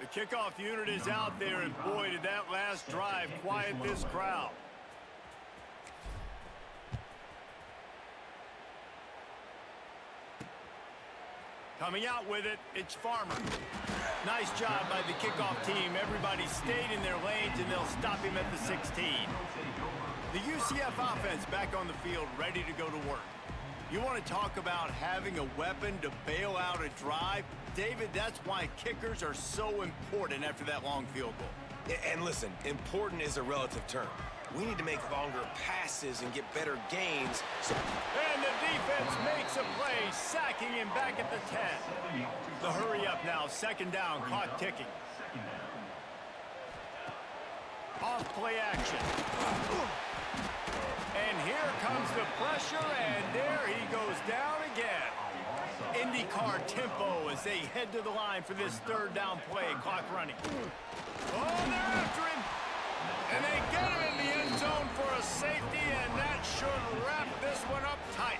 Speaker 5: The kickoff unit is out there, and boy, did that last drive quiet this crowd. Coming out with it, it's Farmer. Nice job by the kickoff team. Everybody stayed in their lanes, and they'll stop him at the 16. The UCF offense back on the field, ready to go to work. You want to talk about having a weapon to bail out a drive? David, that's why kickers are so important after that long field goal.
Speaker 6: And listen, important is a relative term. We need to make longer passes and get better gains.
Speaker 5: And the defense makes a play, sacking him back at the 10. The hurry up now, second down, clock ticking. Off play action. And here comes the pressure, and there he goes down again. IndyCar tempo as they head to the line for this third down play, clock running. Oh, they're after him. And they get him in the end zone for a safety, and that should wrap this one up tight.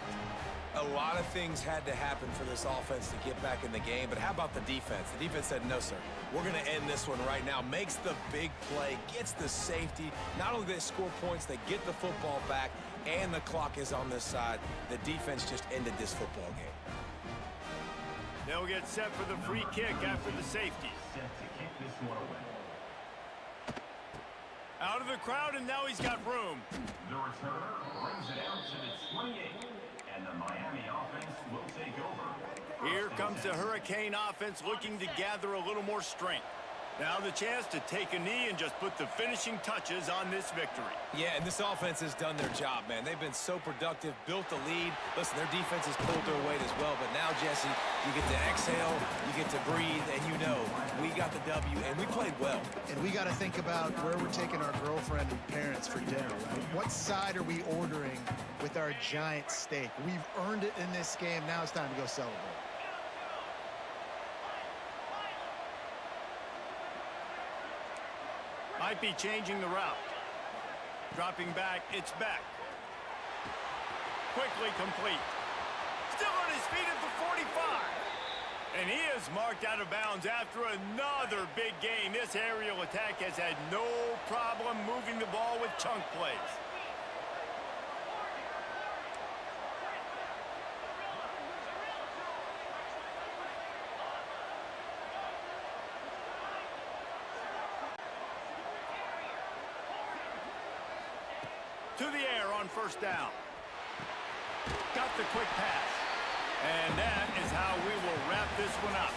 Speaker 6: A lot of things had to happen for this offense to get back in the game, but how about the defense? The defense said, no, sir. We're going to end this one right now. Makes the big play, gets the safety. Not only do they score points, they get the football back, and the clock is on this side. The defense just ended this football game.
Speaker 5: They'll get set for the free kick after the safety.
Speaker 4: Set to kick this one away.
Speaker 5: Out of the crowd, and now he's got room.
Speaker 4: The returner brings it out to the 28. And the Miami offense will take over.
Speaker 5: Here comes the Hurricane offense looking to gather a little more strength. Now the chance to take a knee and just put the finishing touches on this victory.
Speaker 6: Yeah, and this offense has done their job, man. They've been so productive, built the lead. Listen, their defense has pulled their weight as well, but now, Jesse, you get to exhale, you get to breathe, and you know we got the W, and we played well.
Speaker 7: And we got to think about where we're taking our girlfriend and parents for dinner, right? What side are we ordering with our giant steak? We've earned it in this game. Now it's time to go celebrate.
Speaker 5: Might be changing the route. Dropping back, it's back. Quickly complete. Still on his feet at the 45. And he is marked out of bounds after another big gain. This aerial attack has had no problem moving the ball with chunk plays. To the air on first down. Got the quick pass. And that is how we will wrap this one up.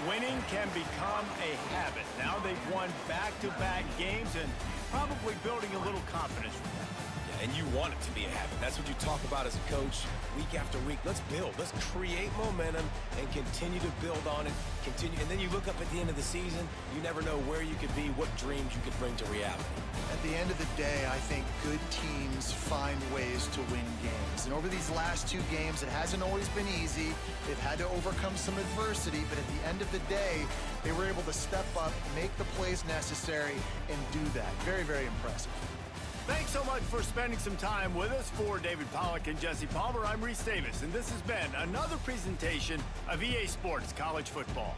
Speaker 5: Winning can become a habit. Now they've won back-to-back games and probably building a little confidence from that.
Speaker 6: Yeah, and you want it to be a habit. That's what you talk about as a coach week after week. Let's build. Let's create momentum and continue to build on it. Continue, and then you look up at the end of the season, you never know where you could be, what dreams you could bring to reality.
Speaker 7: At the end of the day, I think good teams find ways to win games. And over these last two games, it hasn't always been easy. They've had to overcome some adversity, but at the end of the day, they were able to step up, make the plays necessary, and do that. Very, very impressive.
Speaker 5: Thanks so much for spending some time with us. For David Pollack and Jesse Palmer, I'm Reese Davis, and this has been another presentation of EA Sports College Football.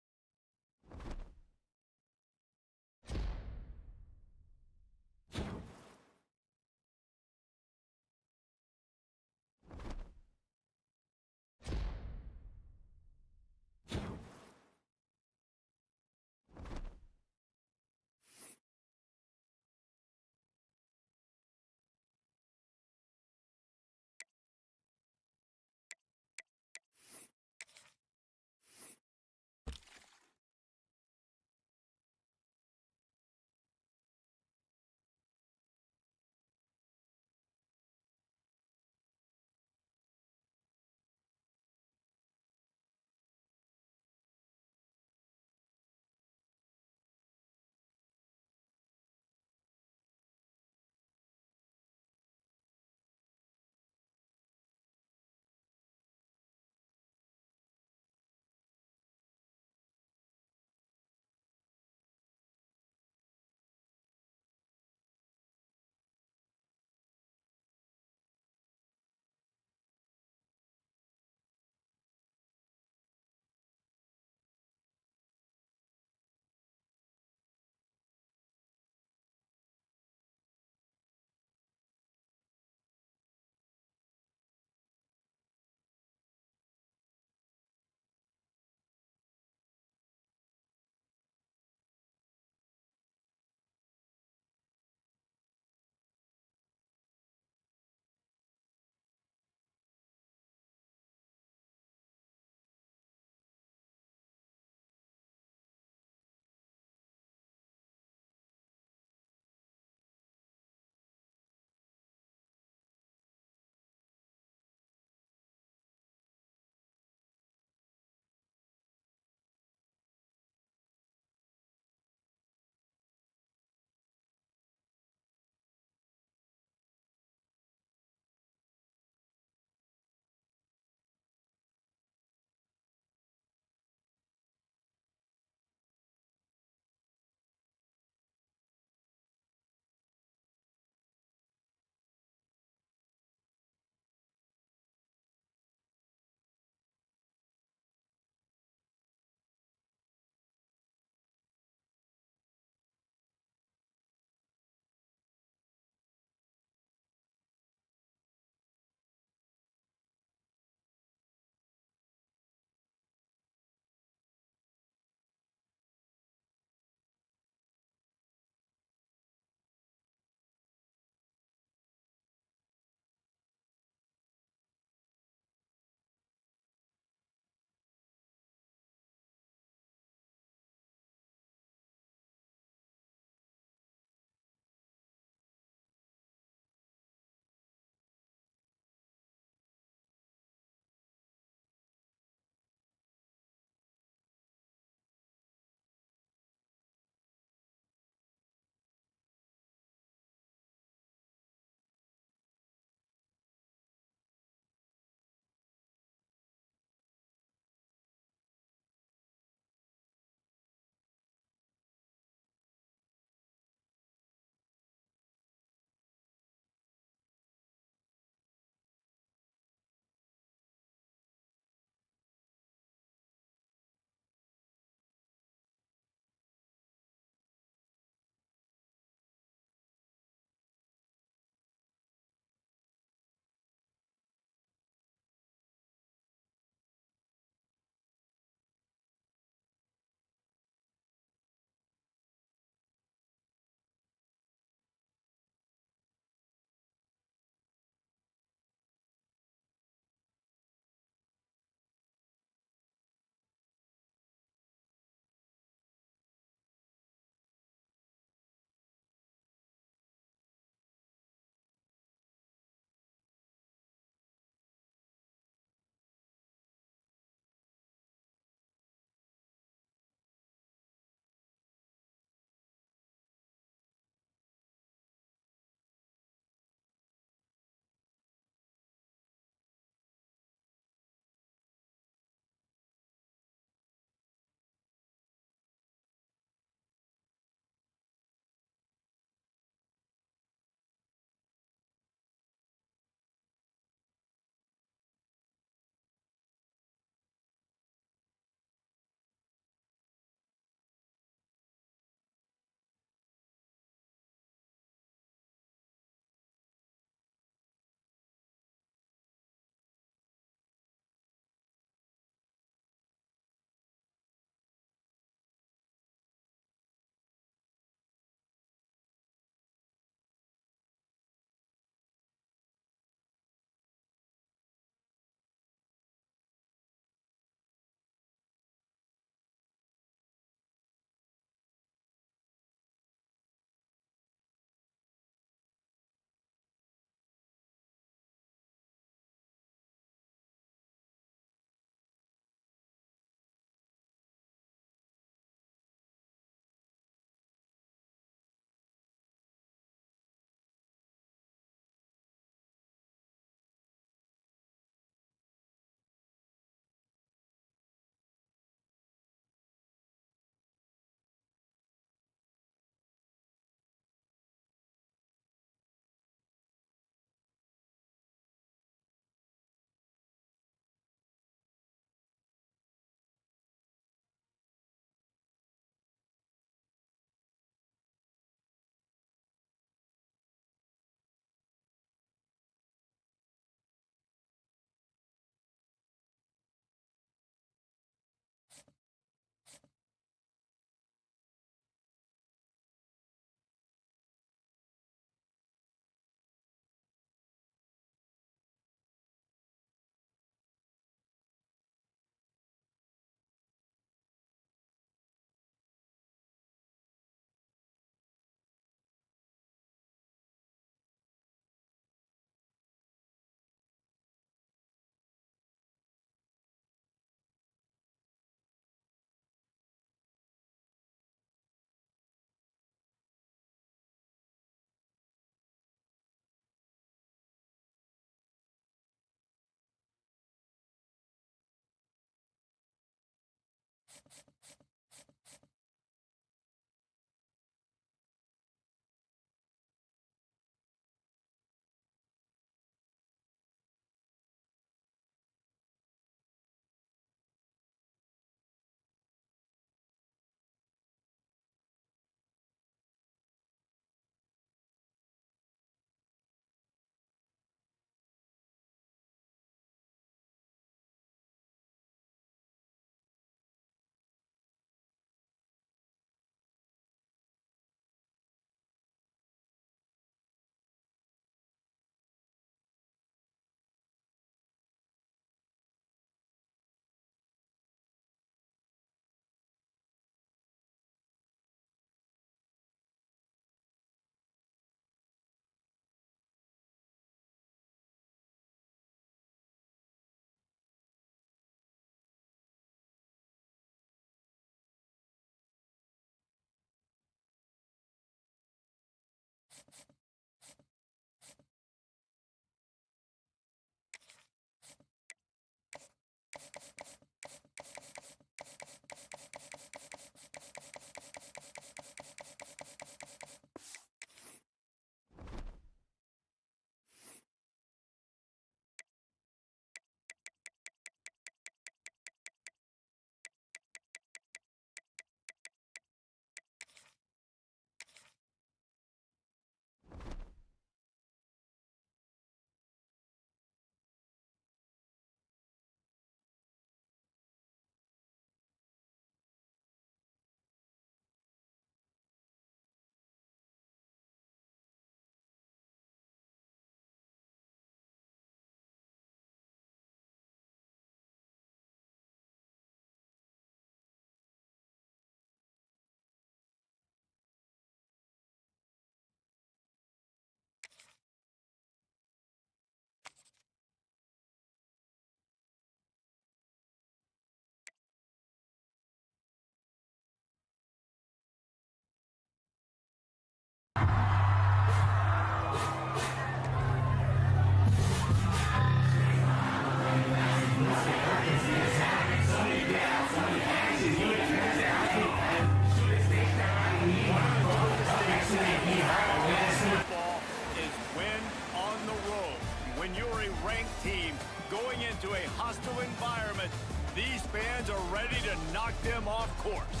Speaker 5: him off course.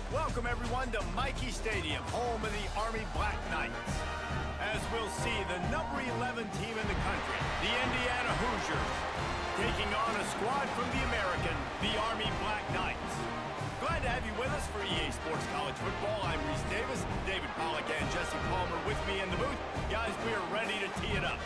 Speaker 5: Welcome, everyone, to Michie Stadium, home of the Army Black Knights. As we'll see the number 11 team in the country, the Indiana Hoosiers, taking on a squad from the American, the Army Black Knights. Glad to have you with us for EA Sports College Football. I'm Reese Davis, David Pollack and Jesse Palmer with me in the booth. Guys, we are ready to tee it up.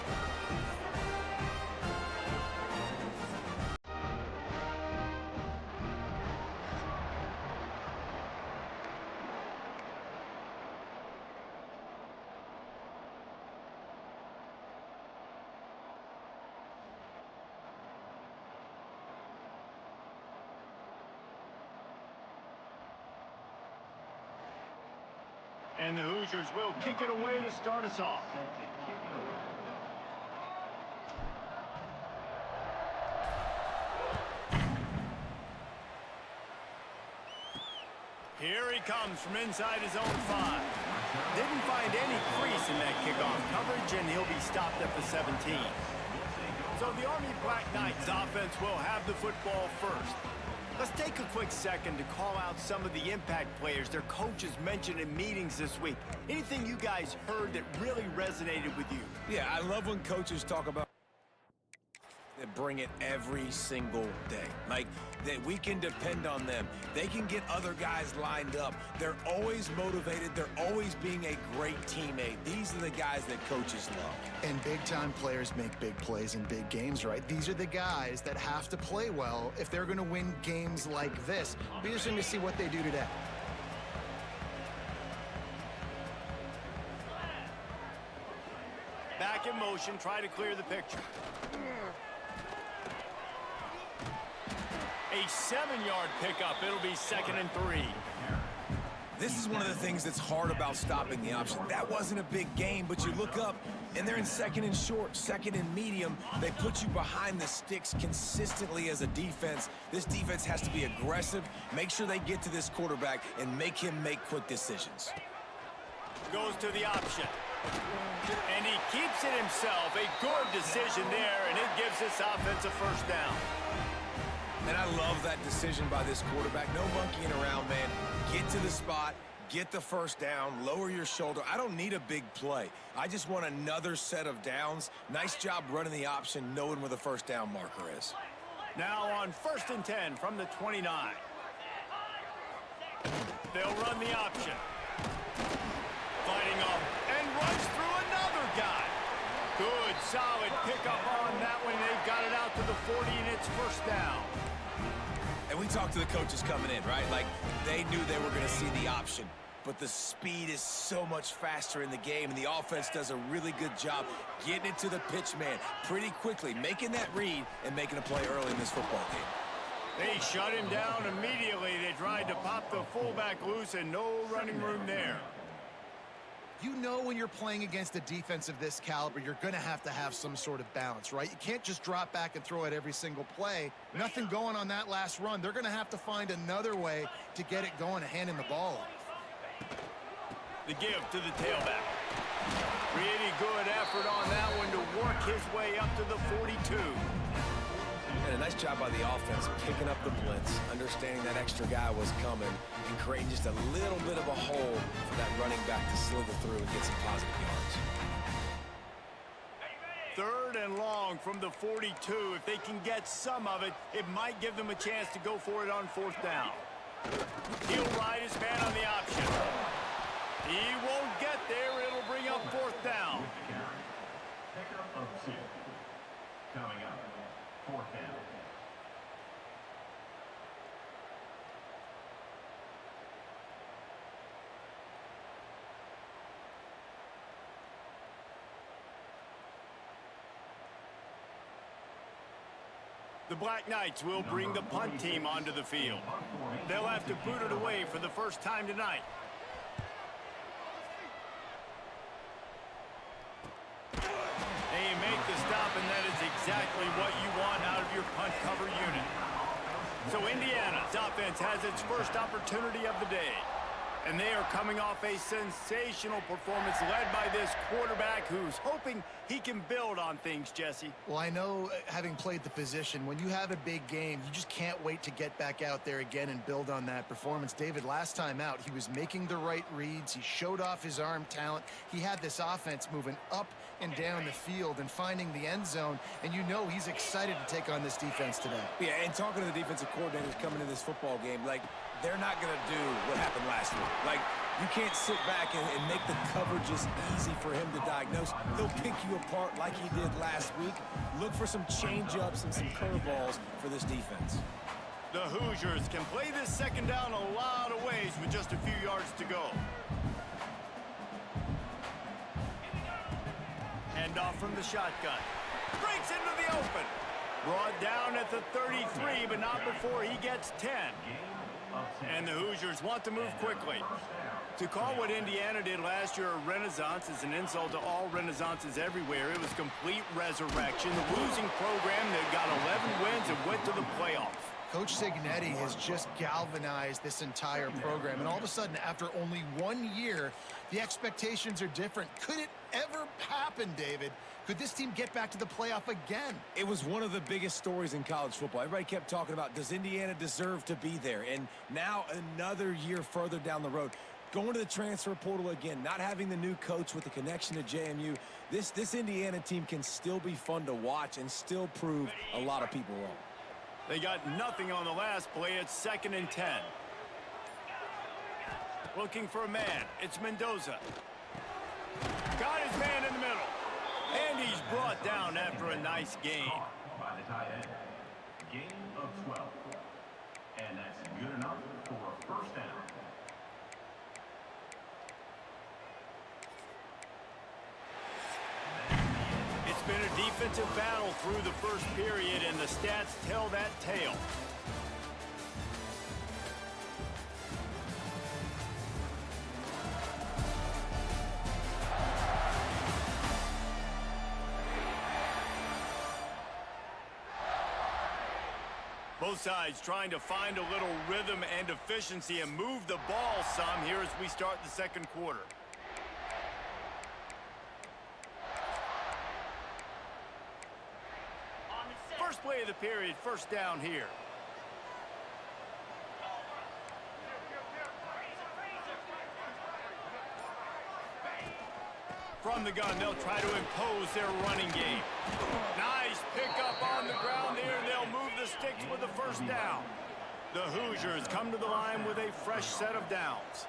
Speaker 5: And the Hoosiers will kick it away to start us off. Here he comes from inside his own 5. Didn't find any crease in that kickoff coverage, and he'll be stopped at the 17. So the Army Black Knights offense will have the football first. Let's take a quick second to call out some of the impact players their coaches mentioned in meetings this week. Anything you guys heard that really resonated with you?
Speaker 6: Yeah, I love when coaches talk about that bring it every single day. Like, that we can depend on them. They can get other guys lined up. They're always motivated. They're always being a great teammate. These are the guys that coaches love.
Speaker 7: And big-time players make big plays in big games, right? These are the guys that have to play well if they're going to win games like this. Be interesting to see what they do today.
Speaker 5: Back in motion, try to clear the picture. A 7-yard pickup. It'll be 2nd and 3.
Speaker 6: This is one of the things that's hard about stopping the option. That wasn't a big gain, but you look up, and they're in 2nd and short, 2nd and medium. They put you behind the sticks consistently as a defense. This defense has to be aggressive, make sure they get to this quarterback, and make him make quick decisions.
Speaker 5: Goes to the option. And he keeps it himself. A good decision there, and it gives this offense a first down.
Speaker 6: And I love that decision by this quarterback. No monkeying around, man. Get to the spot, get the first down, lower your shoulder. I don't need a big play. I just want another set of downs. Nice job running the option, knowing where the first down marker is.
Speaker 5: Now on 1st and 10 from the 29. They'll run the option. Fighting off and runs through another guy. Good, solid pickup on that one. They've got it out to the 40, and it's first down.
Speaker 6: And we talked to the coaches coming in, right? Like, they knew they were going to see the option. But the speed is so much faster in the game, and the offense does a really good job getting it to the pitch man pretty quickly, making that read and making a play early in this football game.
Speaker 5: They shut him down immediately. They tried to pop the fullback loose, and no running room there.
Speaker 7: You know when you're playing against a defense of this caliber, you're going to have some sort of balance, right? You can't just drop back and throw it every single play. Nothing going on that last run. They're going to have to find another way to get it going and handing the ball off.
Speaker 5: The give to the tailback. Pretty good effort on that one to work his way up to the 42.
Speaker 6: And a nice job by the offense, picking up the blitz, understanding that extra guy was coming, and creating just a little bit of a hole for that running back to slither through and get some positive yards.
Speaker 5: 3rd and long from the 42. If they can get some of it, it might give them a chance to go for it on 4th down. He'll ride his man on the option. He won't get there. It'll bring up 4th down.
Speaker 4: Pickup of 2. Coming up, 4th down.
Speaker 5: The Black Knights will bring the punt team onto the field. They'll have to boot it away for the first time tonight. They make the stop, and that is exactly what you want out of your punt cover unit. So Indiana's offense has its first opportunity of the day. And they are coming off a sensational performance led by this quarterback who's hoping he can build on things, Jesse.
Speaker 7: Well, I know, having played the position, when you have a big game, you just can't wait to get back out there again and build on that performance. David, last time out, he was making the right reads. He showed off his arm talent. He had this offense moving up and down the field and finding the end zone, and you know he's excited to take on this defense today.
Speaker 6: Yeah, and talking to the defensive coordinators coming to this football game, like, they're not going to do what happened last week. Like, you can't sit back and make the coverages easy for him to diagnose. He'll pick you apart like he did last week. Look for some change-ups and some curveballs for this defense.
Speaker 5: The Hoosiers can play this second down a lot of ways with just a few yards to go. Hand off from the shotgun. Breaks into the open. Brought down at the 33, but not before he gets 10. And the Hoosiers want to move quickly. To call what Indiana did last year a renaissance is an insult to all renaissances everywhere. It was complete resurrection. The losing program that got 11 wins and went to the playoff.
Speaker 7: Coach Signetti has just galvanized this entire program, and all of a sudden, after only 1 year, the expectations are different. Could it ever happen, David? Could this team get back to the playoff again?
Speaker 6: It was one of the biggest stories in college football. Everybody kept talking about, does Indiana deserve to be there? And now another year further down the road, going to the transfer portal again, not having the new coach with the connection to JMU, this Indiana team can still be fun to watch and still prove a lot of people wrong.
Speaker 5: They got nothing on the last play. It's 2nd and 10. Looking for a man. It's Mendoza. Got his man in the middle. And he's brought down after a nice gain.
Speaker 4: By the tight end. Gain of 12. And that's good enough for a first down.
Speaker 5: It's been a defensive battle through the first period, and the stats tell that tale. Both sides trying to find a little rhythm and efficiency and move the ball some here as we start the second quarter. First play of the period, first down here. From the gun, they'll try to impose their running game. Nice pickup on the ground there, and they'll move the sticks with the first down. The Hoosiers come to the line with a fresh set of downs.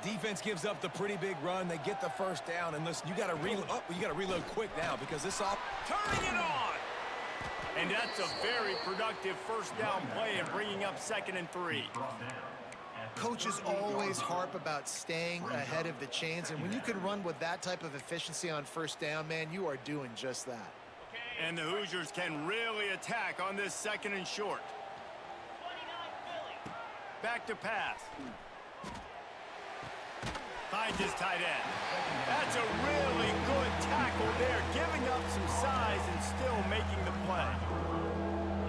Speaker 6: Defense gives up the pretty big run. They get the first down, and listen, you got to reload quick now because this off
Speaker 5: Turning it on! And that's a very productive first down play and bringing up 2nd and 3.
Speaker 7: Coaches always harp about staying ahead of the chains, and when you can run with that type of efficiency on first down, man, you are doing just that.
Speaker 5: And the Hoosiers can really attack on this 2nd and short. Back to pass. Finds his tight end. That's a really good tackle there, giving up some size and still making the play.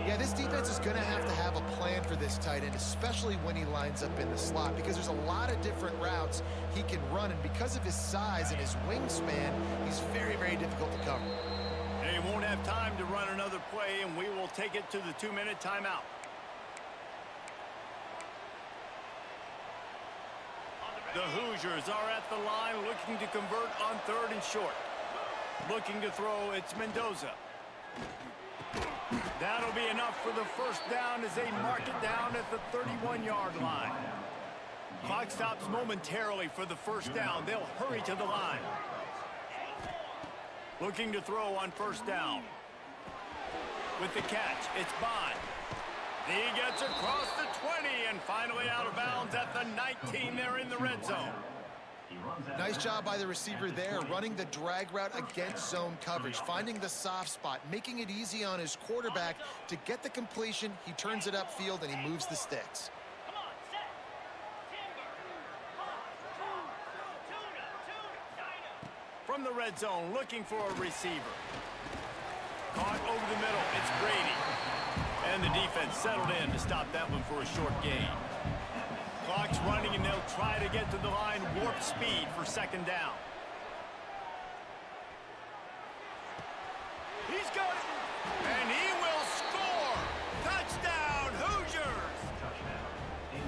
Speaker 7: Yeah, this defense is going to have a plan for this tight end, especially when he lines up in the slot, because there's a lot of different routes he can run, and because of his size and his wingspan, he's very, very difficult to cover.
Speaker 5: They won't have time to run another play, and we will take it to the 2-minute timeout. The Hoosiers are at the line looking to convert on 3rd and short. Looking to throw, it's Mendoza. That'll be enough for the first down as they mark it down at the 31-yard line. Clock stops momentarily for the first down. They'll hurry to the line. Looking to throw on first down. With the catch, it's Bond. He gets across the 20 and finally out of bounds at the 19. They're in the red zone.
Speaker 7: Nice job by the receiver there, running the drag route against zone coverage, finding the soft spot, making it easy on his quarterback to get the completion. He turns it upfield and he moves the sticks.
Speaker 5: From the red zone, looking for a receiver. Caught over the middle, it's Brady. And the defense settled in to stop that one for a short gain. Clock's running, and they'll try to get to the line warp speed for second down. He's got it, and he will score. Touchdown, Hoosiers!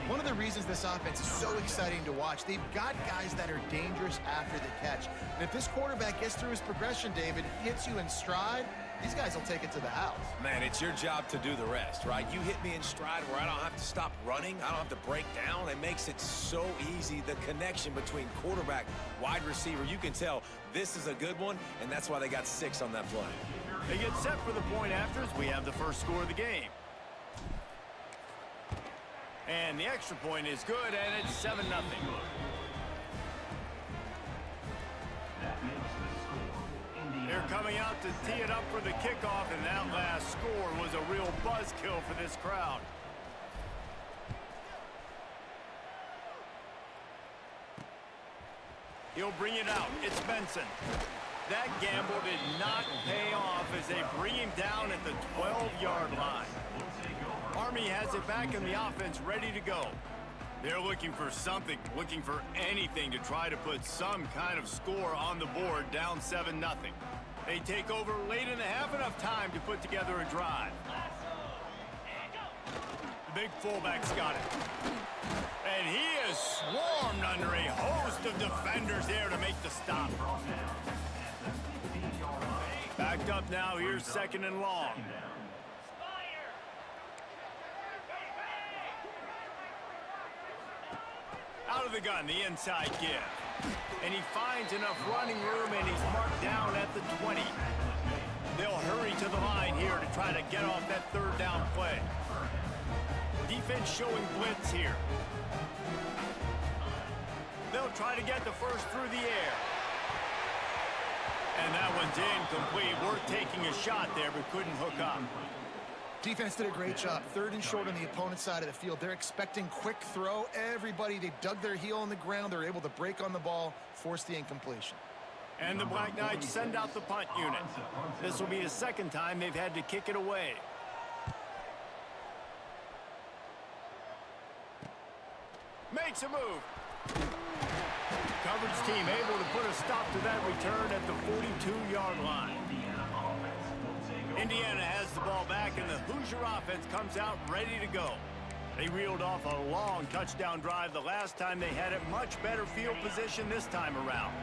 Speaker 7: One of the reasons this offense is so exciting to watch, they've got guys that are dangerous after the catch. And if this quarterback gets through his progression, David, hits you in stride, these guys will take it to the house.
Speaker 6: Man, it's your job to do the rest, right? You hit me in stride where I don't have to stop running. I don't have to break down. It makes it so easy. The connection between quarterback, wide receiver, you can tell this is a good one, and that's why they got 6 on that play.
Speaker 5: They get set for the point afters. We have the first score of the game. And the extra point is good, and it's 7-0. They're coming out to tee it up for the kickoff, and that last score was a real buzzkill for this crowd. He'll bring it out. It's Benson. That gamble did not pay off as they bring him down at the 12-yard line. Army has it back in the offense, ready to go. They're looking for something, looking for anything to try to put some kind of score on the board, down 7-0. They take over late in the half, enough time to put together a drive. The big fullback's got it. And he is swarmed under a host of defenders there to make the stop. Backed up now, here's 2nd and long. Out of the gun, the inside give. And he finds enough running room, and he's marked down at the 20. They'll hurry to the line here to try to get off that 3rd down play. Defense showing blitz here. They'll try to get the first through the air. And that one's incomplete. Worth taking a shot there, but couldn't hook up.
Speaker 7: Defense did a great job. 3rd and short on the opponent's side of the field. They're expecting quick throw. Everybody, they dug their heel on the ground. They're able to break on the ball, force the incompletion.
Speaker 5: And the Black Knights send out the punt unit. This will be the 2nd time they've had to kick it away. Makes a move. Coverage team able to put a stop to that return at the 42-yard line. Indiana has the ball back, and the Hoosier offense comes out ready to go. They reeled off a long touchdown drive the last time they had it. Much better field position this time around.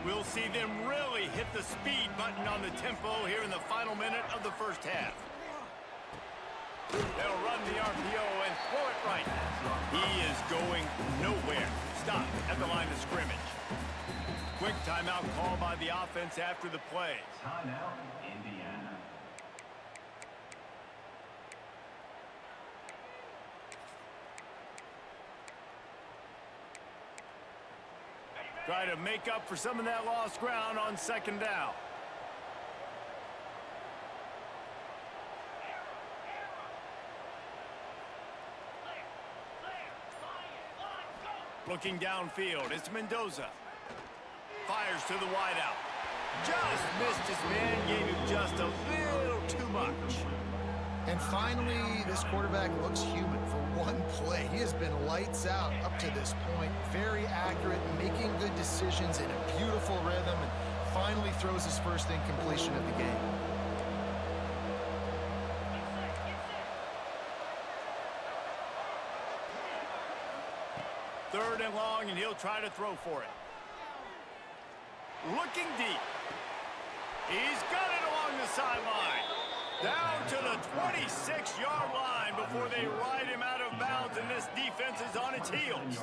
Speaker 5: We'll see them really hit the speed button on the tempo here in the final minute of the first half. They'll run the RPO and throw it right. He is going nowhere. Stop at the line of scrimmage. Quick timeout call by the offense after the play.
Speaker 4: Timeout, Indiana.
Speaker 5: Try to make up for some of that lost ground on 2nd down. Looking downfield, it's Mendoza. Fires to the wideout. Just missed his man, gave him just a little too much.
Speaker 7: And finally, this quarterback looks human for one play. He has been lights out up to this point. Very accurate, making good decisions in a beautiful rhythm, and finally throws his first incompletion of the game.
Speaker 5: Third and long, and he'll try to throw for it. Looking deep. He's got it along the sideline. Down to the 26-yard line before they ride him out of bounds, and this defense is on its heels.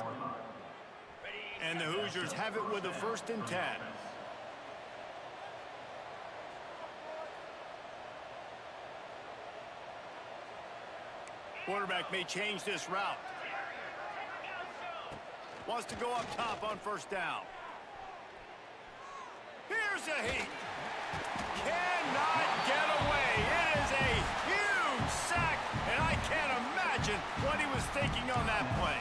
Speaker 5: And the Hoosiers have it with a 1st and 10. Quarterback may change this route. Wants to go up top on 1st down. Here's a heat. Cannot get away. It is a huge sack, and I can't imagine what he was thinking on that play.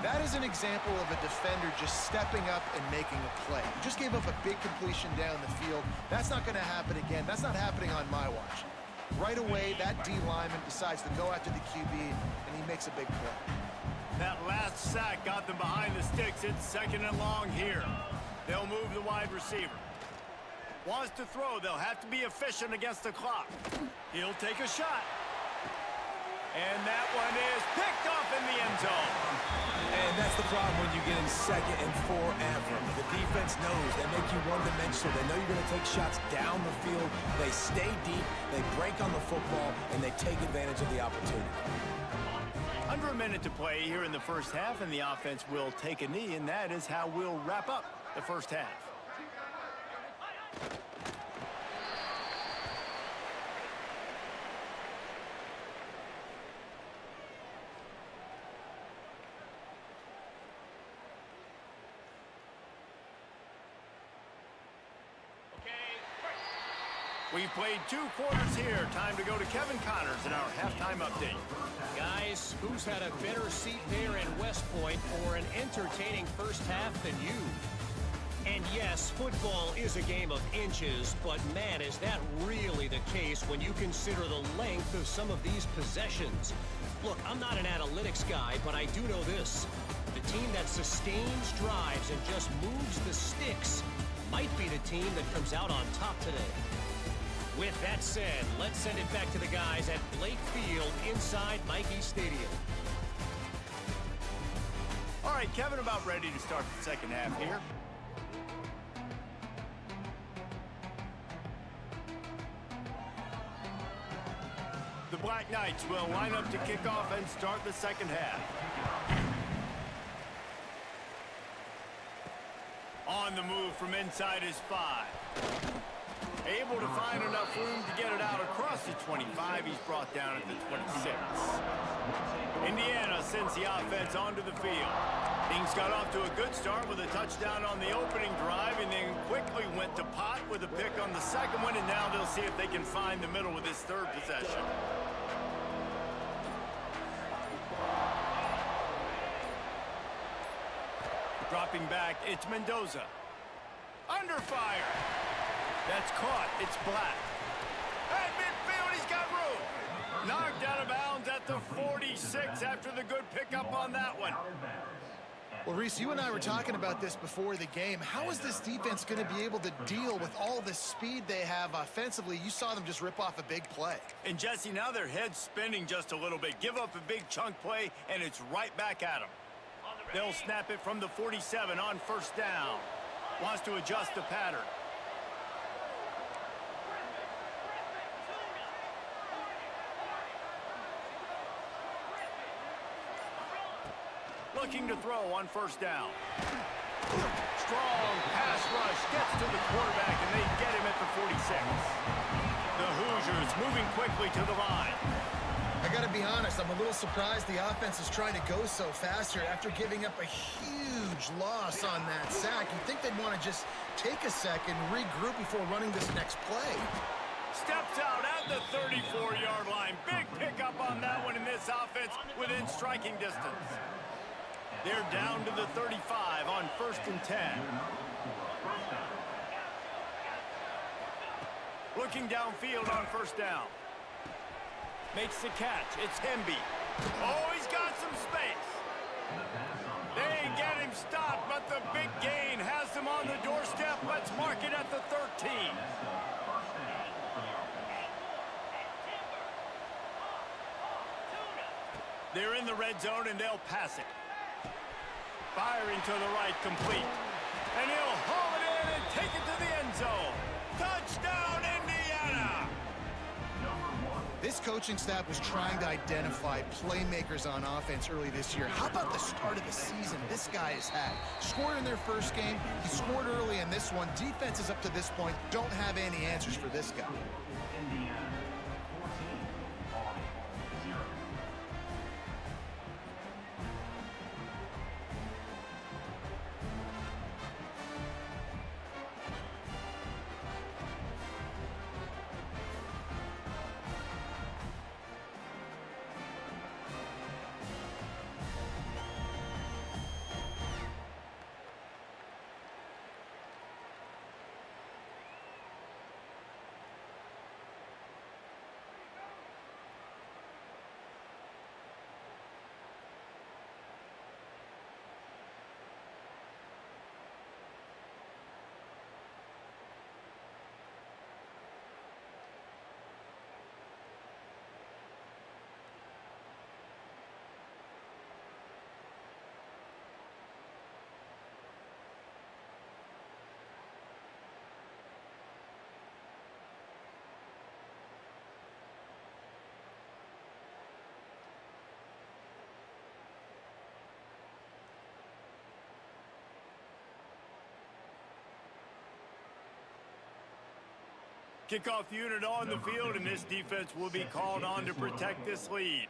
Speaker 7: That is an example of a defender just stepping up and making a play. He just gave up a big completion down the field. That's not going to happen again. That's not happening on my watch. Right away, that D lineman decides to go after the QB, and he makes a big play.
Speaker 5: That last sack got them behind the sticks. It's 2nd and long here. They'll move the wide receiver. Wants to throw. They'll have to be efficient against the clock. He'll take a shot. And that one is picked off in the end zone.
Speaker 6: And that's the problem when you get in 2nd and 4 ever. The defense knows they make you one-dimensional. They know you're going to take shots down the field. They stay deep, they break on the football, and they take advantage of the opportunity.
Speaker 5: Under a minute to play here in the first half, and the offense will take a knee, and that is how we'll wrap up the first half. We've played 2 quarters here. Time to go to Kevin Connors in our halftime update.
Speaker 3: Guys, who's had a better seat there in West Point for an entertaining first half than you? And yes, football is a game of inches, but man, is that really the case when you consider the length of some of these possessions. Look, I'm not an analytics guy, but I do know this. The team that sustains drives and just moves the sticks might be the team that comes out on top today. With that said, let's send it back to the guys at Blake Field inside Michie Stadium.
Speaker 5: All right, Kevin, about ready to start the second half here. The Black Knights will line up to kick off and start the second half. On the move from inside his 5. Able to find enough room to get it out across the 25. He's brought down at the 26. Indiana sends the offense onto the field. Things got off to a good start with a touchdown on the opening drive and then quickly went to pot with a pick on the second one, and now they'll see if they can find the middle with this 3rd possession. Dropping back, it's Mendoza. Under fire. That's caught. It's Black. At midfield, he's got room. Knocked out of bounds at the 46 after the good pickup on that one.
Speaker 7: Well, Reese, you and I were talking about this before the game. How is this defense going to be able to deal with all the speed they have offensively? You saw them just rip off a big play.
Speaker 5: And, Jesse, now their head's spinning just a little bit. Give up a big chunk play, and it's right back at them. They'll snap it from the 47 on 1st down. Wants to adjust the pattern. Looking to throw on 1st down. Strong pass rush gets to the quarterback, and they get him at the 46. The Hoosiers moving quickly to the line.
Speaker 7: I got to be honest, I'm a little surprised the offense is trying to go so fast here after giving up a huge loss on that sack. You'd think they'd want to just take a second, regroup before running this next play.
Speaker 5: Steps out at the 34-yard line. Big pickup on that one in this offense within striking distance. They're down to the 35 on 1st and 10. Looking downfield on 1st down. Makes the catch. It's Hemby. Oh, he's got some space. They get him stopped, but the big gain has them on the doorstep. Let's mark it at the 13. They're in the red zone, and they'll pass it. Firing to the right, complete. And he'll haul it in and take it to the end zone. Touchdown, Indiana!
Speaker 7: This coaching staff was trying to identify playmakers on offense early this year. How about the start of the season this guy has had? Scored in their first game. He scored early in this one. Defenses up to this point don't have any answers for this guy.
Speaker 5: Kickoff unit on the field, and this defense will be called on to protect this lead.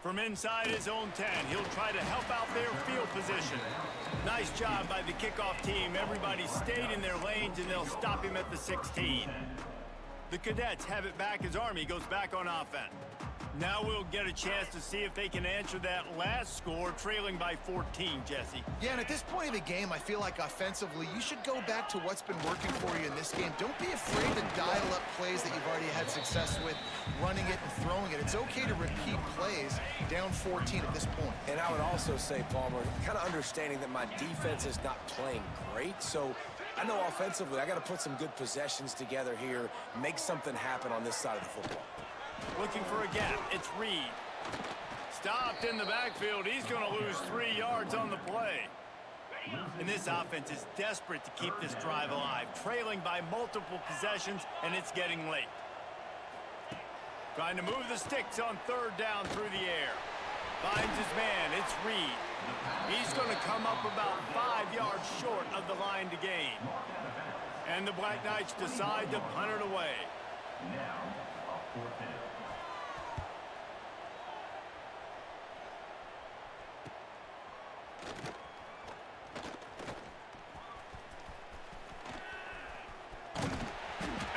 Speaker 5: From inside his own 10, he'll try to help out their field position. Nice job by the kickoff team. Everybody stayed in their lanes, and they'll stop him at the 16. The Cadets have it back as Army goes back on offense. Now we'll get a chance to see if they can answer that last score, trailing by 14, Jesse.
Speaker 7: Yeah, and at this point of the game, I feel like offensively, you should go back to what's been working for you in this game. Don't be afraid to dial up plays that you've already had success with, running it and throwing it. It's okay to repeat plays down 14 at this point.
Speaker 6: And I would also say, Palmer, kind of understanding that my defense is not playing great, so I know offensively I got to put some good possessions together here, make something happen on this side of the football.
Speaker 5: Looking for a gap. It's Reed. Stopped in the backfield. He's going to lose 3 yards on the play. And this offense is desperate to keep this drive alive, trailing by multiple possessions, and it's getting late. Trying to move the sticks on 3rd down through the air. Finds his man. It's Reed. He's going to come up about 5 yards short of the line to gain. And the Black Knights decide to punt it away.
Speaker 4: Now, a 4th down.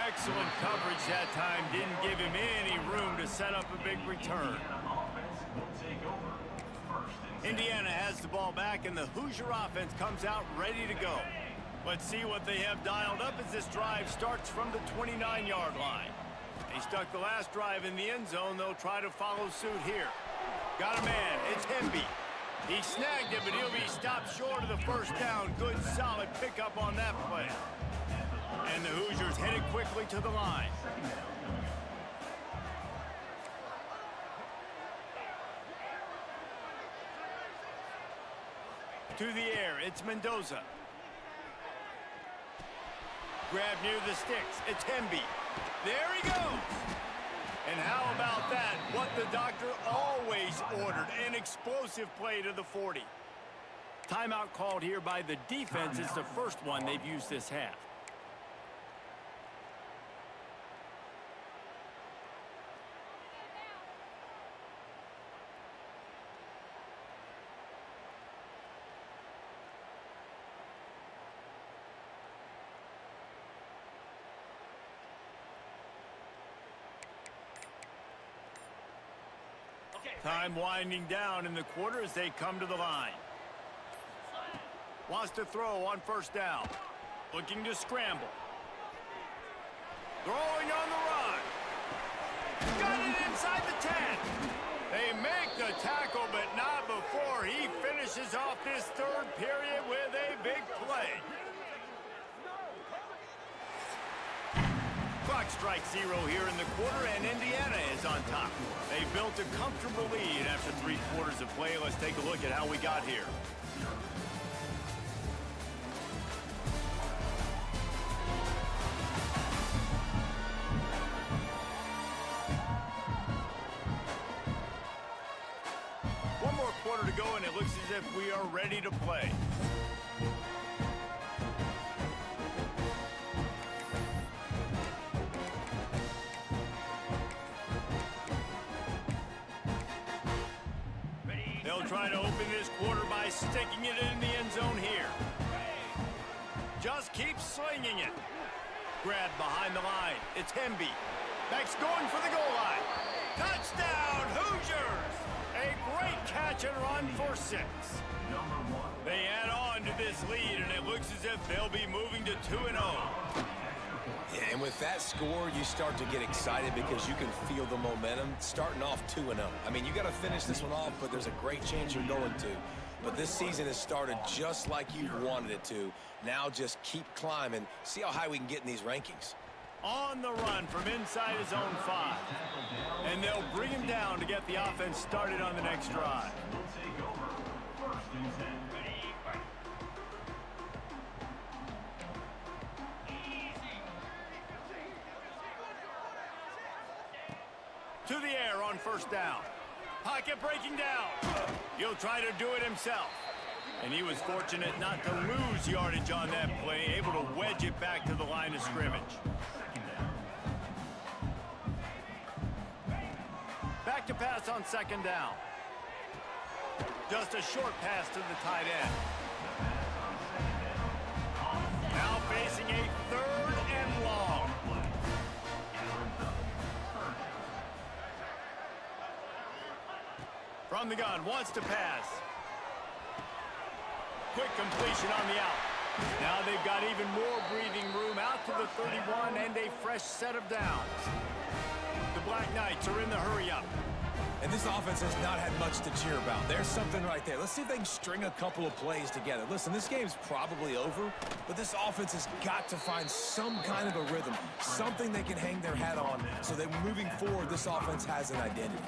Speaker 5: Excellent coverage that time. Didn't give him any room to set up a big return. Indiana has the ball back, and the Hoosier offense comes out ready to go. Let's see what they have dialed up as this drive starts from the 29-yard line. They stuck the last drive in the end zone. They'll try to follow suit here. Got a man. It's Hemby. He snagged it, but he'll be stopped short of the 1st down. Good, solid pickup on that play. And the Hoosiers headed quickly to the line. To the air, it's Mendoza. Grab near the sticks, it's Hemby. There he goes! And how about that? What the doctor always ordered, an explosive play to the 40. Timeout called here by the defense. It's the first one they've used this half. Time winding down in the quarter as they come to the line. Wants to throw on 1st down. Looking to scramble. Throwing on the run. Got it inside the 10. They make the tackle, but not before he finishes off this 3rd period with a big play. Clock strikes 0 here in the quarter, and Indiana is on top. They built a comfortable lead after 3 quarters of play. Let's take a look at how we got here. One more quarter to go, and it looks as if we are ready to play. They'll try to open this quarter by sticking it in the end zone here. Just keep slinging it. Grabbed behind the line. It's Hemby. Beck's going for the goal line. Touchdown, Hoosiers! A great catch and run for 6. They add on to this lead, and it looks as if they'll be moving to 2-0.
Speaker 6: Yeah, and with that score, you start to get excited because you can feel the momentum starting off 2-0. I mean, you got to finish this one off, but there's a great chance you're going to. but this season has started just like you wanted it to. Now just keep climbing. See how high we can get in these rankings.
Speaker 5: On the run from inside his own 5. And they'll bring him down to get the offense started on the next drive.
Speaker 4: Will take over 1st and 10.
Speaker 5: To the air on 1st down. Pocket breaking down. He'll try to do it himself. And he was fortunate not to lose yardage on that play, able to wedge it back to the line of scrimmage. Back to pass on 2nd down. Just a short pass to the tight end. Now facing a 3rd and long. From the gun, wants to pass. Quick completion on the out. Now they've got even more breathing room out to the 31 and a fresh set of downs. The Black Knights are in the hurry-up.
Speaker 6: And this offense has not had much to cheer about. There's something right there. Let's see if they can string a couple of plays together. Listen, this game's probably over, but this offense has got to find some kind of a rhythm, something they can hang their hat on so that moving forward, this offense has an identity.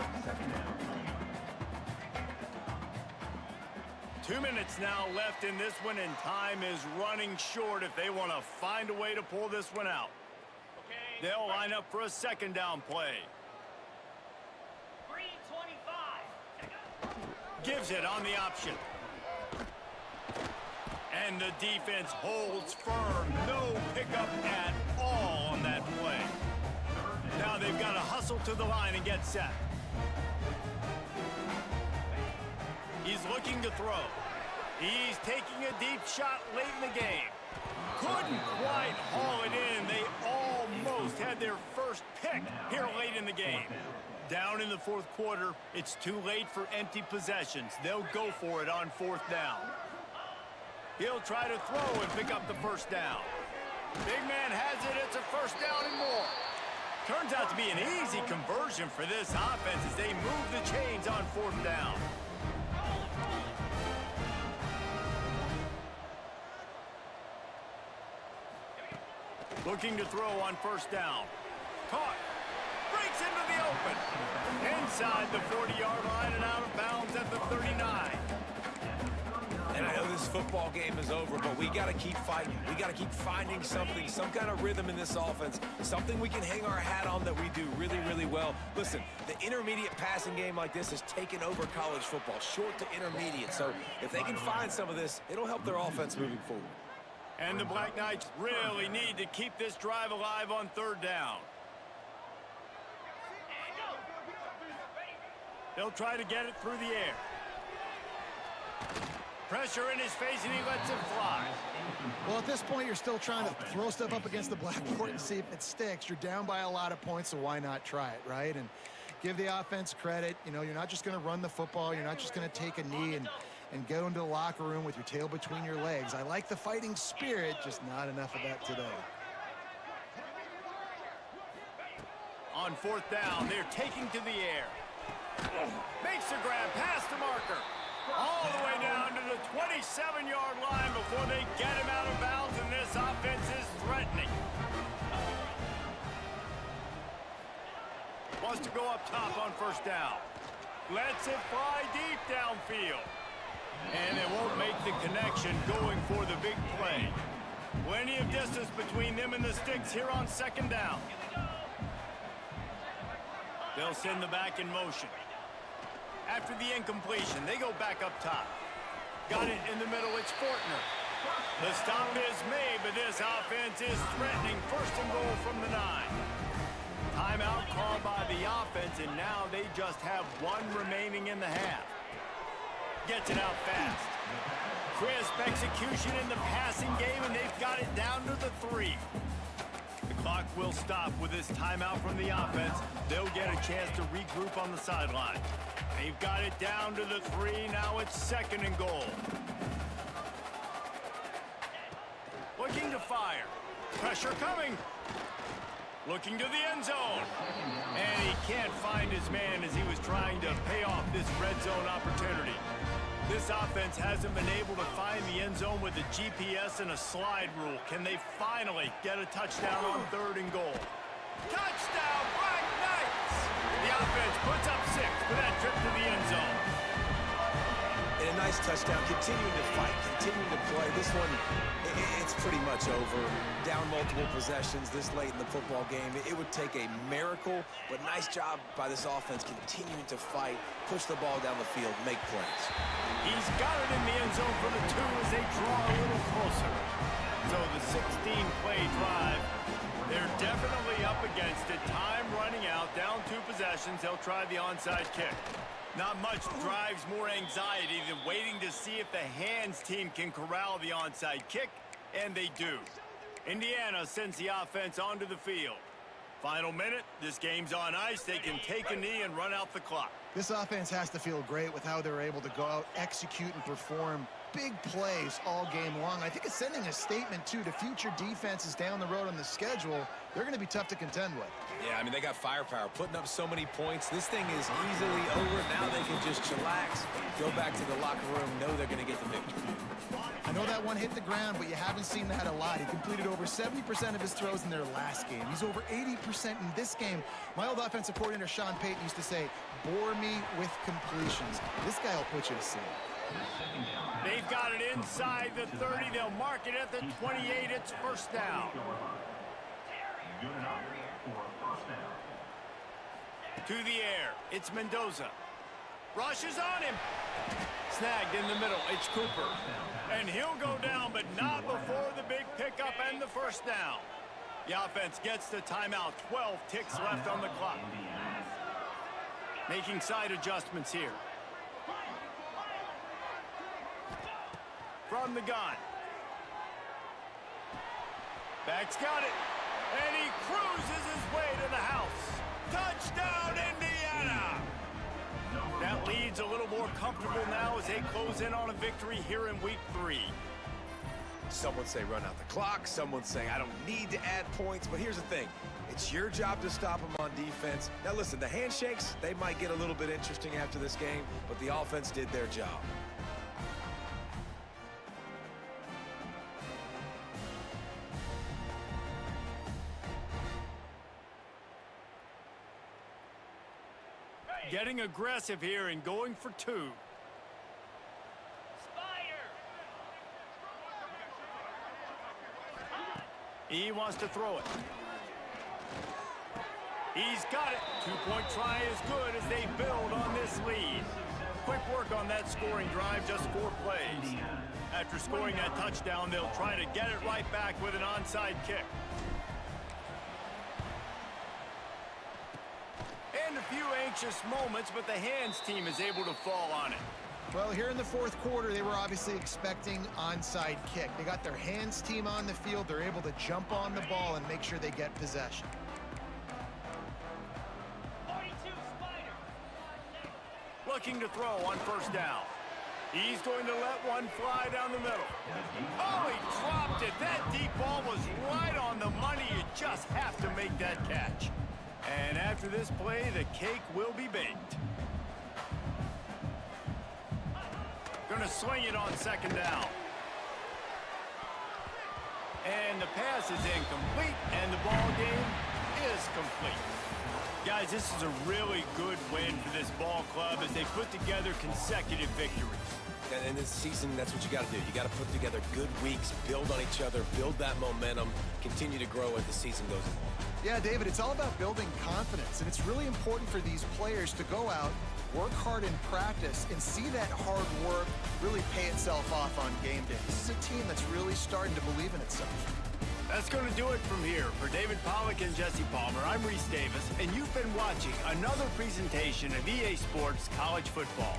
Speaker 5: 2 minutes now left in this one, and time is running short if they want to find a way to pull this one out. They'll line up for a 2nd down play.
Speaker 3: 325.
Speaker 5: Gives it on the option. And the defense holds firm. No pickup at all on that play. Now they've got to hustle to the line and get set. He's looking to throw. He's taking a deep shot late in the game. Couldn't quite haul it in. They almost had their first pick here late in the game. Down in the 4th quarter, it's too late for empty possessions. They'll go for it on 4th down. He'll try to throw and pick up the 1st down. Big man has it. It's a 1st down and more. Turns out to be an easy conversion for this offense as they move the chains on 4th down. Looking to throw on 1st down. Caught. Breaks into the open. Inside the 40-yard line and out of bounds at the 39.
Speaker 6: And I know this football game is over, but we got to keep fighting. We got to keep finding something, some kind of rhythm in this offense, something we can hang our hat on that we do really, really well. Listen, the intermediate passing game like this has taken over college football, short to intermediate. So if they can find some of this, it'll help their offense moving forward.
Speaker 5: And the Black Knights really need to keep this drive alive on 3rd down. They'll try to get it through the air. Pressure in his face, and he lets it fly.
Speaker 7: Well, at this point, you're still trying to throw stuff up against the blackboard and see if it sticks. You're down by a lot of points, so why not try it, right? And give the offense credit. You know, you're not just going to run the football. You're not just going to take a knee and go into the locker room with your tail between your legs. I like the fighting spirit, just not enough of that today.
Speaker 5: On 4th down, they're taking to the air. Makes the grab past the marker. All the way down to the 27-yard line before they get him out of bounds, and this offense is threatening. Wants to go up top on 1st down. Lets it fly deep downfield. And it won't make the connection going for the big play. Plenty of distance between them and the sticks here on 2nd down. They'll send the back in motion. After the incompletion, they go back up top. Got it in the middle, it's Fortner. The stop is made, but this offense is threatening 1st and goal from the 9. Timeout called by the offense, and now they just have 1 remaining in the half. Gets it out fast. Crisp execution in the passing game, and they've got it down to the 3. The clock will stop with this timeout from the offense. They'll get a chance to regroup on the sideline. They've got it down to the 3. Now it's 2nd and goal. Looking to fire. Pressure coming. Looking to the end zone. And he he can't find his man as he was trying to pay off this red zone opportunity. This offense hasn't been able to find the end zone with a GPS and a slide rule. Can they finally get a touchdown on 3rd and goal? Touchdown, Black Knights! The offense puts up 6 for that trip to the end zone.
Speaker 6: And a nice touchdown, continuing to fight, continuing to play. This one, it's pretty much over. Down multiple possessions this late in the football game. It would take a miracle, but nice job by this offense continuing to fight, push the ball down the field, make plays.
Speaker 5: He's got it in the end zone for the 2 as they draw a little closer. So the 16-play drive, they're definitely up against it. Time running out, down 2 possessions. They'll try the onside kick. Not much drives more anxiety than waiting to see if the hands team can corral the onside kick, and they do. Indiana sends the offense onto the field. Final minute, this game's on ice. They can take a knee and run out the clock.
Speaker 7: This offense has to feel great with how they're able to go out, execute, and perform big plays all game long. I think it's sending a statement, too, to future defenses down the road on the schedule. They're going to be tough to contend with.
Speaker 6: Yeah, I mean, they got firepower, putting up so many points. This thing is easily over. Now they can just chillax, go back to the locker room, know they're going to get the victory.
Speaker 7: I know that one hit the ground, but you haven't seen that a lot. He completed over 70% of his throws in their last game. He's over 80% in this game. My old offensive coordinator, Sean Payton, used to say, bore me with completions. This guy will put you to sleep.
Speaker 5: They've got it inside the 30. They'll mark it at the 28. It's first down.
Speaker 4: Good enough for a first down.
Speaker 5: To the air. It's Mendoza. Rushes on him. Snagged in the middle. It's Cooper. And he'll go down, but not before the big pickup and the first down. The offense gets the timeout. 12 ticks left on the clock. Making side adjustments here. From the gun. Back's got it. And he cruises his way to the house. Touchdown, Indiana! That lead's a little more comfortable now as they close in on a victory here in week 3.
Speaker 6: Some would say run out the clock. Some would say I don't need to add points. But here's the thing. It's your job to stop them on defense. Now, listen, the handshakes, they might get a little bit interesting after this game, but the offense did their job.
Speaker 5: Getting aggressive here and going for 2. He wants to throw it. He's got it. 2-point try is good as they build on this lead. Quick work on that scoring drive, just 4 plays. After scoring that touchdown, they'll try to get it right back with an onside kick. And a few anxious moments, but the hands team is able to fall on it.
Speaker 7: Well, here in the 4th quarter, they were obviously expecting onside kick. They got their hands team on the field. They're able to jump on the ball and make sure they get possession.
Speaker 5: Looking to throw on first down. He's going to let one fly down the middle. Oh, he dropped it. That deep ball was right on the money. You just have to make that catch. And after this play, the cake will be baked. Gonna swing it on 2nd down. And the pass is incomplete, and the ball game is complete. Guys, this is a really good win for this ball club as they put together consecutive victories.
Speaker 6: And in this season, that's what you got to do. You got to put together good weeks, build on each other, build that momentum, continue to grow as the season goes along.
Speaker 7: Yeah, David, it's all about building confidence, and it's really important for these players to go out, work hard in practice, and see that hard work really pay itself off on game day. This is a team that's really starting to believe in itself.
Speaker 5: That's going to do it from here. For David Pollack and Jesse Palmer, I'm Reese Davis, and you've been watching another presentation of EA Sports College Football.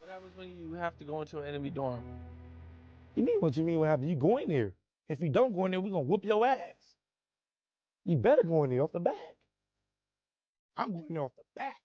Speaker 8: What happens when you have to go into an enemy dorm?
Speaker 9: You mean what you mean what happens? You go in there. If you don't go in there, we're going to whoop your ass. You better go in there off the back. I'm going in there off the back.